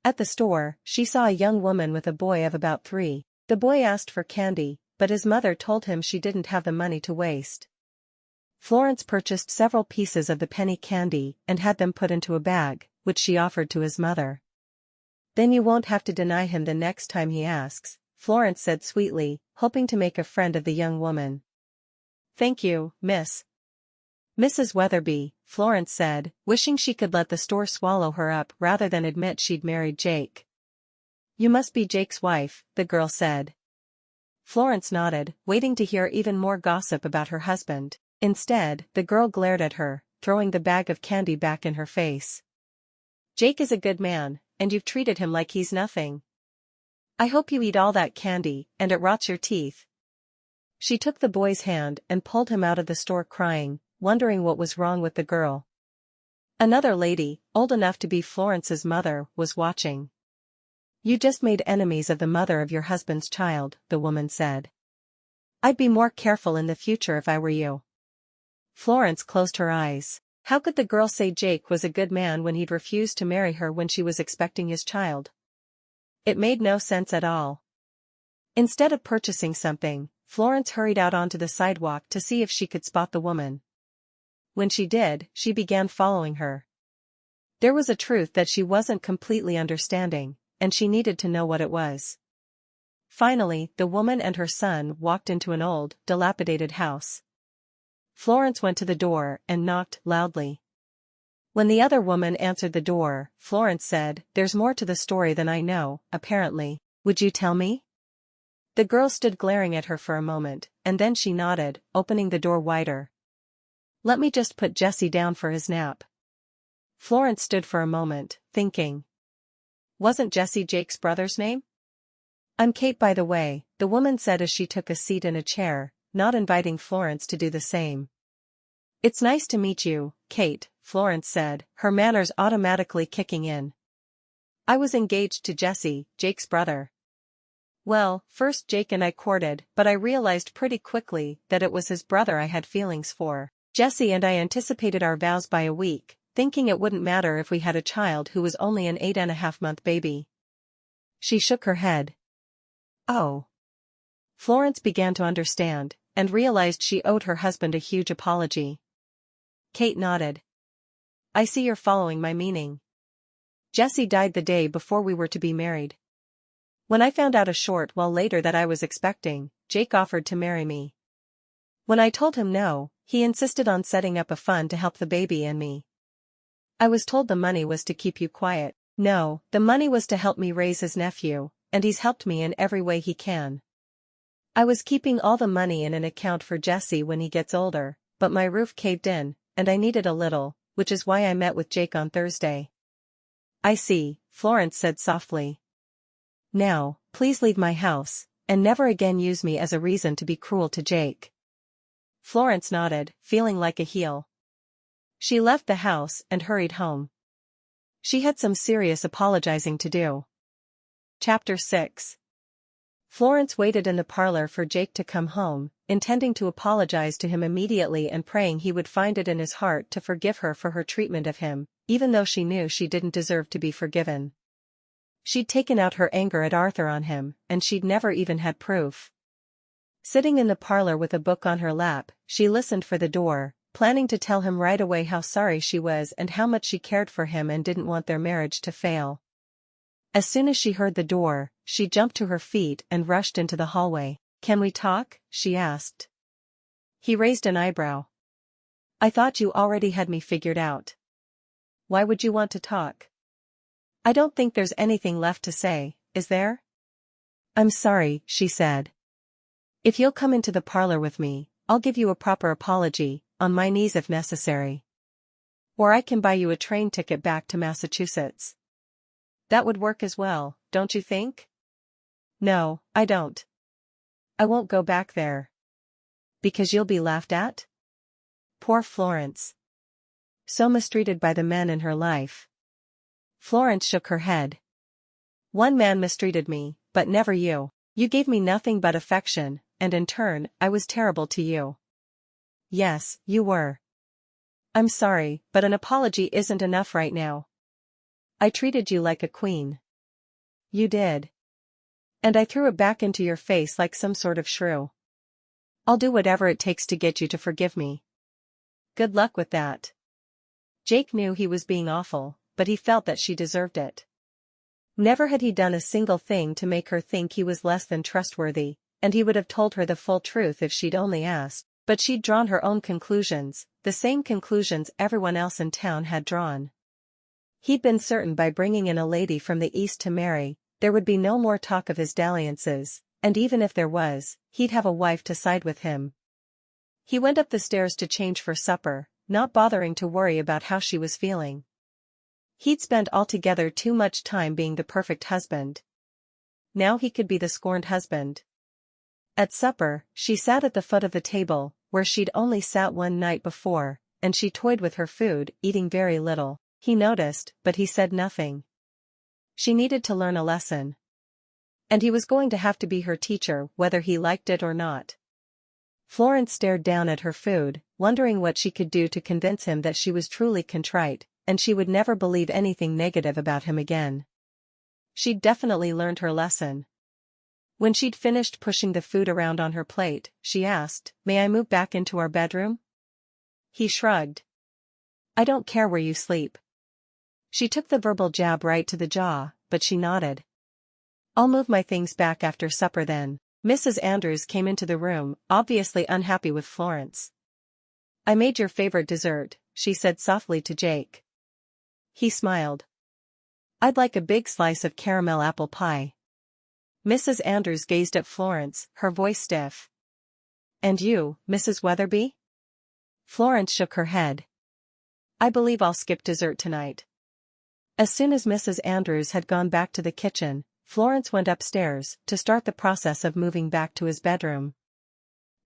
At the store, she saw a young woman with a boy of about 3. The boy asked for candy, but his mother told him she didn't have the money to waste. Florence purchased several pieces of the penny candy and had them put into a bag, which she offered to his mother. "Then you won't have to deny him the next time he asks," Florence said sweetly, hoping to make a friend of the young woman. "Thank you, miss." "Mrs. Weatherby," Florence said, wishing she could let the store swallow her up rather than admit she'd married Jake. "You must be Jake's wife," the girl said. Florence nodded, waiting to hear even more gossip about her husband. Instead, the girl glared at her, throwing the bag of candy back in her face. "Jake is a good man, and you've treated him like he's nothing. I hope you eat all that candy, and it rots your teeth." She took the boy's hand and pulled him out of the store crying, wondering what was wrong with the girl. Another lady, old enough to be Florence's mother, was watching. You just made enemies of the mother of your husband's child, the woman said. I'd be more careful in the future if I were you. Florence closed her eyes. How could the girl say Jake was a good man when he'd refused to marry her when she was expecting his child? It made no sense at all. Instead of purchasing something, Florence hurried out onto the sidewalk to see if she could spot the woman. When she did, she began following her. There was a truth that she wasn't completely understanding, and she needed to know what it was. Finally, the woman and her son walked into an old, dilapidated house. Florence went to the door and knocked loudly. When the other woman answered the door, Florence said, "There's more to the story than I know, apparently. Would you tell me?" The girl stood glaring at her for a moment, and then she nodded, opening the door wider. "Let me just put Jesse down for his nap." Florence stood for a moment, thinking. Wasn't Jesse Jake's brother's name? "I'm Kate, by the way," the woman said as she took a seat in a chair, not inviting Florence to do the same. "It's nice to meet you, Kate," Florence said, her manners automatically kicking in. "I was engaged to Jesse, Jake's brother. Well, first Jake and I courted, but I realized pretty quickly that it was his brother I had feelings for. Jesse and I anticipated our vows by a week, thinking it wouldn't matter if we had a child who was only an 8.5-month baby." She shook her head. Oh. Florence began to understand, and realized she owed her husband a huge apology. Kate nodded. "I see you're following my meaning. Jesse died the day before we were to be married. When I found out a short while later that I was expecting, Jake offered to marry me. When I told him no, he insisted on setting up a fund to help the baby and me. I was told the money was to keep you quiet. No, the money was to help me raise his nephew, and he's helped me in every way he can. I was keeping all the money in an account for Jesse when he gets older, but my roof caved in, and I needed a little, which is why I met with Jake on Thursday." "I see," Florence said softly. "Now, please leave my house, and never again use me as a reason to be cruel to Jake." Florence nodded, feeling like a heel. She left the house and hurried home. She had some serious apologizing to do. Chapter 6. Florence waited in the parlor for Jake to come home, intending to apologize to him immediately and praying he would find it in his heart to forgive her for her treatment of him, even though she knew she didn't deserve to be forgiven. She'd taken out her anger at Arthur on him, and she'd never even had proof. Sitting in the parlor with a book on her lap, she listened for the door, planning to tell him right away how sorry she was and how much she cared for him and didn't want their marriage to fail. As soon as she heard the door, she jumped to her feet and rushed into the hallway. "Can we talk?" she asked. He raised an eyebrow. "I thought you already had me figured out. Why would you want to talk?" "I don't think there's anything left to say, is there?" "I'm sorry," she said. "If you'll come into the parlor with me, I'll give you a proper apology, on my knees if necessary. Or I can buy you a train ticket back to Massachusetts. That would work as well, don't you think?" "No, I don't. I won't go back there." "Because you'll be laughed at?" Poor Florence. So mistreated by the men in her life. Florence shook her head. "One man mistreated me, but never you. You gave me nothing but affection, and in turn, I was terrible to you." "Yes, you were. I'm sorry, but an apology isn't enough right now. I treated you like a queen." "You did. And I threw it back into your face like some sort of shrew. I'll do whatever it takes to get you to forgive me." "Good luck with that." Jake knew he was being awful, but he felt that she deserved it. Never had he done a single thing to make her think he was less than trustworthy, and he would have told her the full truth if she'd only asked, but she'd drawn her own conclusions, the same conclusions everyone else in town had drawn. He'd been certain by bringing in a lady from the East to marry, there would be no more talk of his dalliances, and even if there was, he'd have a wife to side with him. He went up the stairs to change for supper, not bothering to worry about how she was feeling. He'd spent altogether too much time being the perfect husband. Now he could be the scorned husband. At supper, she sat at the foot of the table, where she'd only sat one night before, and she toyed with her food, eating very little. He noticed, but he said nothing. She needed to learn a lesson. And he was going to have to be her teacher whether he liked it or not. Florence stared down at her food, wondering what she could do to convince him that she was truly contrite, and she would never believe anything negative about him again. She'd definitely learned her lesson. When she'd finished pushing the food around on her plate, she asked, "May I move back into our bedroom?" He shrugged. "I don't care where you sleep." She took the verbal jab right to the jaw, but she nodded. "I'll move my things back after supper then." Mrs. Andrews came into the room, obviously unhappy with Florence. "I made your favorite dessert," she said softly to Jake. He smiled. "I'd like a big slice of caramel apple pie." Mrs. Andrews gazed at Florence, her voice stiff. "And you, Mrs. Weatherby?" Florence shook her head. "I believe I'll skip dessert tonight." As soon as Mrs. Andrews had gone back to the kitchen, Florence went upstairs to start the process of moving back to his bedroom.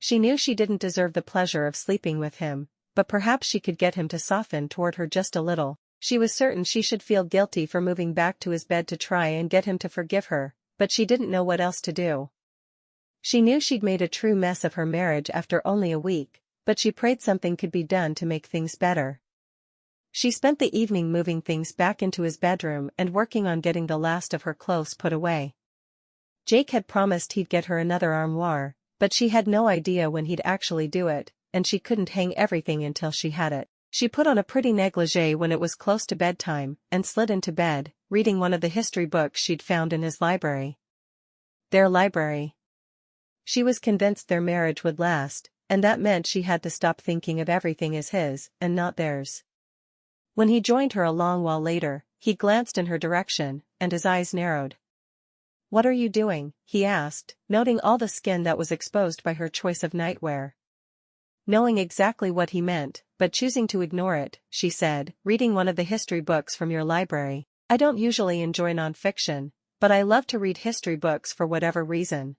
She knew she didn't deserve the pleasure of sleeping with him, but perhaps she could get him to soften toward her just a little. She was certain she should feel guilty for moving back to his bed to try and get him to forgive her, but she didn't know what else to do. She knew she'd made a true mess of her marriage after only a week, but she prayed something could be done to make things better. She spent the evening moving things back into his bedroom and working on getting the last of her clothes put away. Jake had promised he'd get her another armoire, but she had no idea when he'd actually do it, and she couldn't hang everything until she had it. She put on a pretty negligee when it was close to bedtime and slid into bed, reading one of the history books she'd found in his library. Their library. She was convinced their marriage would last, and that meant she had to stop thinking of everything as his and not theirs. When he joined her a long while later, he glanced in her direction, and his eyes narrowed. "What are you doing?" he asked, noting all the skin that was exposed by her choice of nightwear. Knowing exactly what he meant, but choosing to ignore it, she said, "Reading one of the history books from your library. I don't usually enjoy nonfiction, but I love to read history books for whatever reason.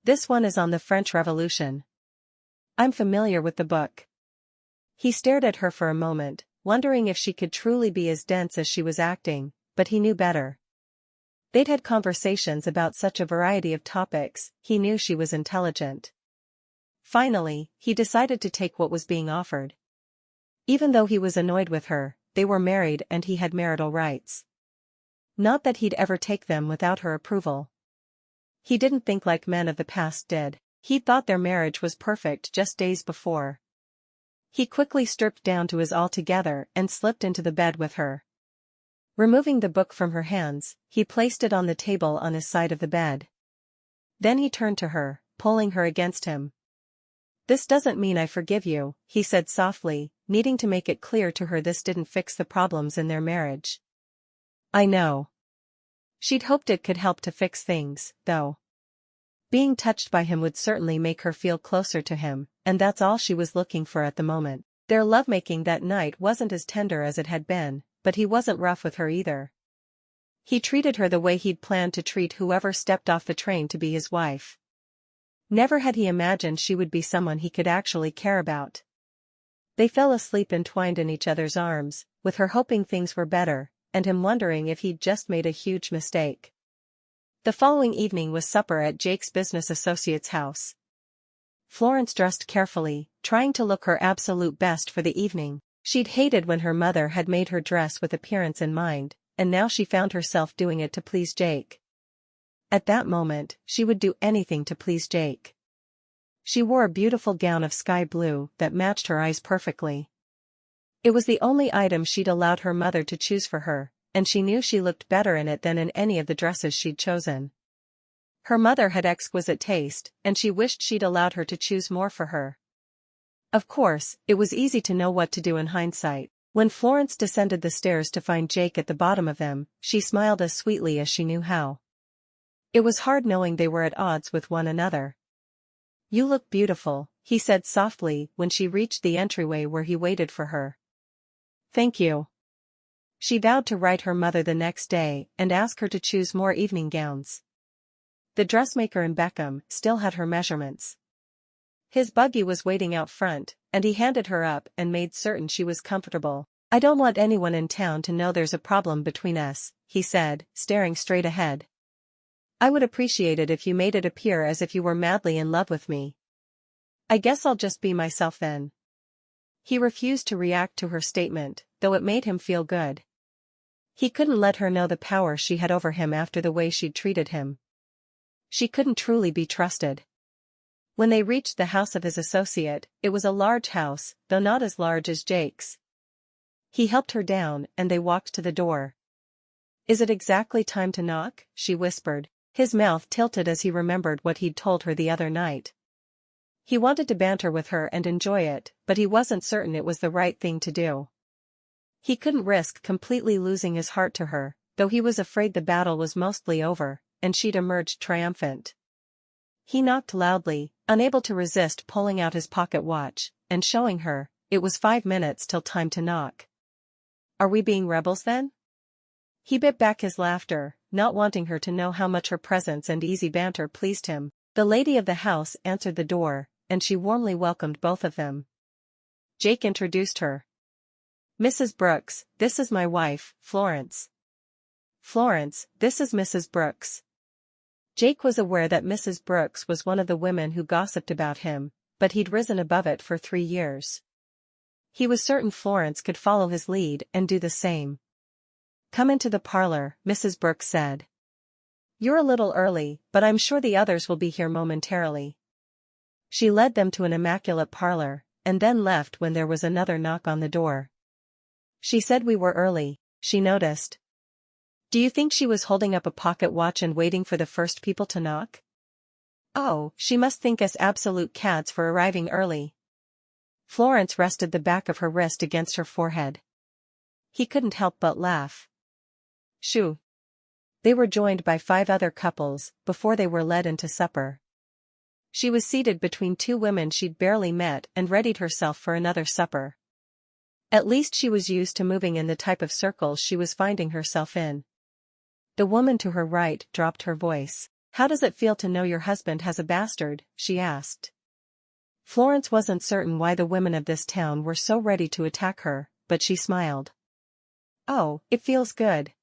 This one is on the French Revolution." "I'm familiar with the book." He stared at her for a moment, wondering if she could truly be as dense as she was acting, but he knew better. They'd had conversations about such a variety of topics, he knew she was intelligent. Finally, he decided to take what was being offered. Even though he was annoyed with her, they were married and he had marital rights. Not that he'd ever take them without her approval. He didn't think like men of the past did. He thought their marriage was perfect just days before. He quickly stripped down to his all-together and slipped into the bed with her. Removing the book from her hands, he placed it on the table on his side of the bed. Then he turned to her, pulling her against him. "This doesn't mean I forgive you," he said softly, needing to make it clear to her this didn't fix the problems in their marriage. "I know." She'd hoped it could help to fix things, though. Being touched by him would certainly make her feel closer to him, and that's all she was looking for at the moment. Their lovemaking that night wasn't as tender as it had been, but he wasn't rough with her either. He treated her the way he'd planned to treat whoever stepped off the train to be his wife. Never had he imagined she would be someone he could actually care about. They fell asleep entwined in each other's arms, with her hoping things were better, and him wondering if he'd just made a huge mistake. The following evening was supper at Jake's business associate's house. Florence dressed carefully, trying to look her absolute best for the evening. She'd hated when her mother had made her dress with appearance in mind, and now she found herself doing it to please Jake. At that moment, she would do anything to please Jake. She wore a beautiful gown of sky blue that matched her eyes perfectly. It was the only item she'd allowed her mother to choose for her, and she knew she looked better in it than in any of the dresses she'd chosen. Her mother had exquisite taste, and she wished she'd allowed her to choose more for her. Of course, it was easy to know what to do in hindsight. When Florence descended the stairs to find Jake at the bottom of them, she smiled as sweetly as she knew how. It was hard knowing they were at odds with one another. "You look beautiful," he said softly when she reached the entryway where he waited for her. "Thank you." She vowed to write her mother the next day and ask her to choose more evening gowns. The dressmaker in Beckham still had her measurements. His buggy was waiting out front, and he handed her up and made certain she was comfortable. I don't want anyone in town to know there's a problem between us, he said, staring straight ahead. I would appreciate it if you made it appear as if you were madly in love with me. I guess I'll just be myself then. He refused to react to her statement, though it made him feel good. He couldn't let her know the power she had over him after the way she'd treated him. She couldn't truly be trusted. When they reached the house of his associate, it was a large house, though not as large as Jake's. He helped her down, and they walked to the door. Is it exactly time to knock? She whispered. His mouth tilted as he remembered what he'd told her the other night. He wanted to banter with her and enjoy it, but he wasn't certain it was the right thing to do. He couldn't risk completely losing his heart to her, though he was afraid the battle was mostly over, and she'd emerged triumphant. He knocked loudly, unable to resist pulling out his pocket watch, and showing her. It was 5 minutes till time to knock. Are we being rebels then? He bit back his laughter, not wanting her to know how much her presence and easy banter pleased him. The lady of the house answered the door, and she warmly welcomed both of them. Jake introduced her. Mrs. Brooks, this is my wife, Florence. Florence, this is Mrs. Brooks. Jake was aware that Mrs. Brooks was one of the women who gossiped about him, but he'd risen above it for 3 years. He was certain Florence could follow his lead and do the same. Come into the parlor, Mrs. Brooks said. You're a little early, but I'm sure the others will be here momentarily. She led them to an immaculate parlor, and then left when there was another knock on the door. She said we were early, she noticed. Do you think she was holding up a pocket watch and waiting for the first people to knock? Oh, she must think us absolute cads for arriving early. Florence rested the back of her wrist against her forehead. He couldn't help but laugh. Shoo. They were joined by 5 other couples, before they were led into supper. She was seated between 2 women she'd barely met and readied herself for another supper. At least she was used to moving in the type of circles she was finding herself in. The woman to her right dropped her voice. How does it feel to know your husband has a bastard? She asked. Florence wasn't certain why the women of this town were so ready to attack her, but she smiled. Oh, it feels good.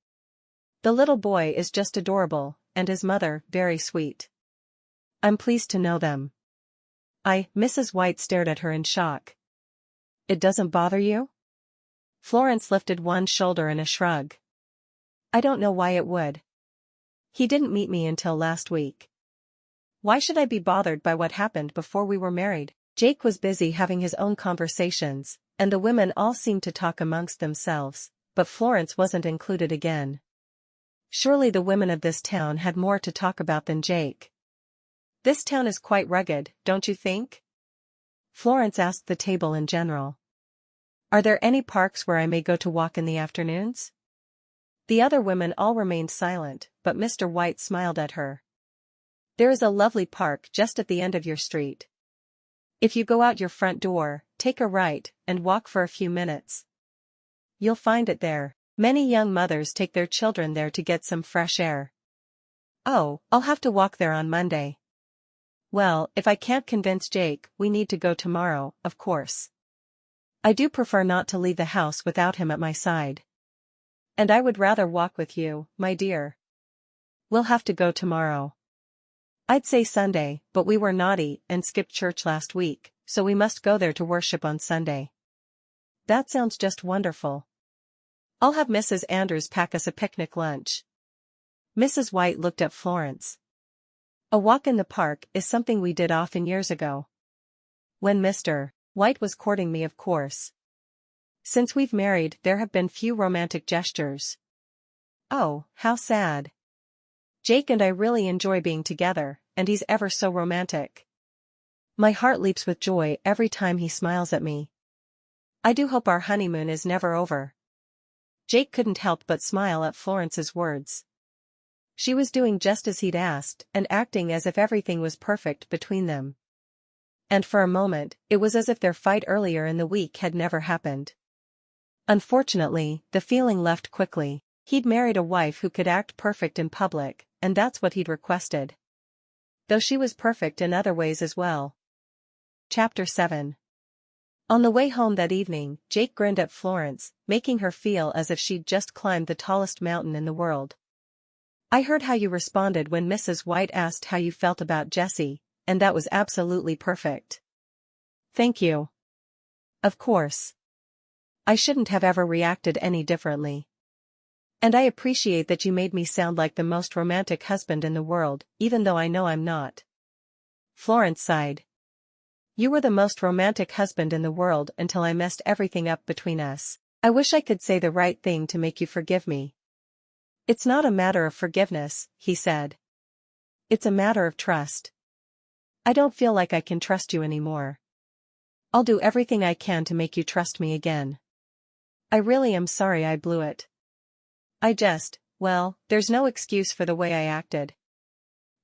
The little boy is just adorable, and his mother, very sweet. I'm pleased to know them. Mrs. White stared at her in shock. It doesn't bother you? Florence lifted one shoulder in a shrug. I don't know why it would. He didn't meet me until last week. Why should I be bothered by what happened before we were married? Jake was busy having his own conversations, and the women all seemed to talk amongst themselves, but Florence wasn't included again. Surely the women of this town had more to talk about than Jake. This town is quite rugged, don't you think? Florence asked the table in general. Are there any parks where I may go to walk in the afternoons? The other women all remained silent, but Mr. White smiled at her. There is a lovely park just at the end of your street. If you go out your front door, take a right, and walk for a few minutes. You'll find it there. Many young mothers take their children there to get some fresh air. Oh, I'll have to walk there on Monday. Well, if I can't convince Jake, we need to go tomorrow, of course. I do prefer not to leave the house without him at my side. And I would rather walk with you, my dear. We'll have to go tomorrow. I'd say Sunday, but we were naughty and skipped church last week, so we must go there to worship on Sunday. That sounds just wonderful. I'll have Mrs. Andrews pack us a picnic lunch. Mrs. White looked at Florence. A walk in the park is something we did often years ago. When Mr. White was courting me, of course. Since we've married, there have been few romantic gestures. Oh, how sad. Jake and I really enjoy being together, and he's ever so romantic. My heart leaps with joy every time he smiles at me. I do hope our honeymoon is never over. Jake couldn't help but smile at Florence's words. She was doing just as he'd asked, and acting as if everything was perfect between them. And for a moment, it was as if their fight earlier in the week had never happened. Unfortunately, the feeling left quickly. He'd married a wife who could act perfect in public, and that's what he'd requested. Though she was perfect in other ways as well. Chapter 7. On the way home that evening, Jake grinned at Florence, making her feel as if she'd just climbed the tallest mountain in the world. "I heard how you responded when Mrs. White asked how you felt about Jessie, and that was absolutely perfect." "Thank you." "Of course. I shouldn't have ever reacted any differently. And I appreciate that you made me sound like the most romantic husband in the world, even though I know I'm not." Florence sighed. "You were the most romantic husband in the world until I messed everything up between us. I wish I could say the right thing to make you forgive me." "It's not a matter of forgiveness," he said. "It's a matter of trust. I don't feel like I can trust you anymore. I'll do everything I can to make you trust me again. I really am sorry I blew it. Well, there's no excuse for the way I acted."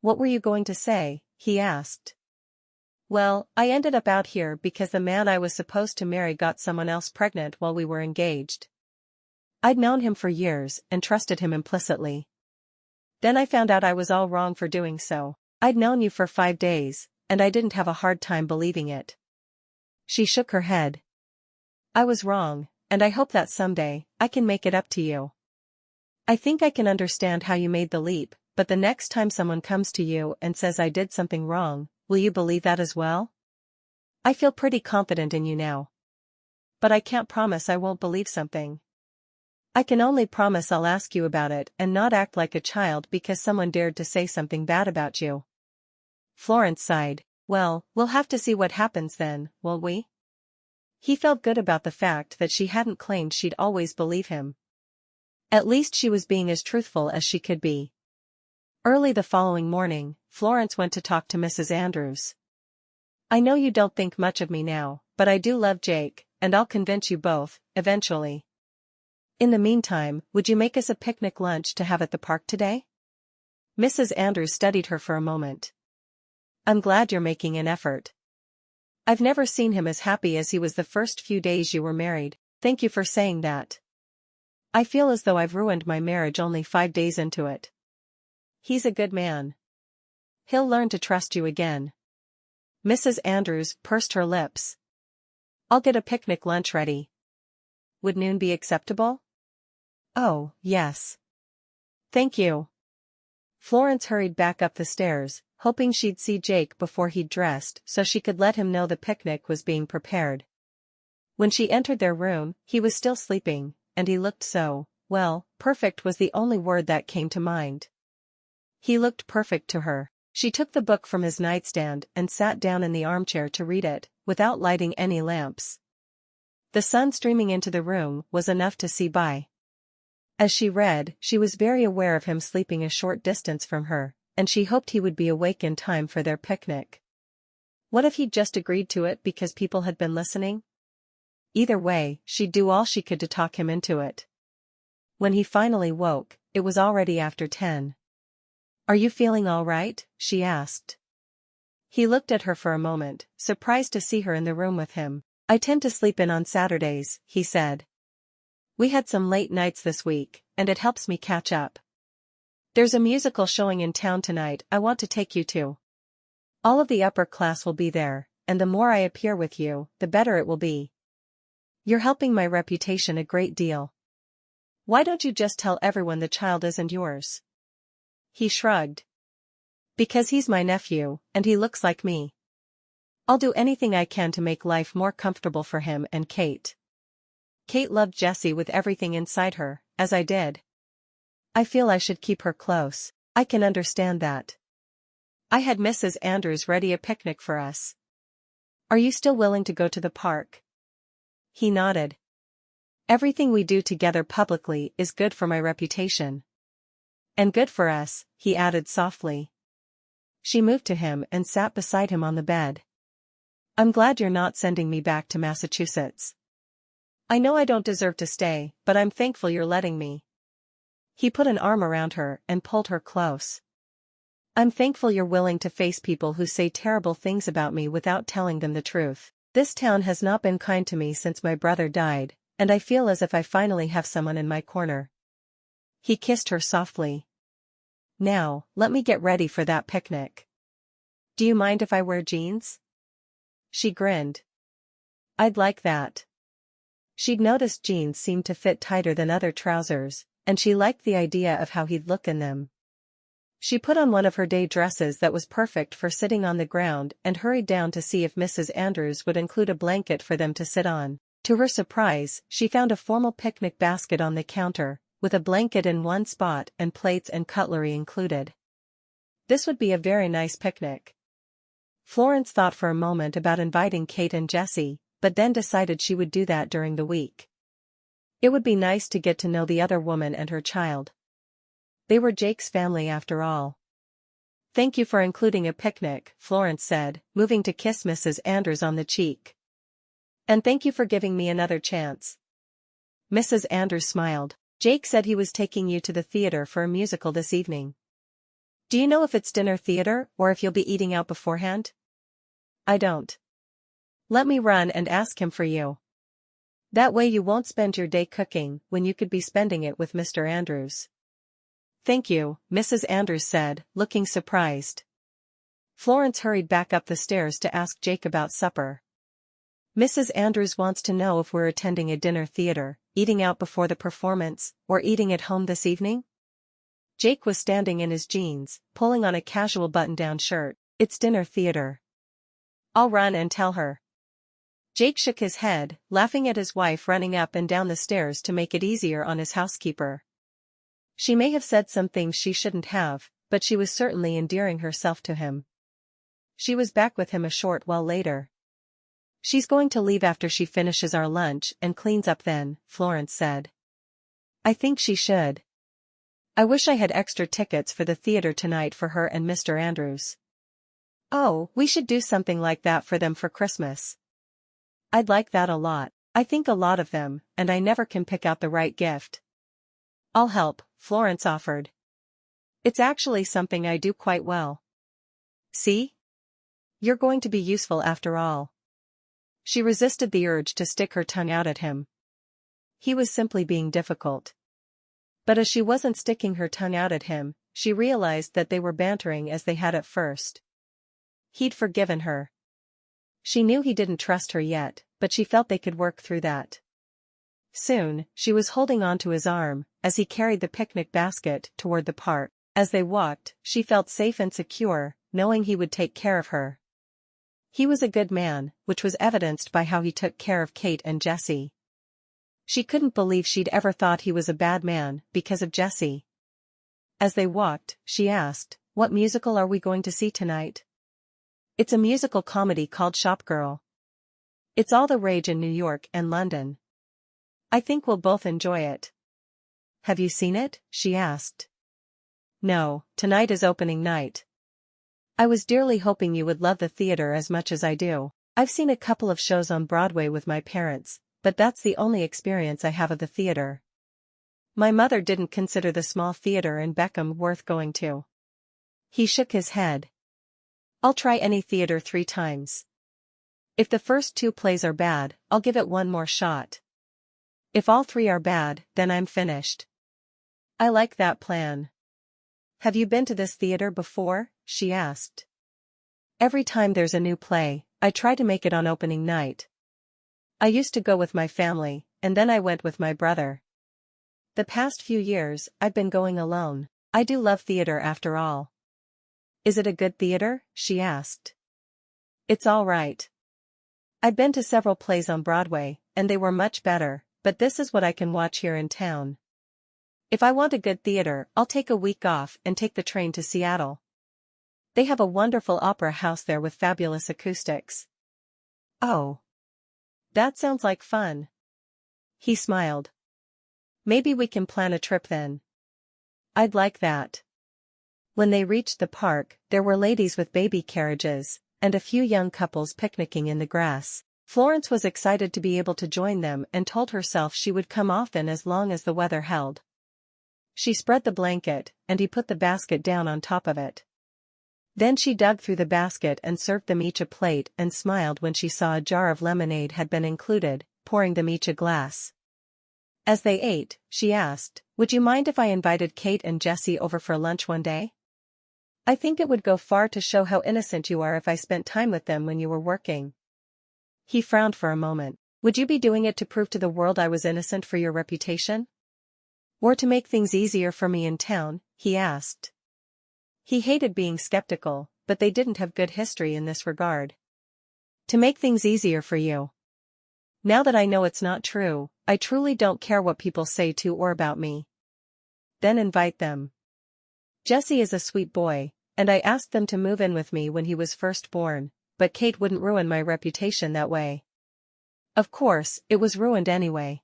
"What were you going to say?" he asked. "Well, I ended up out here because the man I was supposed to marry got someone else pregnant while we were engaged. I'd known him for years and trusted him implicitly. Then I found out I was all wrong for doing so. I'd known you for 5 days, and I didn't have a hard time believing it." She shook her head. "I was wrong, and I hope that someday I can make it up to you. I think I can understand how you made the leap, but the next time someone comes to you and says I did something wrong, will you believe that as well? I feel pretty confident in you now. But I can't promise I won't believe something. I can only promise I'll ask you about it and not act like a child because someone dared to say something bad about you." Florence sighed. "Well, we'll have to see what happens then, won't we?" He felt good about the fact that she hadn't claimed she'd always believe him. At least she was being as truthful as she could be. Early the following morning, Florence went to talk to Mrs. Andrews. "I know you don't think much of me now, but I do love Jake, and I'll convince you both, eventually. In the meantime, would you make us a picnic lunch to have at the park today?" Mrs. Andrews studied her for a moment. "I'm glad you're making an effort. I've never seen him as happy as he was the first few days you were married." "Thank you for saying that. I feel as though I've ruined my marriage only 5 days into it. He's a good man. He'll learn to trust you again." Mrs. Andrews pursed her lips. "I'll get a picnic lunch ready. Would noon be acceptable?" "Oh, yes. Thank you." Florence hurried back up the stairs, hoping she'd see Jake before he'd dressed so she could let him know the picnic was being prepared. When she entered their room, he was still sleeping, and he looked so, well, perfect was the only word that came to mind. He looked perfect to her. She took the book from his nightstand and sat down in the armchair to read it, without lighting any lamps. The sun streaming into the room was enough to see by. As she read, she was very aware of him sleeping a short distance from her, and she hoped he would be awake in time for their picnic. What if he'd just agreed to it because people had been listening? Either way, she'd do all she could to talk him into it. When he finally woke, it was already after 10. "Are you feeling all right?" she asked. He looked at her for a moment, surprised to see her in the room with him. "I tend to sleep in on Saturdays," he said. "We had some late nights this week, and it helps me catch up. There's a musical showing in town tonight I want to take you to. All of the upper class will be there, and the more I appear with you, the better it will be. You're helping my reputation a great deal. Why don't you just tell everyone the child isn't yours?" He shrugged. "Because he's my nephew, and he looks like me. I'll do anything I can to make life more comfortable for him and Kate. Kate loved Jessie with everything inside her, as I did. I feel I should keep her close. I can understand that. I had Mrs. Andrews ready a picnic for us. Are you still willing to go to the park?" He nodded. "Everything we do together publicly is good for my reputation. And good for us," he added softly. She moved to him and sat beside him on the bed. "I'm glad you're not sending me back to Massachusetts. I know I don't deserve to stay, but I'm thankful you're letting me." He put an arm around her and pulled her close. "I'm thankful you're willing to face people who say terrible things about me without telling them the truth. This town has not been kind to me since my brother died, and I feel as if I finally have someone in my corner." He kissed her softly. "Now, let me get ready for that picnic. Do you mind if I wear jeans?" She grinned. I'd like that. She'd noticed jeans seemed to fit tighter than other trousers, and she liked the idea of how he'd look in them. She put on one of her day dresses that was perfect for sitting on the ground and hurried down to see if Mrs. Andrews would include a blanket for them to sit on. To her surprise, she found a formal picnic basket on the counter, with a blanket in one spot and plates and cutlery included. This would be a very nice picnic. Florence thought for a moment about inviting Kate and Jessie, but then decided she would do that during the week. It would be nice to get to know the other woman and her child. They were Jake's family after all. "Thank you for including a picnic," Florence said, moving to kiss Mrs. Andrews on the cheek. "And thank you for giving me another chance." Mrs. Andrews smiled. "Jake said he was taking you to the theater for a musical this evening. Do you know if it's dinner theater or if you'll be eating out beforehand?" "I don't. Let me run and ask him for you. That way you won't spend your day cooking when you could be spending it with Mr. Andrews." "Thank you," Mrs. Andrews said, looking surprised. Florence hurried back up the stairs to ask Jake about supper. "Mrs. Andrews wants to know if we're attending a dinner theater, eating out before the performance, or eating at home this evening?" Jake was standing in his jeans, pulling on a casual button-down shirt. "It's dinner theater." "I'll run and tell her." Jake shook his head, laughing at his wife running up and down the stairs to make it easier on his housekeeper. She may have said some things she shouldn't have, but she was certainly endearing herself to him. She was back with him a short while later. "She's going to leave after she finishes our lunch and cleans up then," Florence said. "I think she should. I wish I had extra tickets for the theater tonight for her and Mr. Andrews." "Oh, we should do something like that for them for Christmas." "I'd like that a lot. I think a lot of them, and I never can pick out the right gift." "I'll help," Florence offered. "It's actually something I do quite well. See? You're going to be useful after all." She resisted the urge to stick her tongue out at him. He was simply being difficult. But as she wasn't sticking her tongue out at him, she realized that they were bantering as they had at first. He'd forgiven her. She knew he didn't trust her yet, but she felt they could work through that. Soon, she was holding on to his arm, as he carried the picnic basket toward the park. As they walked, she felt safe and secure, knowing he would take care of her. He was a good man, which was evidenced by how he took care of Kate and Jessie. She couldn't believe she'd ever thought he was a bad man because of Jessie. As they walked, she asked, "What musical are we going to see tonight?" "It's a musical comedy called Shopgirl. It's all the rage in New York and London. I think we'll both enjoy it." "Have you seen it?" she asked. "No, tonight is opening night. I was dearly hoping you would love the theater as much as I do. I've seen a couple of shows on Broadway with my parents, but that's the only experience I have of the theater. My mother didn't consider the small theater in Beckham worth going to." He shook his head. "I'll try any theater 3 times. If the first 2 plays are bad, I'll give it one more shot. If all 3 are bad, then I'm finished." "I like that plan." "Have you been to this theater before?" she asked. "Every time there's a new play, I try to make it on opening night. I used to go with my family, and then I went with my brother. The past few years, I've been going alone. I do love theater after all." "Is it a good theater?" she asked. "It's all right. I've been to several plays on Broadway, and they were much better, but this is what I can watch here in town. If I want a good theater, I'll take a week off and take the train to Seattle. They have a wonderful opera house there with fabulous acoustics." "Oh. That sounds like fun." He smiled. "Maybe we can plan a trip then." "I'd like that." When they reached the park, there were ladies with baby carriages, and a few young couples picnicking in the grass. Florence was excited to be able to join them and told herself she would come often as long as the weather held. She spread the blanket, and he put the basket down on top of it. Then she dug through the basket and served them each a plate and smiled when she saw a jar of lemonade had been included, pouring them each a glass. As they ate, she asked, "Would you mind if I invited Kate and Jessie over for lunch one day? I think it would go far to show how innocent you are if I spent time with them when you were working." He frowned for a moment. Would you be doing it to prove to the world I was innocent for your reputation? Or to make things easier for me in town? He asked. He hated being skeptical, but they didn't have good history in this regard. To make things easier for you. Now that I know it's not true, I truly don't care what people say to or about me. Then invite them. Jesse is a sweet boy, and I asked them to move in with me when he was first born, but Kate wouldn't ruin my reputation that way. Of course, it was ruined anyway.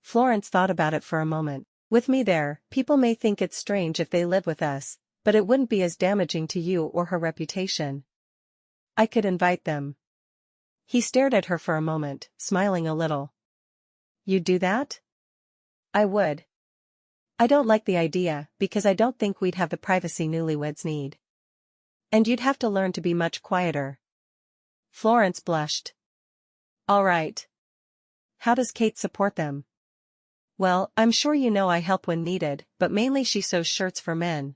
Florence thought about it for a moment. With me there, people may think it's strange if they live with us, but it wouldn't be as damaging to you or her reputation. I could invite them. He stared at her for a moment, smiling a little. You'd do that? I would. I don't like the idea, because I don't think we'd have the privacy newlyweds need. And you'd have to learn to be much quieter. Florence blushed. All right. How does Kate support them? Well, I'm sure you know I help when needed, but mainly she sews shirts for men.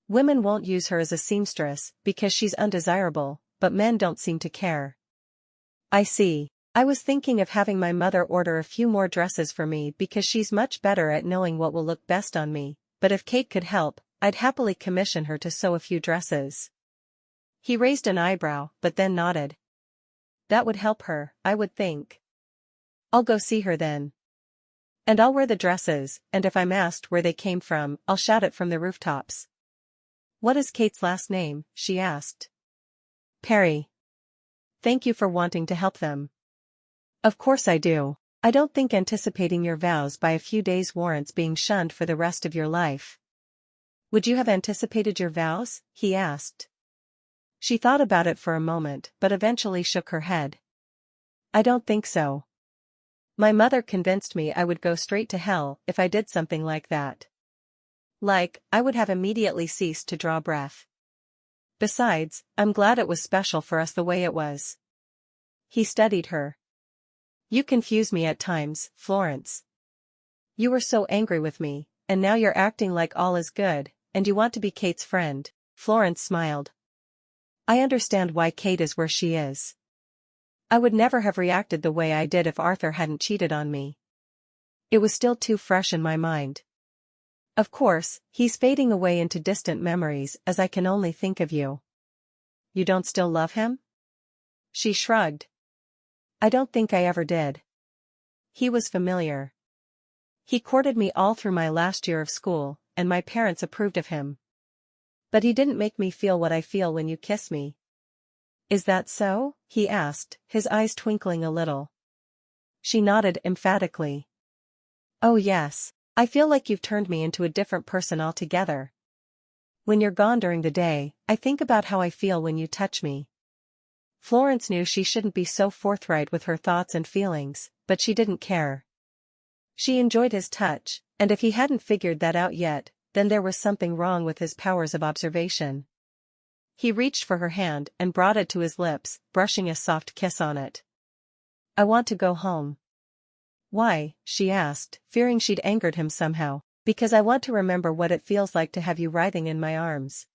Women won't use her as a seamstress, because she's undesirable, but men don't seem to care. I see. I was thinking of having my mother order a few more dresses for me because she's much better at knowing what will look best on me, but if Kate could help, I'd happily commission her to sew a few dresses. He raised an eyebrow, but then nodded. That would help her, I would think. I'll go see her then. And I'll wear the dresses, and if I'm asked where they came from, I'll shout it from the rooftops. What is Kate's last name? She asked. Perry. Thank you for wanting to help them. Of course I do. I don't think anticipating your vows by a few days warrants being shunned for the rest of your life. Would you have anticipated your vows? He asked. She thought about it for a moment, but eventually shook her head. I don't think so. My mother convinced me I would go straight to hell if I did something like that. Like, I would have immediately ceased to draw breath. Besides, I'm glad it was special for us the way it was. He studied her. You confuse me at times, Florence. You were so angry with me, and now you're acting like all is good, and you want to be Kate's friend. Florence smiled. I understand why Kate is where she is. I would never have reacted the way I did if Arthur hadn't cheated on me. It was still too fresh in my mind. Of course, he's fading away into distant memories as I can only think of you. You don't still love him? She shrugged. I don't think I ever did. He was familiar. He courted me all through my last year of school, and my parents approved of him. But he didn't make me feel what I feel when you kiss me. Is that so? He asked, his eyes twinkling a little. She nodded emphatically. Oh yes. I feel like you've turned me into a different person altogether. When you're gone during the day, I think about how I feel when you touch me. Florence knew she shouldn't be so forthright with her thoughts and feelings, but she didn't care. She enjoyed his touch, and if he hadn't figured that out yet, then there was something wrong with his powers of observation. He reached for her hand and brought it to his lips, brushing a soft kiss on it. I want to go home. Why? She asked, fearing she'd angered him somehow. Because I want to remember what it feels like to have you writhing in my arms.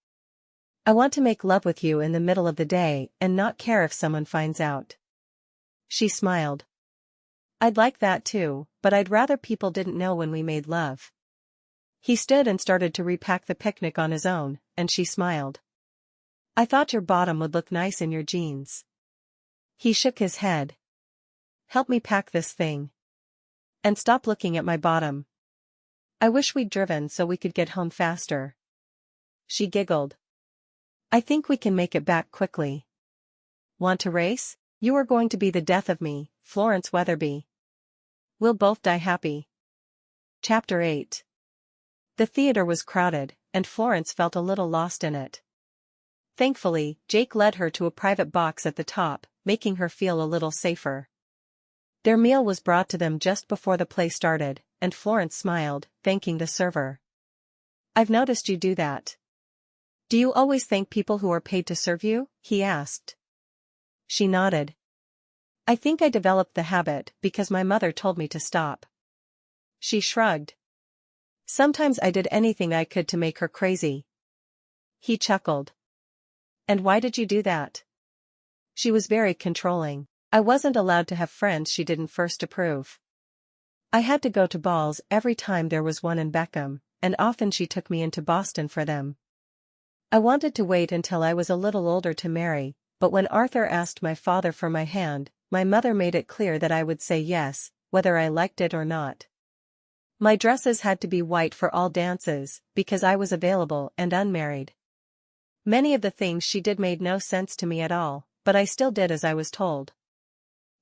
I want to make love with you in the middle of the day and not care if someone finds out. She smiled. I'd like that too, but I'd rather people didn't know when we made love. He stood and started to repack the picnic on his own, and she smiled. I thought your bottom would look nice in your jeans. He shook his head. Help me pack this thing. And stop looking at my bottom. I wish we'd driven so we could get home faster. She giggled. I think we can make it back quickly. Want to race? You are going to be the death of me, Florence Weatherby. We'll both die happy. Chapter 8. The theater was crowded, and Florence felt a little lost in it. Thankfully, Jake led her to a private box at the top, making her feel a little safer. Their meal was brought to them just before the play started, and Florence smiled, thanking the server. I've noticed you do that. Do you always thank people who are paid to serve you? He asked. She nodded. I think I developed the habit because my mother told me to stop. She shrugged. Sometimes I did anything I could to make her crazy. He chuckled. And why did you do that? She was very controlling. I wasn't allowed to have friends she didn't first approve. I had to go to balls every time there was one in Beckham, and often she took me into Boston for them. I wanted to wait until I was a little older to marry, but when Arthur asked my father for my hand, my mother made it clear that I would say yes, whether I liked it or not. My dresses had to be white for all dances, because I was available and unmarried. Many of the things she did made no sense to me at all, but I still did as I was told.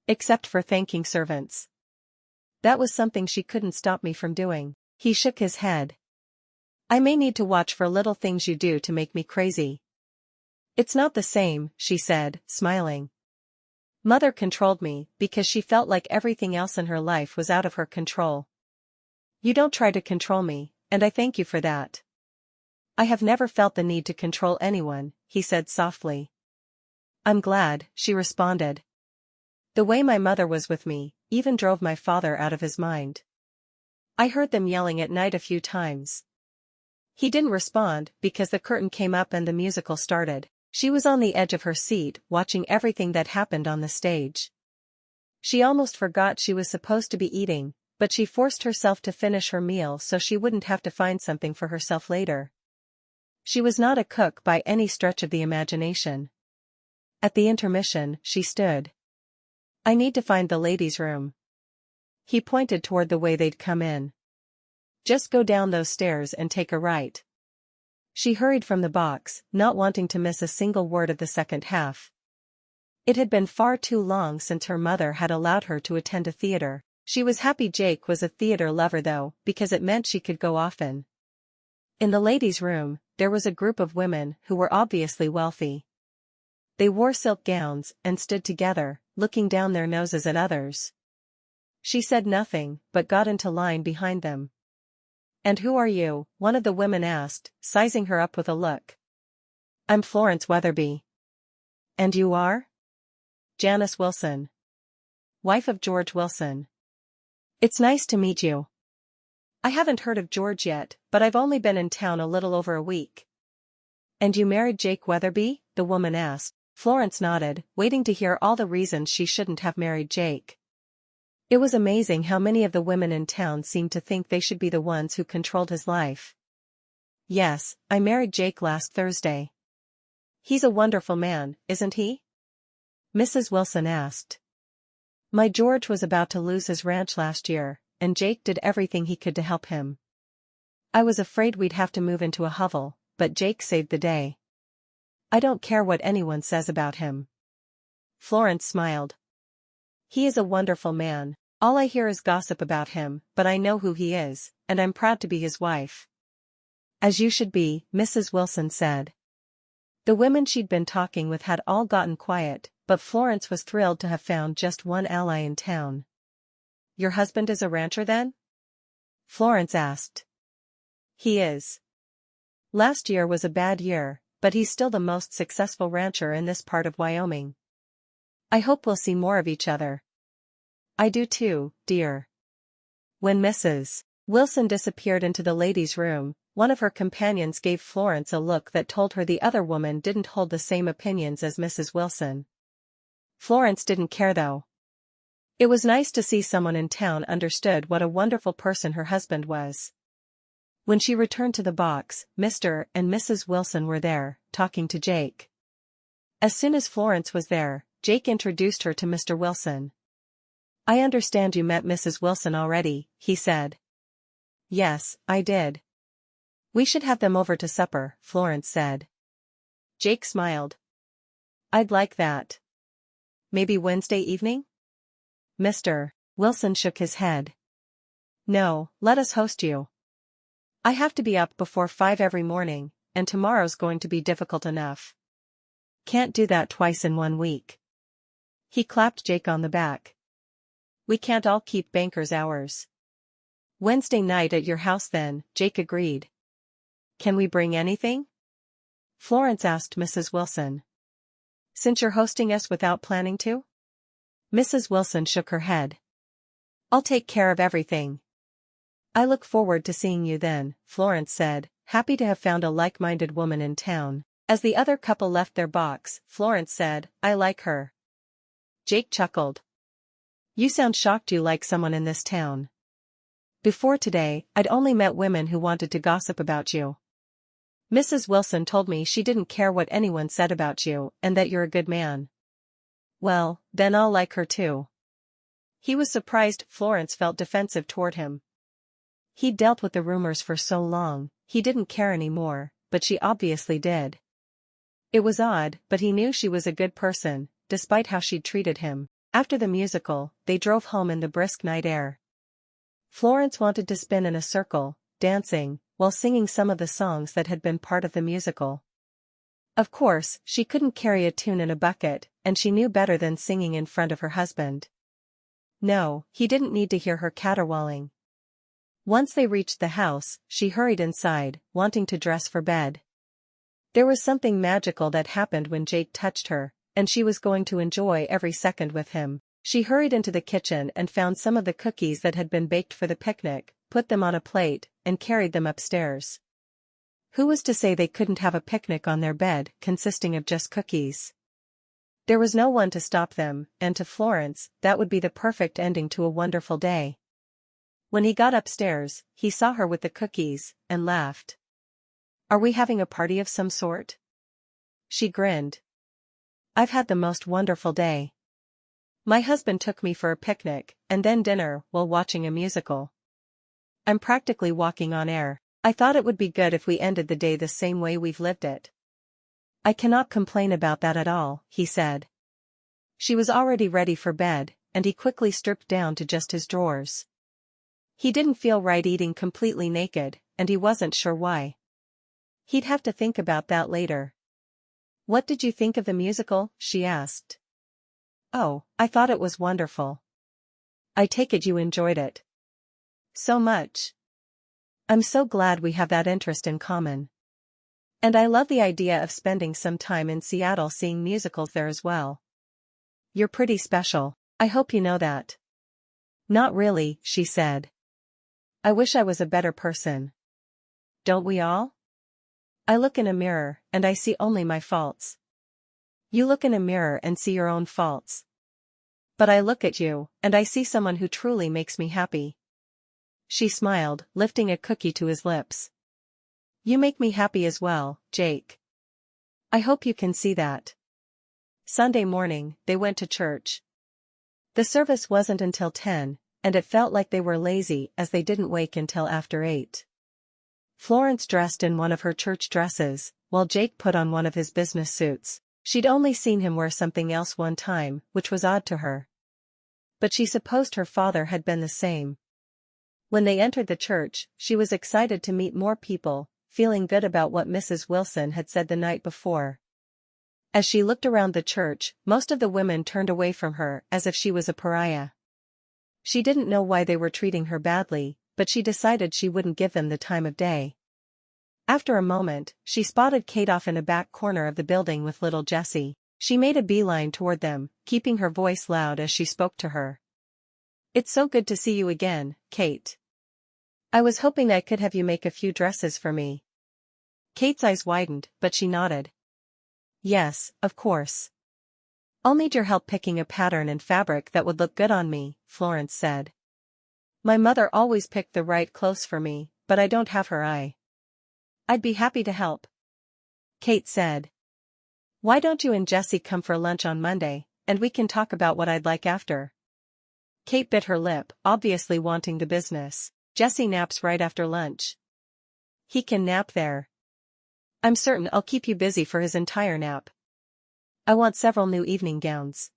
Except for thanking servants. That was something she couldn't stop me from doing. He shook his head. I may need to watch for little things you do to make me crazy. It's not the same, she said, smiling. Mother controlled me because she felt like everything else in her life was out of her control. You don't try to control me, and I thank you for that. I have never felt the need to control anyone, he said softly. I'm glad, she responded. The way my mother was with me even drove my father out of his mind. I heard them yelling at night a few times. He didn't respond because the curtain came up and the musical started. She was on the edge of her seat watching everything that happened on the stage. She almost forgot she was supposed to be eating, but she forced herself to finish her meal so she wouldn't have to find something for herself later. She was not a cook by any stretch of the imagination. At the intermission, she stood. I need to find the ladies' room. He pointed toward the way they'd come in. Just go down those stairs and take a right. She hurried from the box, not wanting to miss a single word of the second half. It had been far too long since her mother had allowed her to attend a theater. She was happy Jake was a theater lover though, because it meant she could go often. In the ladies' room, there was a group of women who were obviously wealthy. They wore silk gowns and stood together, looking down their noses at others. She said nothing, but got into line behind them. And who are you? One of the women asked, sizing her up with a look. I'm Florence Weatherby. And you are? Janice Wilson. Wife of George Wilson. It's nice to meet you. I haven't heard of George yet, but I've only been in town a little over a week. And you married Jake Weatherby? The woman asked. Florence nodded, waiting to hear all the reasons she shouldn't have married Jake. It was amazing how many of the women in town seemed to think they should be the ones who controlled his life. Yes, I married Jake last Thursday. He's a wonderful man, isn't he? Mrs. Wilson asked. My George was about to lose his ranch last year, and Jake did everything he could to help him. I was afraid we'd have to move into a hovel, but Jake saved the day. I don't care what anyone says about him. Florence smiled. He is a wonderful man. All I hear is gossip about him, but I know who he is, and I'm proud to be his wife. As you should be, Mrs. Wilson said. The women she'd been talking with had all gotten quiet, but Florence was thrilled to have found just one ally in town. Your husband is a rancher then? Florence asked. He is. Last year was a bad year, but he's still the most successful rancher in this part of Wyoming. I hope we'll see more of each other. I do too, dear. When Mrs. Wilson disappeared into the ladies' room, one of her companions gave Florence a look that told her the other woman didn't hold the same opinions as Mrs. Wilson. Florence didn't care though. It was nice to see someone in town understood what a wonderful person her husband was. When she returned to the box, Mr. and Mrs. Wilson were there, talking to Jake. As soon as Florence was there, Jake introduced her to Mr. Wilson. I understand you met Mrs. Wilson already, he said. Yes, I did. We should have them over to supper, Florence said. Jake smiled. I'd like that. Maybe Wednesday evening? Mr. Wilson shook his head. No, let us host you. I have to be up before 5 every morning, and tomorrow's going to be difficult enough. Can't do that twice in 1 week. He clapped Jake on the back. We can't all keep bankers' hours. Wednesday night at your house then, Jake agreed. Can we bring anything? Florence asked Mrs. Wilson. Since you're hosting us without planning to? Mrs. Wilson shook her head. I'll take care of everything. I look forward to seeing you then, Florence said, happy to have found a like-minded woman in town. As the other couple left their box, Florence said, I like her. Jake chuckled. You sound shocked you like someone in this town. Before today, I'd only met women who wanted to gossip about you. Mrs. Wilson told me she didn't care what anyone said about you and that you're a good man. Well, then I'll like her too. He was surprised Florence felt defensive toward him. He'd dealt with the rumors for so long, he didn't care anymore, but she obviously did. It was odd, but he knew she was a good person, despite how she'd treated him. After the musical, they drove home in the brisk night air. Florence wanted to spin in a circle, dancing, while singing some of the songs that had been part of the musical. Of course, she couldn't carry a tune in a bucket, and she knew better than singing in front of her husband. No, he didn't need to hear her caterwauling. Once they reached the house, she hurried inside, wanting to dress for bed. There was something magical that happened when Jake touched her, and she was going to enjoy every second with him. She hurried into the kitchen and found some of the cookies that had been baked for the picnic, put them on a plate, and carried them upstairs. Who was to say they couldn't have a picnic on their bed consisting of just cookies? There was no one to stop them, and to Florence, that would be the perfect ending to a wonderful day. When he got upstairs, he saw her with the cookies, and laughed. Are we having a party of some sort? She grinned. I've had the most wonderful day. My husband took me for a picnic, and then dinner while watching a musical. I'm practically walking on air. I thought it would be good if we ended the day the same way we've lived it. I cannot complain about that at all, he said. She was already ready for bed, and he quickly stripped down to just his drawers. He didn't feel right eating completely naked, and he wasn't sure why. He'd have to think about that later. What did you think of the musical? She asked. Oh, I thought it was wonderful. I take it you enjoyed it. So much. I'm so glad we have that interest in common. And I love the idea of spending some time in Seattle seeing musicals there as well. You're pretty special. I hope you know that. Not really, she said. I wish I was a better person. Don't we all? I look in a mirror, and I see only my faults. You look in a mirror and see your own faults. But I look at you, and I see someone who truly makes me happy. She smiled, lifting a cookie to his lips. You make me happy as well, Jake. I hope you can see that. Sunday morning, they went to church. The service wasn't until 10, and it felt like they were lazy as they didn't wake until after 8. Florence dressed in one of her church dresses, while Jake put on one of his business suits. She'd only seen him wear something else one time, which was odd to her. But she supposed her father had been the same. When they entered the church, she was excited to meet more people, feeling good about what Mrs. Wilson had said the night before. As she looked around the church, most of the women turned away from her as if she was a pariah. She didn't know why they were treating her badly, but she decided she wouldn't give them the time of day. After a moment, she spotted Kate off in a back corner of the building with little Jessie. She made a beeline toward them, keeping her voice loud as she spoke to her. It's so good to see you again, Kate. I was hoping I could have you make a few dresses for me. Kate's eyes widened, but she nodded. Yes, of course. I'll need your help picking a pattern and fabric that would look good on me, Florence said. My mother always picked the right clothes for me, but I don't have her eye. I'd be happy to help. Kate said. Why don't you and Jessie come for lunch on Monday, and we can talk about what I'd like after? Kate bit her lip, obviously wanting the business. Jessie naps right after lunch. He can nap there. I'm certain I'll keep you busy for his entire nap. I want several new evening gowns.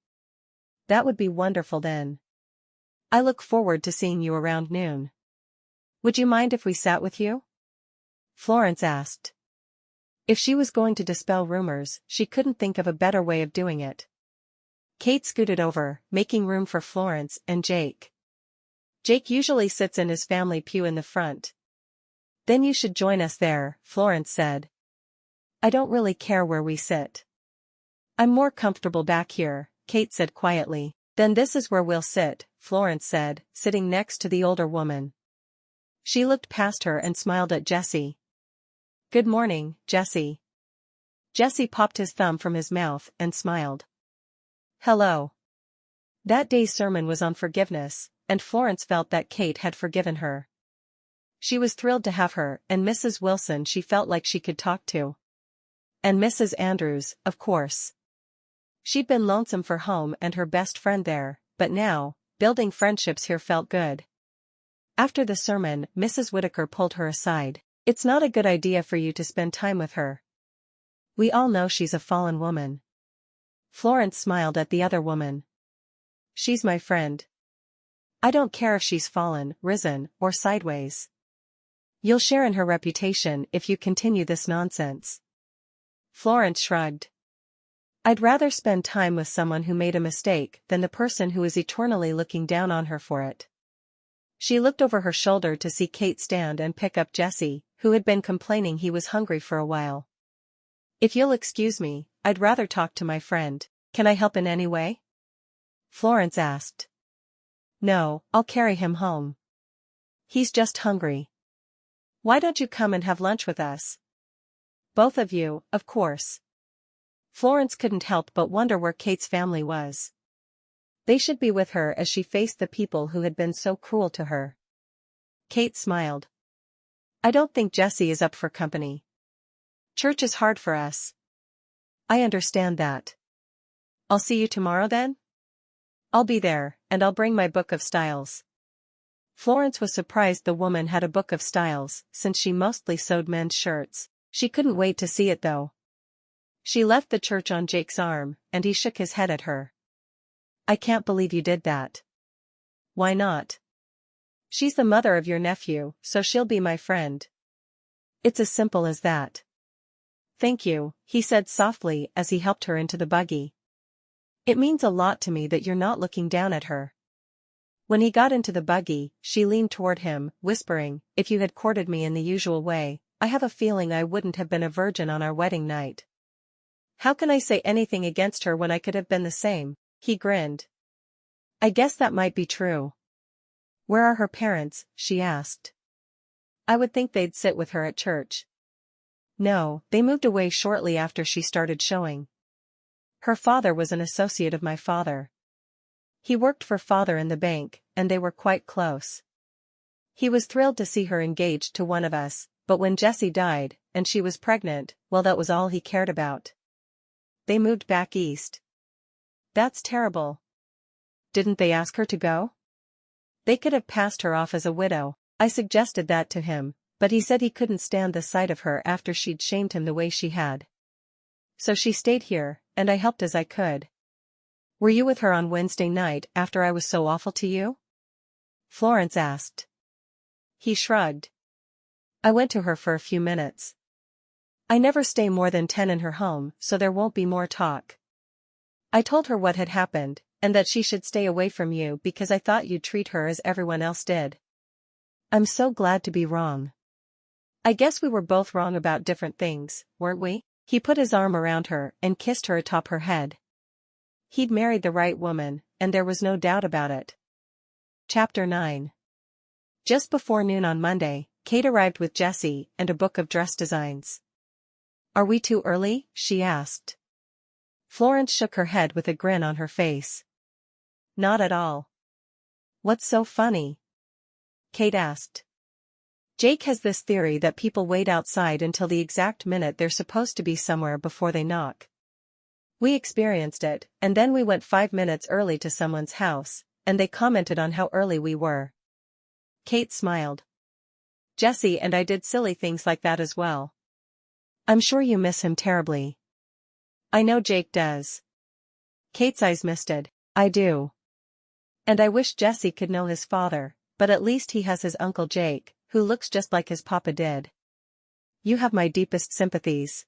That would be wonderful then. I look forward to seeing you around noon. Would you mind if we sat with you? Florence asked. If she was going to dispel rumors, she couldn't think of a better way of doing it. Kate scooted over, making room for Florence and Jake. Jake usually sits in his family pew in the front. Then you should join us there, Florence said. I don't really care where we sit. I'm more comfortable back here, Kate said quietly. Then this is where we'll sit, Florence said, sitting next to the older woman. She looked past her and smiled at Jessie. Good morning, Jessie. Jessie popped his thumb from his mouth and smiled. Hello. That day's sermon was on forgiveness, and Florence felt that Kate had forgiven her. She was thrilled to have her, and Mrs. Wilson she felt like she could talk to. And Mrs. Andrews, of course. She'd been lonesome for home and her best friend there, but now, building friendships here felt good. After the sermon, Mrs. Whitaker pulled her aside. "It's not a good idea for you to spend time with her. We all know she's a fallen woman." Florence smiled at the other woman. "She's my friend. I don't care if she's fallen, risen, or sideways. You'll share in her reputation if you continue this nonsense." Florence shrugged. "I'd rather spend time with someone who made a mistake than the person who is eternally looking down on her for it." She looked over her shoulder to see Kate stand and pick up Jesse, who had been complaining he was hungry for a while. "If you'll excuse me, I'd rather talk to my friend. Can I help in any way?" Florence asked. "No, I'll carry him home. He's just hungry. Why don't you come and have lunch with us? Both of you, of course." Florence couldn't help but wonder where Kate's family was. They should be with her as she faced the people who had been so cruel to her. Kate smiled. "I don't think Jesse is up for company. Church is hard for us." "I understand that. I'll see you tomorrow then?" "I'll be there, and I'll bring my book of styles." Florence was surprised the woman had a book of styles, since she mostly sewed men's shirts. She couldn't wait to see it though. She left the church on Jake's arm, and he shook his head at her. "I can't believe you did that." "Why not? She's the mother of your nephew, so she'll be my friend. It's as simple as that." "Thank you," he said softly as he helped her into the buggy. "It means a lot to me that you're not looking down at her." When he got into the buggy, she leaned toward him, whispering, "If you had courted me in the usual way, I have a feeling I wouldn't have been a virgin on our wedding night." "How can I say anything against her when I could have been the same?" He grinned. "I guess that might be true." "Where are her parents?" she asked. "I would think they'd sit with her at church." "No, they moved away shortly after she started showing. Her father was an associate of my father. He worked for father in the bank, and they were quite close. He was thrilled to see her engaged to one of us, but when Jessie died, and she was pregnant, well, that was all he cared about. They moved back east." "That's terrible. Didn't they ask her to go?" "They could have passed her off as a widow. I suggested that to him, but he said he couldn't stand the sight of her after she'd shamed him the way she had. So she stayed here, and I helped as I could." "Were you with her on Wednesday night after I was so awful to you?" Florence asked. He shrugged. "I went to her for a few minutes. I never stay more than 10 in her home, so there won't be more talk. I told her what had happened, and that she should stay away from you because I thought you'd treat her as everyone else did." "I'm so glad to be wrong. I guess we were both wrong about different things, weren't we?" He put his arm around her and kissed her atop her head. He'd married the right woman, and there was no doubt about it. Chapter 9. Just before noon on Monday, Kate arrived with Jessie and a book of dress designs. "Are we too early?" she asked. Florence shook her head with a grin on her face. "Not at all." "What's so funny?" Kate asked. "Jake has this theory that people wait outside until the exact minute they're supposed to be somewhere before they knock. We experienced it, and then we went 5 minutes early to someone's house, and they commented on how early we were." Kate smiled. "Jessie and I did silly things like that as well. I'm sure you miss him terribly." "I know Jake does." Kate's eyes misted. "I do. And I wish Jessie could know his father, but at least he has his Uncle Jake, who looks just like his papa did. You have my deepest sympathies.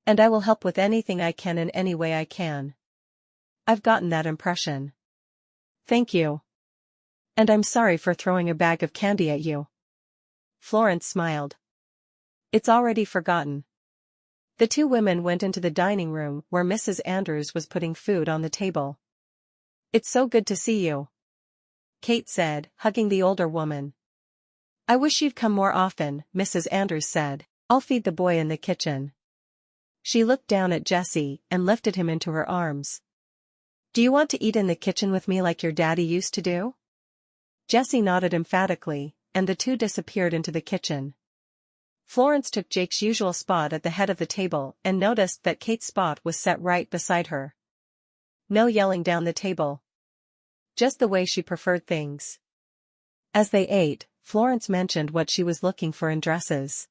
And I will help with anything I can in any way I can." "I've gotten that impression." "Thank you. And I'm sorry for throwing a bag of candy at you." Florence smiled. "It's already forgotten." The two women went into the dining room where Mrs. Andrews was putting food on the table. "It's so good to see you," Kate said, hugging the older woman. "I wish you'd come more often," Mrs. Andrews said. "I'll feed the boy in the kitchen." She looked down at Jessie and lifted him into her arms. Do you want to eat in the kitchen with me like your daddy used to do? Jessie nodded emphatically, and the two disappeared into the kitchen. Florence took Jake's usual spot at the head of the table and noticed that Kate's spot was set right beside her. No yelling down the table. Just the way she preferred things. As they ate, Florence mentioned what she was looking for in dresses.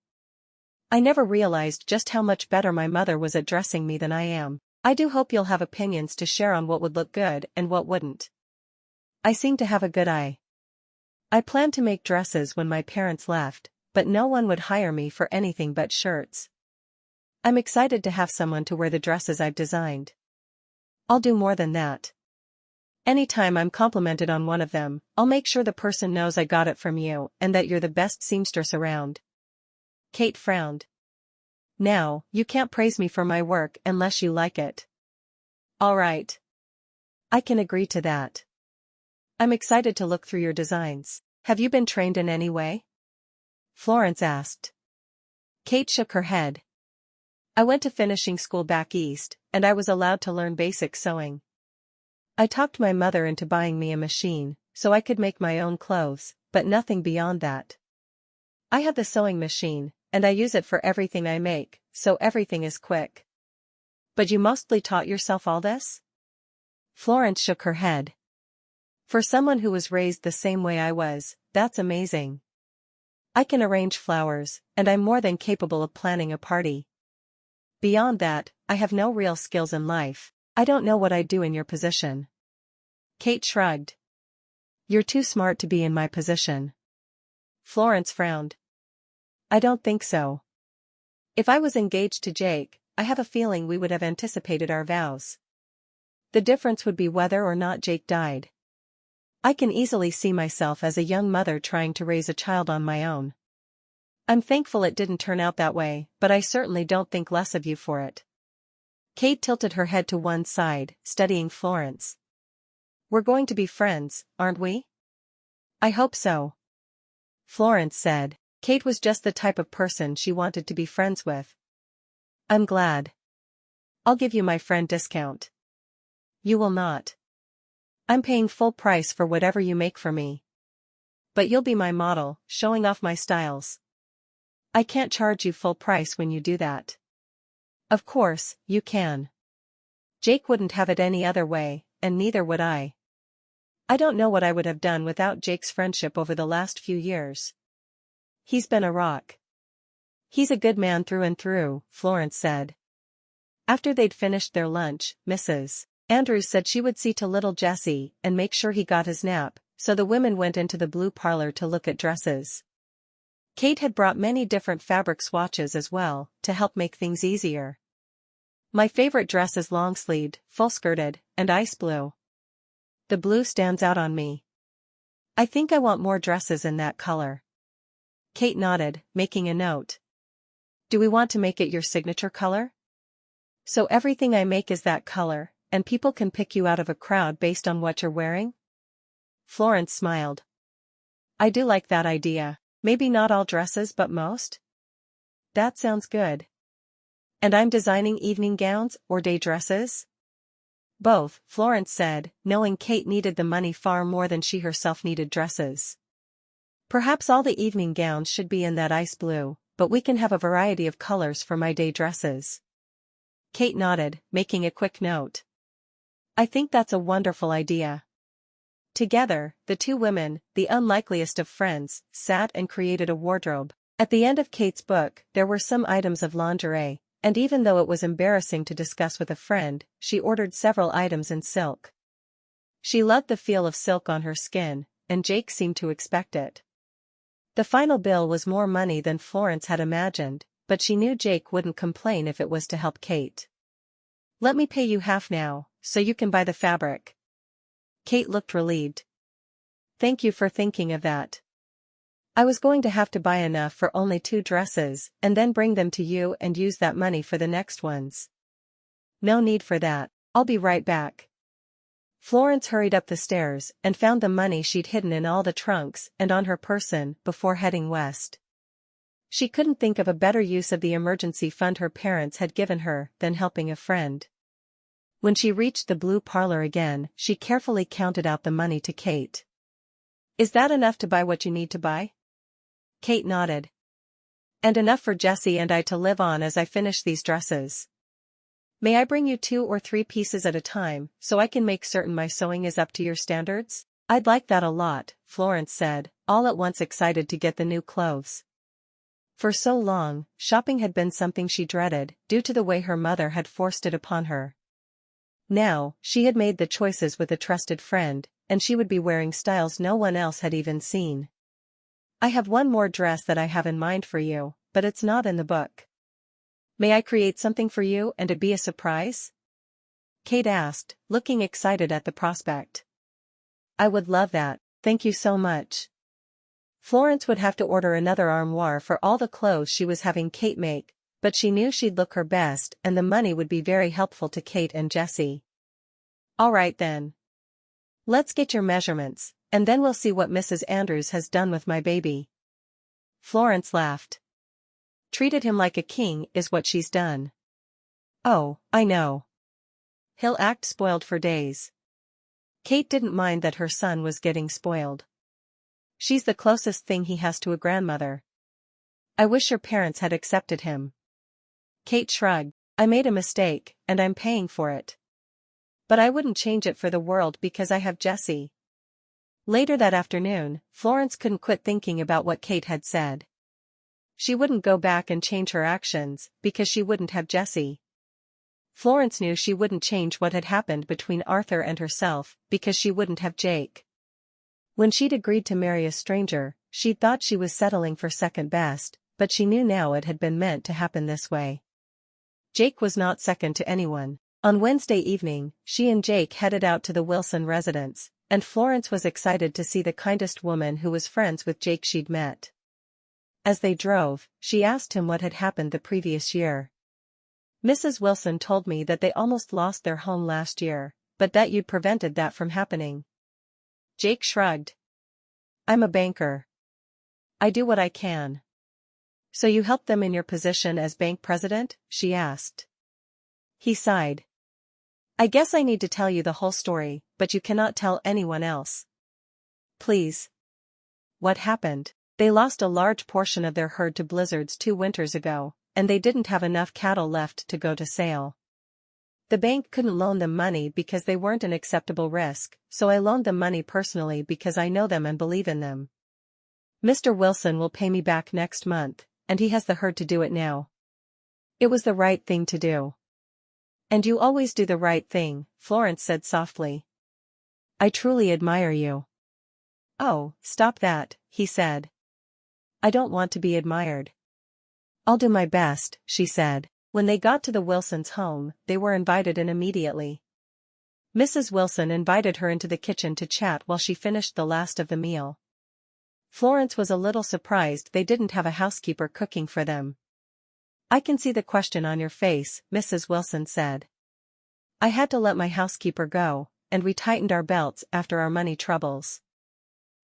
I never realized just how much better my mother was at dressing me than I am. I do hope you'll have opinions to share on what would look good and what wouldn't. I seem to have a good eye. I planned to make dresses when my parents left, but no one would hire me for anything but shirts. I'm excited to have someone to wear the dresses I've designed. I'll do more than that. Anytime I'm complimented on one of them, I'll make sure the person knows I got it from you and that you're the best seamstress around. Kate frowned. Now, you can't praise me for my work unless you like it. All right. I can agree to that. I'm excited to look through your designs. Have you been trained in any way? Florence asked. Kate shook her head. I went to finishing school back east, and I was allowed to learn basic sewing. I talked my mother into buying me a machine, so I could make my own clothes, but nothing beyond that. I have the sewing machine, and I use it for everything I make, so everything is quick. But you mostly taught yourself all this? Florence shook her head. For someone who was raised the same way I was, that's amazing. I can arrange flowers, and I'm more than capable of planning a party. Beyond that, I have no real skills in life. I don't know what I'd do in your position. Kate shrugged. You're too smart to be in my position. Florence frowned. I don't think so. If I was engaged to Jake, I have a feeling we would have anticipated our vows. The difference would be whether or not Jake died. I can easily see myself as a young mother trying to raise a child on my own. I'm thankful it didn't turn out that way, but I certainly don't think less of you for it. Kate tilted her head to one side, studying Florence. We're going to be friends, aren't we? I hope so. Florence said. Kate was just the type of person she wanted to be friends with. I'm glad. I'll give you my friend discount. You will not. I'm paying full price for whatever you make for me. But you'll be my model, showing off my styles. I can't charge you full price when you do that. Of course, you can. Jake wouldn't have it any other way, and neither would I. I don't know what I would have done without Jake's friendship over the last few years. He's been a rock. He's a good man through and through, Florence said. After they'd finished their lunch, Mrs. Andrews said she would see to little Jesse and make sure he got his nap, so the women went into the blue parlor to look at dresses. Kate had brought many different fabric swatches as well, to help make things easier. My favorite dress is long-sleeved, full-skirted, and ice blue. The blue stands out on me. I think I want more dresses in that color. Kate nodded, making a note. Do we want to make it your signature color? So everything I make is that color, and people can pick you out of a crowd based on what you're wearing? Florence smiled. I do like that idea. Maybe not all dresses but most? That sounds good. And I'm designing evening gowns or day dresses? Both, Florence said, knowing Kate needed the money far more than she herself needed dresses. Perhaps all the evening gowns should be in that ice blue, but we can have a variety of colors for my day dresses. Kate nodded, making a quick note. I think that's a wonderful idea. Together, the two women, the unlikeliest of friends, sat and created a wardrobe. At the end of Kate's book, there were some items of lingerie, and even though it was embarrassing to discuss with a friend, she ordered several items in silk. She loved the feel of silk on her skin, and Jake seemed to expect it. The final bill was more money than Florence had imagined, but she knew Jake wouldn't complain if it was to help Kate. Let me pay you half now, so you can buy the fabric. Kate looked relieved. Thank you for thinking of that. I was going to have to buy enough for only 2 dresses and then bring them to you and use that money for the next ones. No need for that, I'll be right back. Florence hurried up the stairs and found the money she'd hidden in all the trunks and on her person before heading west. She couldn't think of a better use of the emergency fund her parents had given her than helping a friend. When she reached the blue parlor again, she carefully counted out the money to Kate. "Is that enough to buy what you need to buy?" Kate nodded. "And enough for Jessie and I to live on as I finish these dresses. May I bring you 2 or 3 pieces at a time, so I can make certain my sewing is up to your standards?" "I'd like that a lot," Florence said, all at once excited to get the new clothes. For so long, shopping had been something she dreaded, due to the way her mother had forced it upon her. Now, she had made the choices with a trusted friend, and she would be wearing styles no one else had even seen. "I have one more dress that I have in mind for you, but it's not in the book. May I create something for you and it be a surprise?" Kate asked, looking excited at the prospect. "I would love that, thank you so much." Florence would have to order another armoire for all the clothes she was having Kate make, but she knew she'd look her best and the money would be very helpful to Kate and Jessie. "All right then. Let's get your measurements, and then we'll see what Mrs. Andrews has done with my baby." Florence laughed. "Treated him like a king is what she's done." "Oh, I know. He'll act spoiled for days." Kate didn't mind that her son was getting spoiled. "She's the closest thing he has to a grandmother. I wish your parents had accepted him." Kate shrugged. "I made a mistake, and I'm paying for it. But I wouldn't change it for the world because I have Jessie." Later that afternoon, Florence couldn't quit thinking about what Kate had said. She wouldn't go back and change her actions, because she wouldn't have Jessie. Florence knew she wouldn't change what had happened between Arthur and herself, because she wouldn't have Jake. When she'd agreed to marry a stranger, she'd thought she was settling for second best, but she knew now it had been meant to happen this way. Jake was not second to anyone. On Wednesday evening, she and Jake headed out to the Wilson residence, and Florence was excited to see the kindest woman who was friends with Jake she'd met. As they drove, she asked him what had happened the previous year. "Mrs. Wilson told me that they almost lost their home last year, but that you'd prevented that from happening." Jake shrugged. "I'm a banker. I do what I can." "So you helped them in your position as bank president?" she asked. He sighed. "I guess I need to tell you the whole story, but you cannot tell anyone else." "Please." "What happened? They lost a large portion of their herd to blizzards 2 winters ago, and they didn't have enough cattle left to go to sale. The bank couldn't loan them money because they weren't an acceptable risk, so I loaned them money personally because I know them and believe in them. Mr. Wilson will pay me back next month, and he has the herd to do it now. It was the right thing to do." "And you always do the right thing," Florence said softly. "I truly admire you." "Oh, stop that," he said. "I don't want to be admired." "I'll do my best," she said. When they got to the Wilsons' home, they were invited in immediately. Mrs. Wilson invited her into the kitchen to chat while she finished the last of the meal. Florence was a little surprised they didn't have a housekeeper cooking for them. "I can see the question on your face," Mrs. Wilson said. "I had to let my housekeeper go, and we tightened our belts after our money troubles.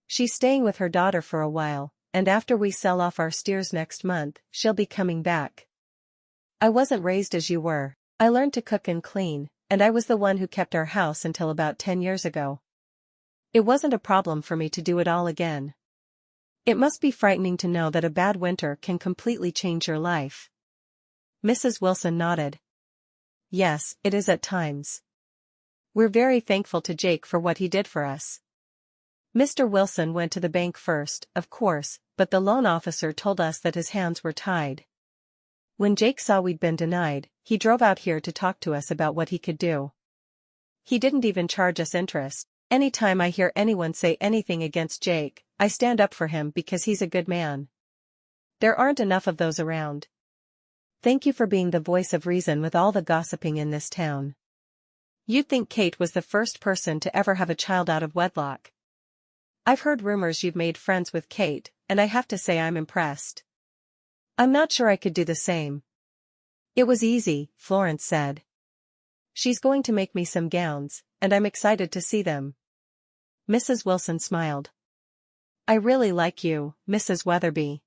She's staying with her daughter for a while, and after we sell off our steers next month, she'll be coming back. I wasn't raised as you were. I learned to cook and clean, and I was the one who kept our house until about 10 years ago. It wasn't a problem for me to do it all again. It must be frightening to know that a bad winter can completely change your life." Mrs. Wilson nodded. "Yes, it is at times. We're very thankful to Jake for what he did for us. Mr. Wilson went to the bank first, of course, but the loan officer told us that his hands were tied. When Jake saw we'd been denied, he drove out here to talk to us about what he could do. He didn't even charge us interest. Anytime I hear anyone say anything against Jake, I stand up for him because he's a good man. There aren't enough of those around. Thank you for being the voice of reason with all the gossiping in this town. You'd think Kate was the first person to ever have a child out of wedlock. I've heard rumors you've made friends with Kate, and I have to say I'm impressed. I'm not sure I could do the same." "It was easy," Florence said. "She's going to make me some gowns, and I'm excited to see them." Mrs. Wilson smiled. "I really like you, Mrs. Weatherby."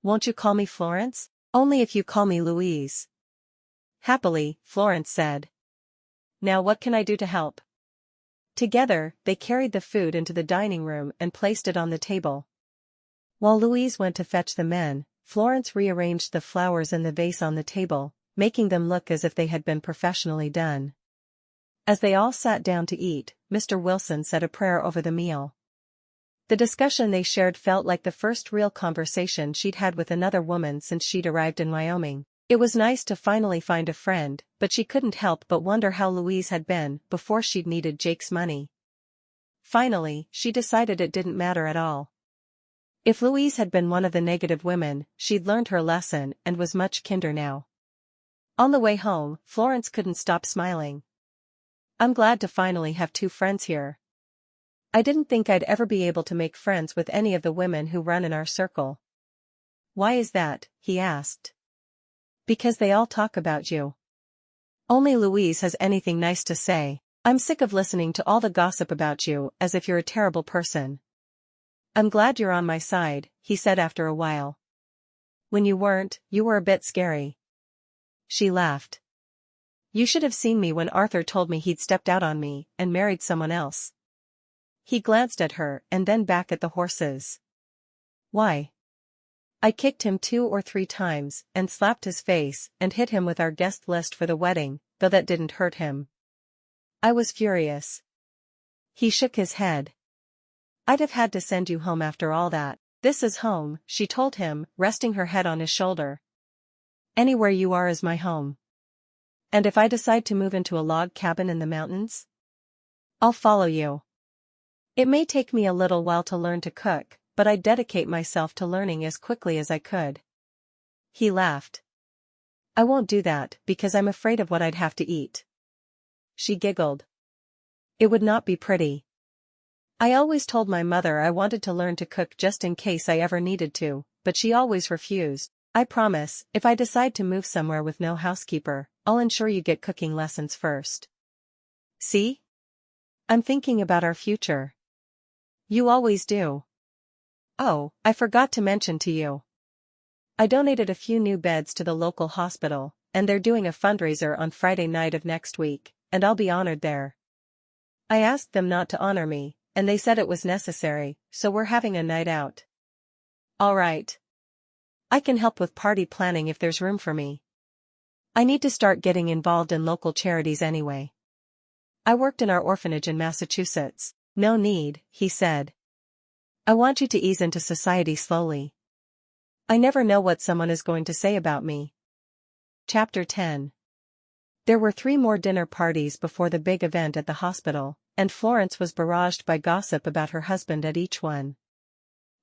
"Won't you call me Florence?" "Only if you call me Louise." "Happily," Florence said. Now what can I do to help? Together, they carried the food into the dining room and placed it on the table. While Louise went to fetch the men, Florence rearranged the flowers in the vase on the table, making them look as if they had been professionally done. As they all sat down to eat, Mr. Wilson said a prayer over the meal. The discussion they shared felt like the first real conversation she'd had with another woman since she'd arrived in Wyoming. It was nice to finally find a friend, but she couldn't help but wonder how Louise had been before she'd needed Jake's money. Finally, she decided it didn't matter at all. If Louise had been one of the negative women, she'd learned her lesson and was much kinder now. On the way home, Florence couldn't stop smiling. I'm glad to finally have two friends here. I didn't think I'd ever be able to make friends with any of the women who run in our circle. Why is that? He asked. Because they all talk about you. Only Louise has anything nice to say. I'm sick of listening to all the gossip about you, as if you're a terrible person. I'm glad you're on my side, he said after a while. When you weren't, you were a bit scary. She laughed. You should have seen me when Arthur told me he'd stepped out on me and married someone else. He glanced at her and then back at the horses. Why? I kicked him 2 or 3 times and slapped his face and hit him with our guest list for the wedding, though that didn't hurt him. I was furious. He shook his head. I'd have had to send you home after all that. This is home, she told him, resting her head on his shoulder. Anywhere you are is my home. And if I decide to move into a log cabin in the mountains? I'll follow you. It may take me a little while to learn to cook, but I'd dedicate myself to learning as quickly as I could. He laughed. I won't do that because I'm afraid of what I'd have to eat. She giggled. It would not be pretty. I always told my mother I wanted to learn to cook just in case I ever needed to, but she always refused. I promise, if I decide to move somewhere with no housekeeper, I'll ensure you get cooking lessons first. See? I'm thinking about our future. You always do. Oh, I forgot to mention to you. I donated a few new beds to the local hospital, and they're doing a fundraiser on Friday night of next week, and I'll be honored there. I asked them not to honor me, and they said it was necessary, so we're having a night out. All right. I can help with party planning if there's room for me. I need to start getting involved in local charities anyway. I worked in our orphanage in Massachusetts. No need, he said. I want you to ease into society slowly. I never know what someone is going to say about me. Chapter 10. There were 3 more dinner parties before the big event at the hospital, and Florence was barraged by gossip about her husband at each one.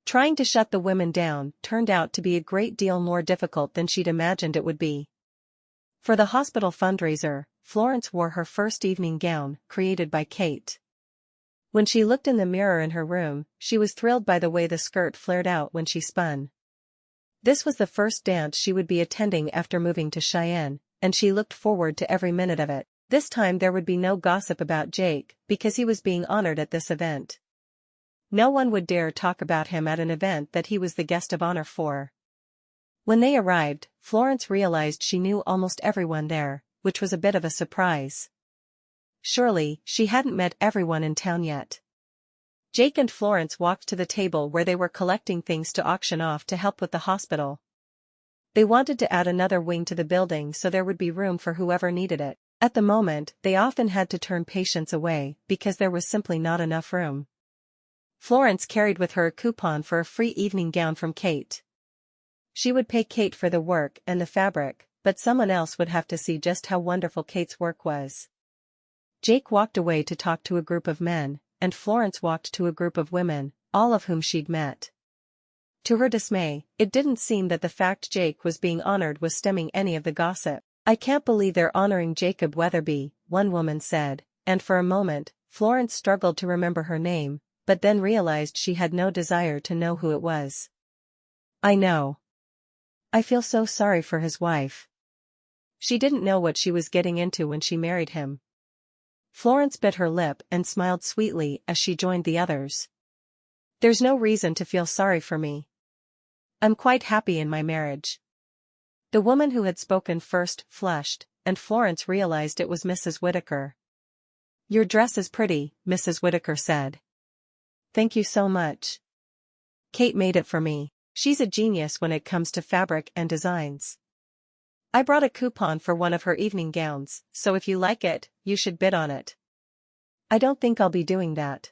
Trying to shut the women down turned out to be a great deal more difficult than she'd imagined it would be. For the hospital fundraiser, Florence wore her first evening gown, created by Kate. When she looked in the mirror in her room, she was thrilled by the way the skirt flared out when she spun. This was the first dance she would be attending after moving to Cheyenne, and she looked forward to every minute of it. This time there would be no gossip about Jake, because he was being honored at this event. No one would dare talk about him at an event that he was the guest of honor for. When they arrived, Florence realized she knew almost everyone there, which was a bit of a surprise. Surely, she hadn't met everyone in town yet. Jake and Florence walked to the table where they were collecting things to auction off to help with the hospital. They wanted to add another wing to the building so there would be room for whoever needed it. At the moment, they often had to turn patients away because there was simply not enough room. Florence carried with her a coupon for a free evening gown from Kate. She would pay Kate for the work and the fabric, but someone else would have to see just how wonderful Kate's work was. Jake walked away to talk to a group of men, and Florence walked to a group of women, all of whom she'd met. To her dismay, it didn't seem that the fact Jake was being honored was stemming any of the gossip. I can't believe they're honoring Jacob Weatherby, one woman said, and for a moment, Florence struggled to remember her name, but then realized she had no desire to know who it was. I know. I feel so sorry for his wife. She didn't know what she was getting into when she married him. Florence bit her lip and smiled sweetly as she joined the others. There's no reason to feel sorry for me. I'm quite happy in my marriage. The woman who had spoken first flushed, and Florence realized it was Mrs. Whittaker. Your dress is pretty, Mrs. Whitaker said. Thank you so much. Kate made it for me. She's a genius when it comes to fabric and designs. I brought a coupon for one of her evening gowns, so if you like it, you should bid on it. I don't think I'll be doing that.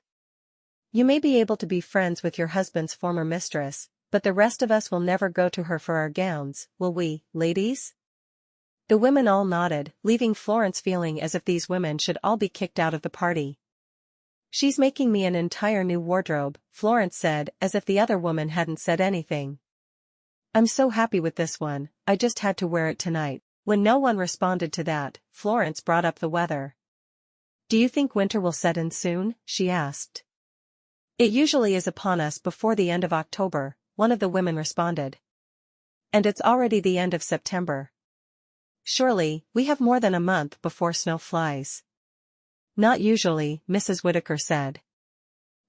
You may be able to be friends with your husband's former mistress, but the rest of us will never go to her for our gowns, will we, ladies? The women all nodded, leaving Florence feeling as if these women should all be kicked out of the party. She's making me an entire new wardrobe, Florence said, as if the other woman hadn't said anything. I'm so happy with this one, I just had to wear it tonight. When no one responded to that, Florence brought up the weather. Do you think winter will set in soon? She asked. It usually is upon us before the end of October, one of the women responded. And it's already the end of September. Surely, we have more than a month before snow flies. Not usually, Mrs. Whitaker said.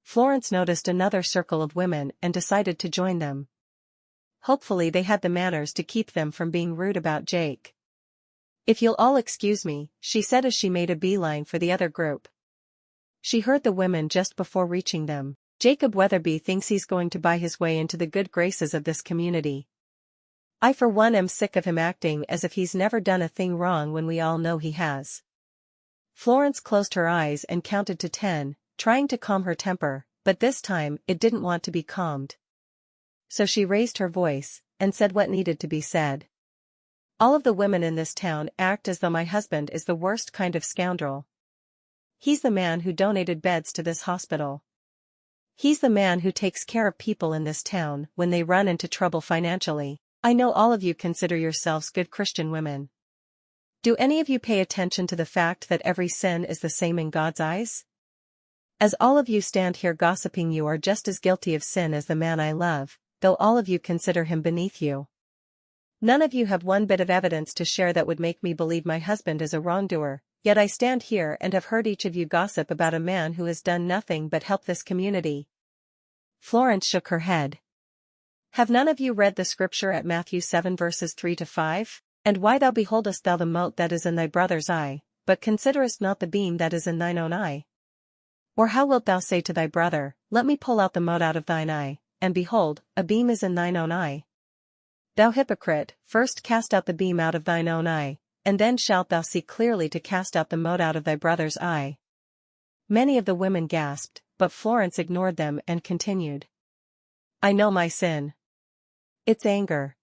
Florence noticed another circle of women and decided to join them. Hopefully they had the manners to keep them from being rude about Jake. If you'll all excuse me, she said as she made a beeline for the other group. She heard the women just before reaching them. Jacob Weatherby thinks he's going to buy his way into the good graces of this community. I for one am sick of him acting as if he's never done a thing wrong when we all know he has. Florence closed her eyes and counted to 10, trying to calm her temper, but this time it didn't want to be calmed. So she raised her voice, and said what needed to be said. All of the women in this town act as though my husband is the worst kind of scoundrel. He's the man who donated beds to this hospital. He's the man who takes care of people in this town when they run into trouble financially. I know all of you consider yourselves good Christian women. Do any of you pay attention to the fact that every sin is the same in God's eyes? As all of you stand here gossiping, you are just as guilty of sin as the man I love, though all of you consider him beneath you. None of you have one bit of evidence to share that would make me believe my husband is a wrongdoer, yet I stand here and have heard each of you gossip about a man who has done nothing but help this community. Florence shook her head. Have none of you read the scripture at Matthew 7 verses 3 to 5? And why thou beholdest thou the mote that is in thy brother's eye, but considerest not the beam that is in thine own eye? Or how wilt thou say to thy brother, Let me pull out the mote out of thine eye, and behold, a beam is in thine own eye? Thou hypocrite, first cast out the beam out of thine own eye, and then shalt thou see clearly to cast out the mote out of thy brother's eye. Many of the women gasped, but Florence ignored them and continued. I know my sin. It's anger.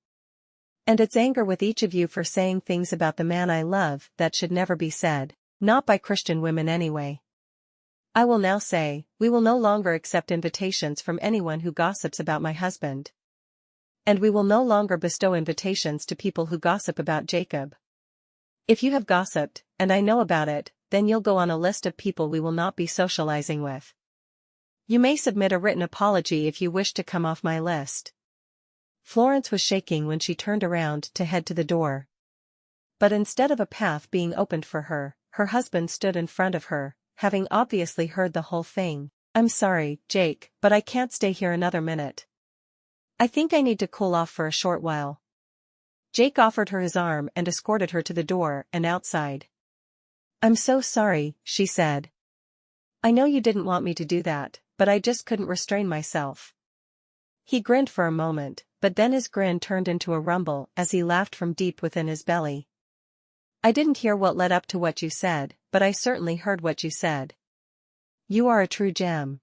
And it's anger with each of you for saying things about the man I love that should never be said, not by Christian women anyway. I will now say, we will no longer accept invitations from anyone who gossips about my husband. And we will no longer bestow invitations to people who gossip about Jacob. If you have gossiped, and I know about it, then you'll go on a list of people we will not be socializing with. You may submit a written apology if you wish to come off my list. Florence was shaking when she turned around to head to the door. But instead of a path being opened for her, her husband stood in front of her, having obviously heard the whole thing. I'm sorry, Jake, but I can't stay here another minute. I think I need to cool off for a short while. Jake offered her his arm and escorted her to the door and outside. I'm so sorry, she said. I know you didn't want me to do that, but I just couldn't restrain myself. He grinned for a moment, but then his grin turned into a rumble as he laughed from deep within his belly. I didn't hear what led up to what you said, but I certainly heard what you said. You are a true gem.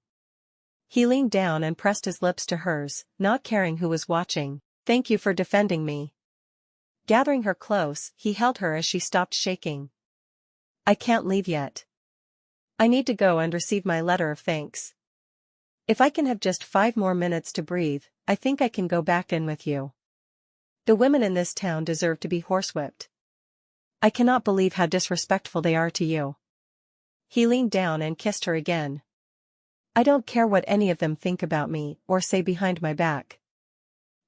He leaned down and pressed his lips to hers, not caring who was watching. Thank you for defending me. Gathering her close, he held her as she stopped shaking. I can't leave yet. I need to go and receive my letter of thanks. If I can have just 5 more minutes to breathe, I think I can go back in with you. The women in this town deserve to be horsewhipped. I cannot believe how disrespectful they are to you. He leaned down and kissed her again. I don't care what any of them think about me or say behind my back.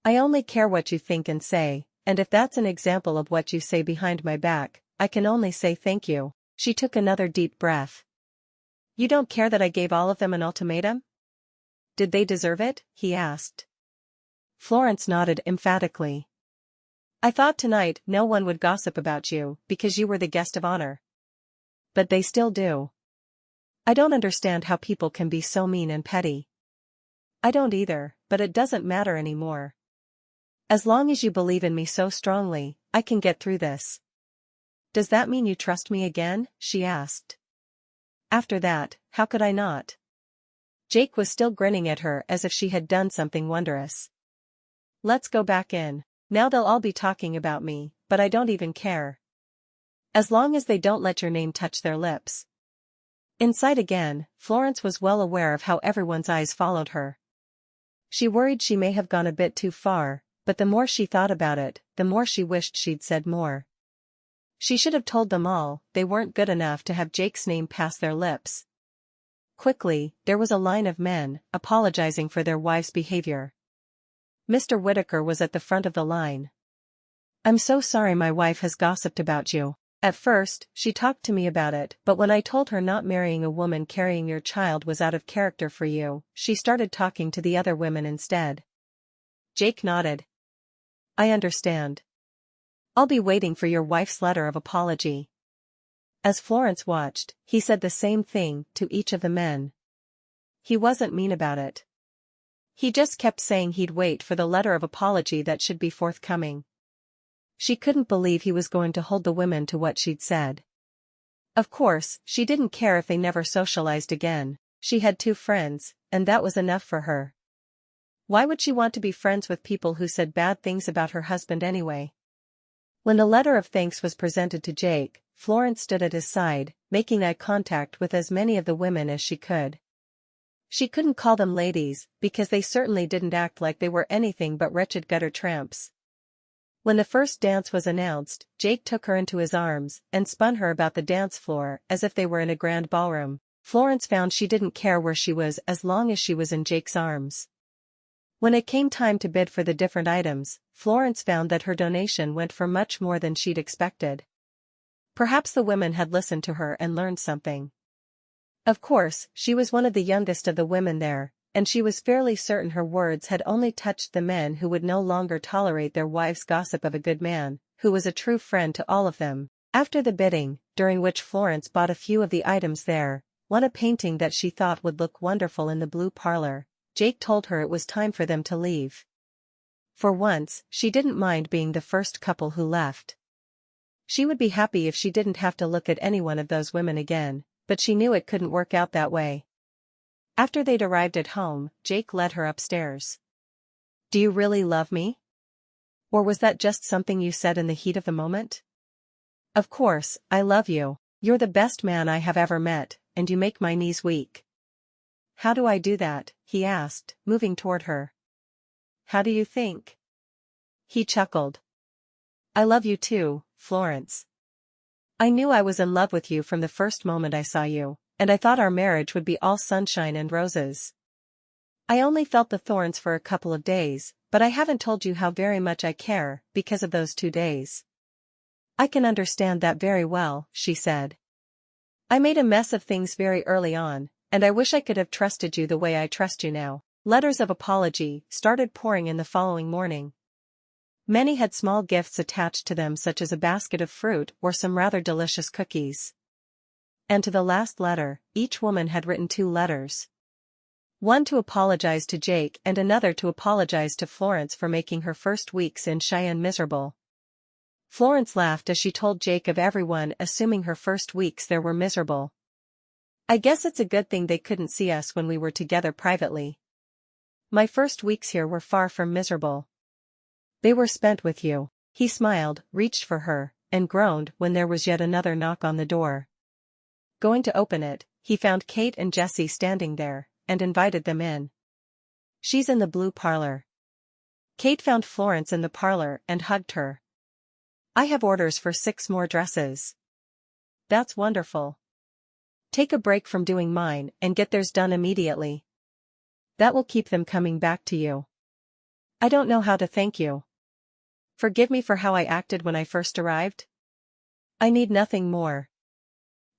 I only care what you think and say, and if that's an example of what you say behind my back, I can only say thank you. She took another deep breath. You don't care that I gave all of them an ultimatum? Did they deserve it? He asked. Florence nodded emphatically. I thought tonight no one would gossip about you because you were the guest of honor. But they still do. I don't understand how people can be so mean and petty. I don't either, but it doesn't matter anymore. As long as you believe in me so strongly, I can get through this. Does that mean you trust me again? She asked. After that, how could I not? Jake was still grinning at her as if she had done something wondrous. Let's go back in. Now they'll all be talking about me, but I don't even care. As long as they don't let your name touch their lips. Inside again, Florence was well aware of how everyone's eyes followed her. She worried she may have gone a bit too far, but the more she thought about it, the more she wished she'd said more. She should have told them all they weren't good enough to have Jake's name pass their lips. Quickly, there was a line of men, apologizing for their wives' behavior. Mr. Whitaker was at the front of the line. I'm so sorry my wife has gossiped about you. At first, she talked to me about it, but when I told her not marrying a woman carrying your child was out of character for you, she started talking to the other women instead. Jake nodded. I understand. I'll be waiting for your wife's letter of apology. As Florence watched, he said the same thing to each of the men. He wasn't mean about it. He just kept saying he'd wait for the letter of apology that should be forthcoming. She couldn't believe he was going to hold the women to what she'd said. Of course, she didn't care if they never socialized again. She had 2 friends, and that was enough for her. Why would she want to be friends with people who said bad things about her husband anyway? When the letter of thanks was presented to Jake, Florence stood at his side, making eye contact with as many of the women as she could. She couldn't call them ladies, because they certainly didn't act like they were anything but wretched gutter tramps. When the first dance was announced, Jake took her into his arms and spun her about the dance floor as if they were in a grand ballroom. Florence found she didn't care where she was as long as she was in Jake's arms. When it came time to bid for the different items, Florence found that her donation went for much more than she'd expected. Perhaps the women had listened to her and learned something. Of course, she was one of the youngest of the women there, and she was fairly certain her words had only touched the men who would no longer tolerate their wives' gossip of a good man, who was a true friend to all of them. After the bidding, during which Florence bought a few of the items there, won a painting that she thought would look wonderful in the blue parlor, Jake told her it was time for them to leave. For once, she didn't mind being the first couple who left. She would be happy if she didn't have to look at any one of those women again, but she knew it couldn't work out that way. After they'd arrived at home, Jake led her upstairs. Do you really love me? Or was that just something you said in the heat of the moment? Of course, I love you. You're the best man I have ever met, and you make my knees weak. How do I do that? He asked, moving toward her. How do you think? He chuckled. I love you too, Florence. I knew I was in love with you from the first moment I saw you, and I thought our marriage would be all sunshine and roses. I only felt the thorns for a couple of days, but I haven't told you how very much I care, because of those 2 days. I can understand that very well, she said. I made a mess of things very early on, and I wish I could have trusted you the way I trust you now. Letters of apology started pouring in the following morning. Many had small gifts attached to them, such as a basket of fruit or some rather delicious cookies. And to the last letter, each woman had written 2 letters. One to apologize to Jake and another to apologize to Florence for making her first weeks in Cheyenne miserable. Florence laughed as she told Jake of everyone assuming her first weeks there were miserable. I guess it's a good thing they couldn't see us when we were together privately. My first weeks here were far from miserable. They were spent with you. He smiled, reached for her, and groaned when there was yet another knock on the door. Going to open it, he found Kate and Jessie standing there, and invited them in. She's in the blue parlor. Kate found Florence in the parlor and hugged her. I have orders for 6 more dresses. That's wonderful. Take a break from doing mine and get theirs done immediately. That will keep them coming back to you. I don't know how to thank you. Forgive me for how I acted when I first arrived. I need nothing more.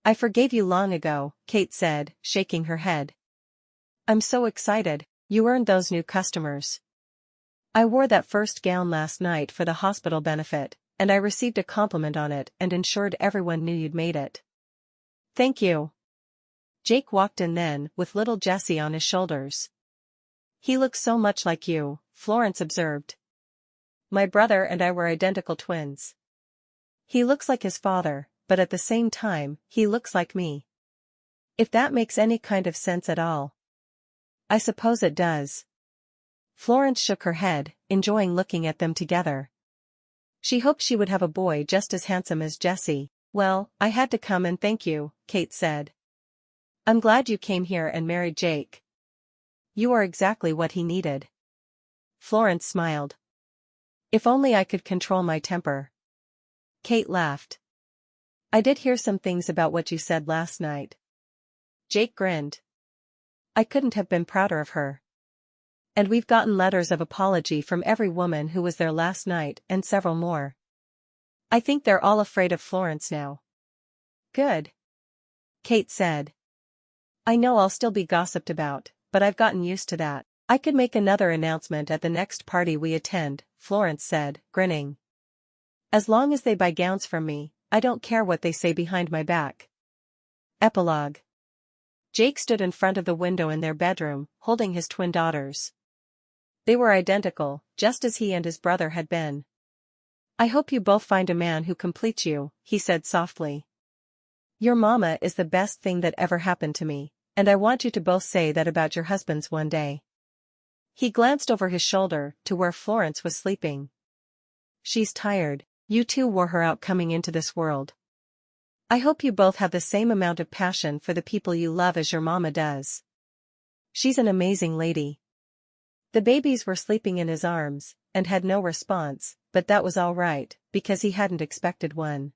I forgave you long ago, Kate said, shaking her head. I'm so excited. You earned those new customers. I wore that first gown last night for the hospital benefit, and I received a compliment on it and ensured everyone knew you'd made it. Thank you. Jake walked in then, with little Jessie on his shoulders. "He looks so much like you," Florence observed. "My brother and I were identical twins." "He looks like his father, but at the same time, he looks like me." "If that makes any kind of sense at all." "I suppose it does." Florence shook her head, enjoying looking at them together. She hoped she would have a boy just as handsome as Jessie. "Well, I had to come and thank you," Kate said. "I'm glad you came here and married Jake. You are exactly what he needed." Florence smiled. "If only I could control my temper." Kate laughed. "I did hear some things about what you said last night." Jake grinned. "I couldn't have been prouder of her. And we've gotten letters of apology from every woman who was there last night and several more. I think they're all afraid of Florence now." "Good," Kate said. "I know I'll still be gossiped about, but I've gotten used to that." "I could make another announcement at the next party we attend," Florence said, grinning. "As long as they buy gowns from me, I don't care what they say behind my back." Epilogue. Jake stood in front of the window in their bedroom, holding his twin daughters. They were identical, just as he and his brother had been. "I hope you both find a man who completes you," he said softly. "Your mama is the best thing that ever happened to me, and I want you to both say that about your husbands one day." He glanced over his shoulder to where Florence was sleeping. "She's tired. You two wore her out coming into this world. I hope you both have the same amount of passion for the people you love as your mama does. She's an amazing lady." The babies were sleeping in his arms, and had no response, but that was all right, because he hadn't expected one.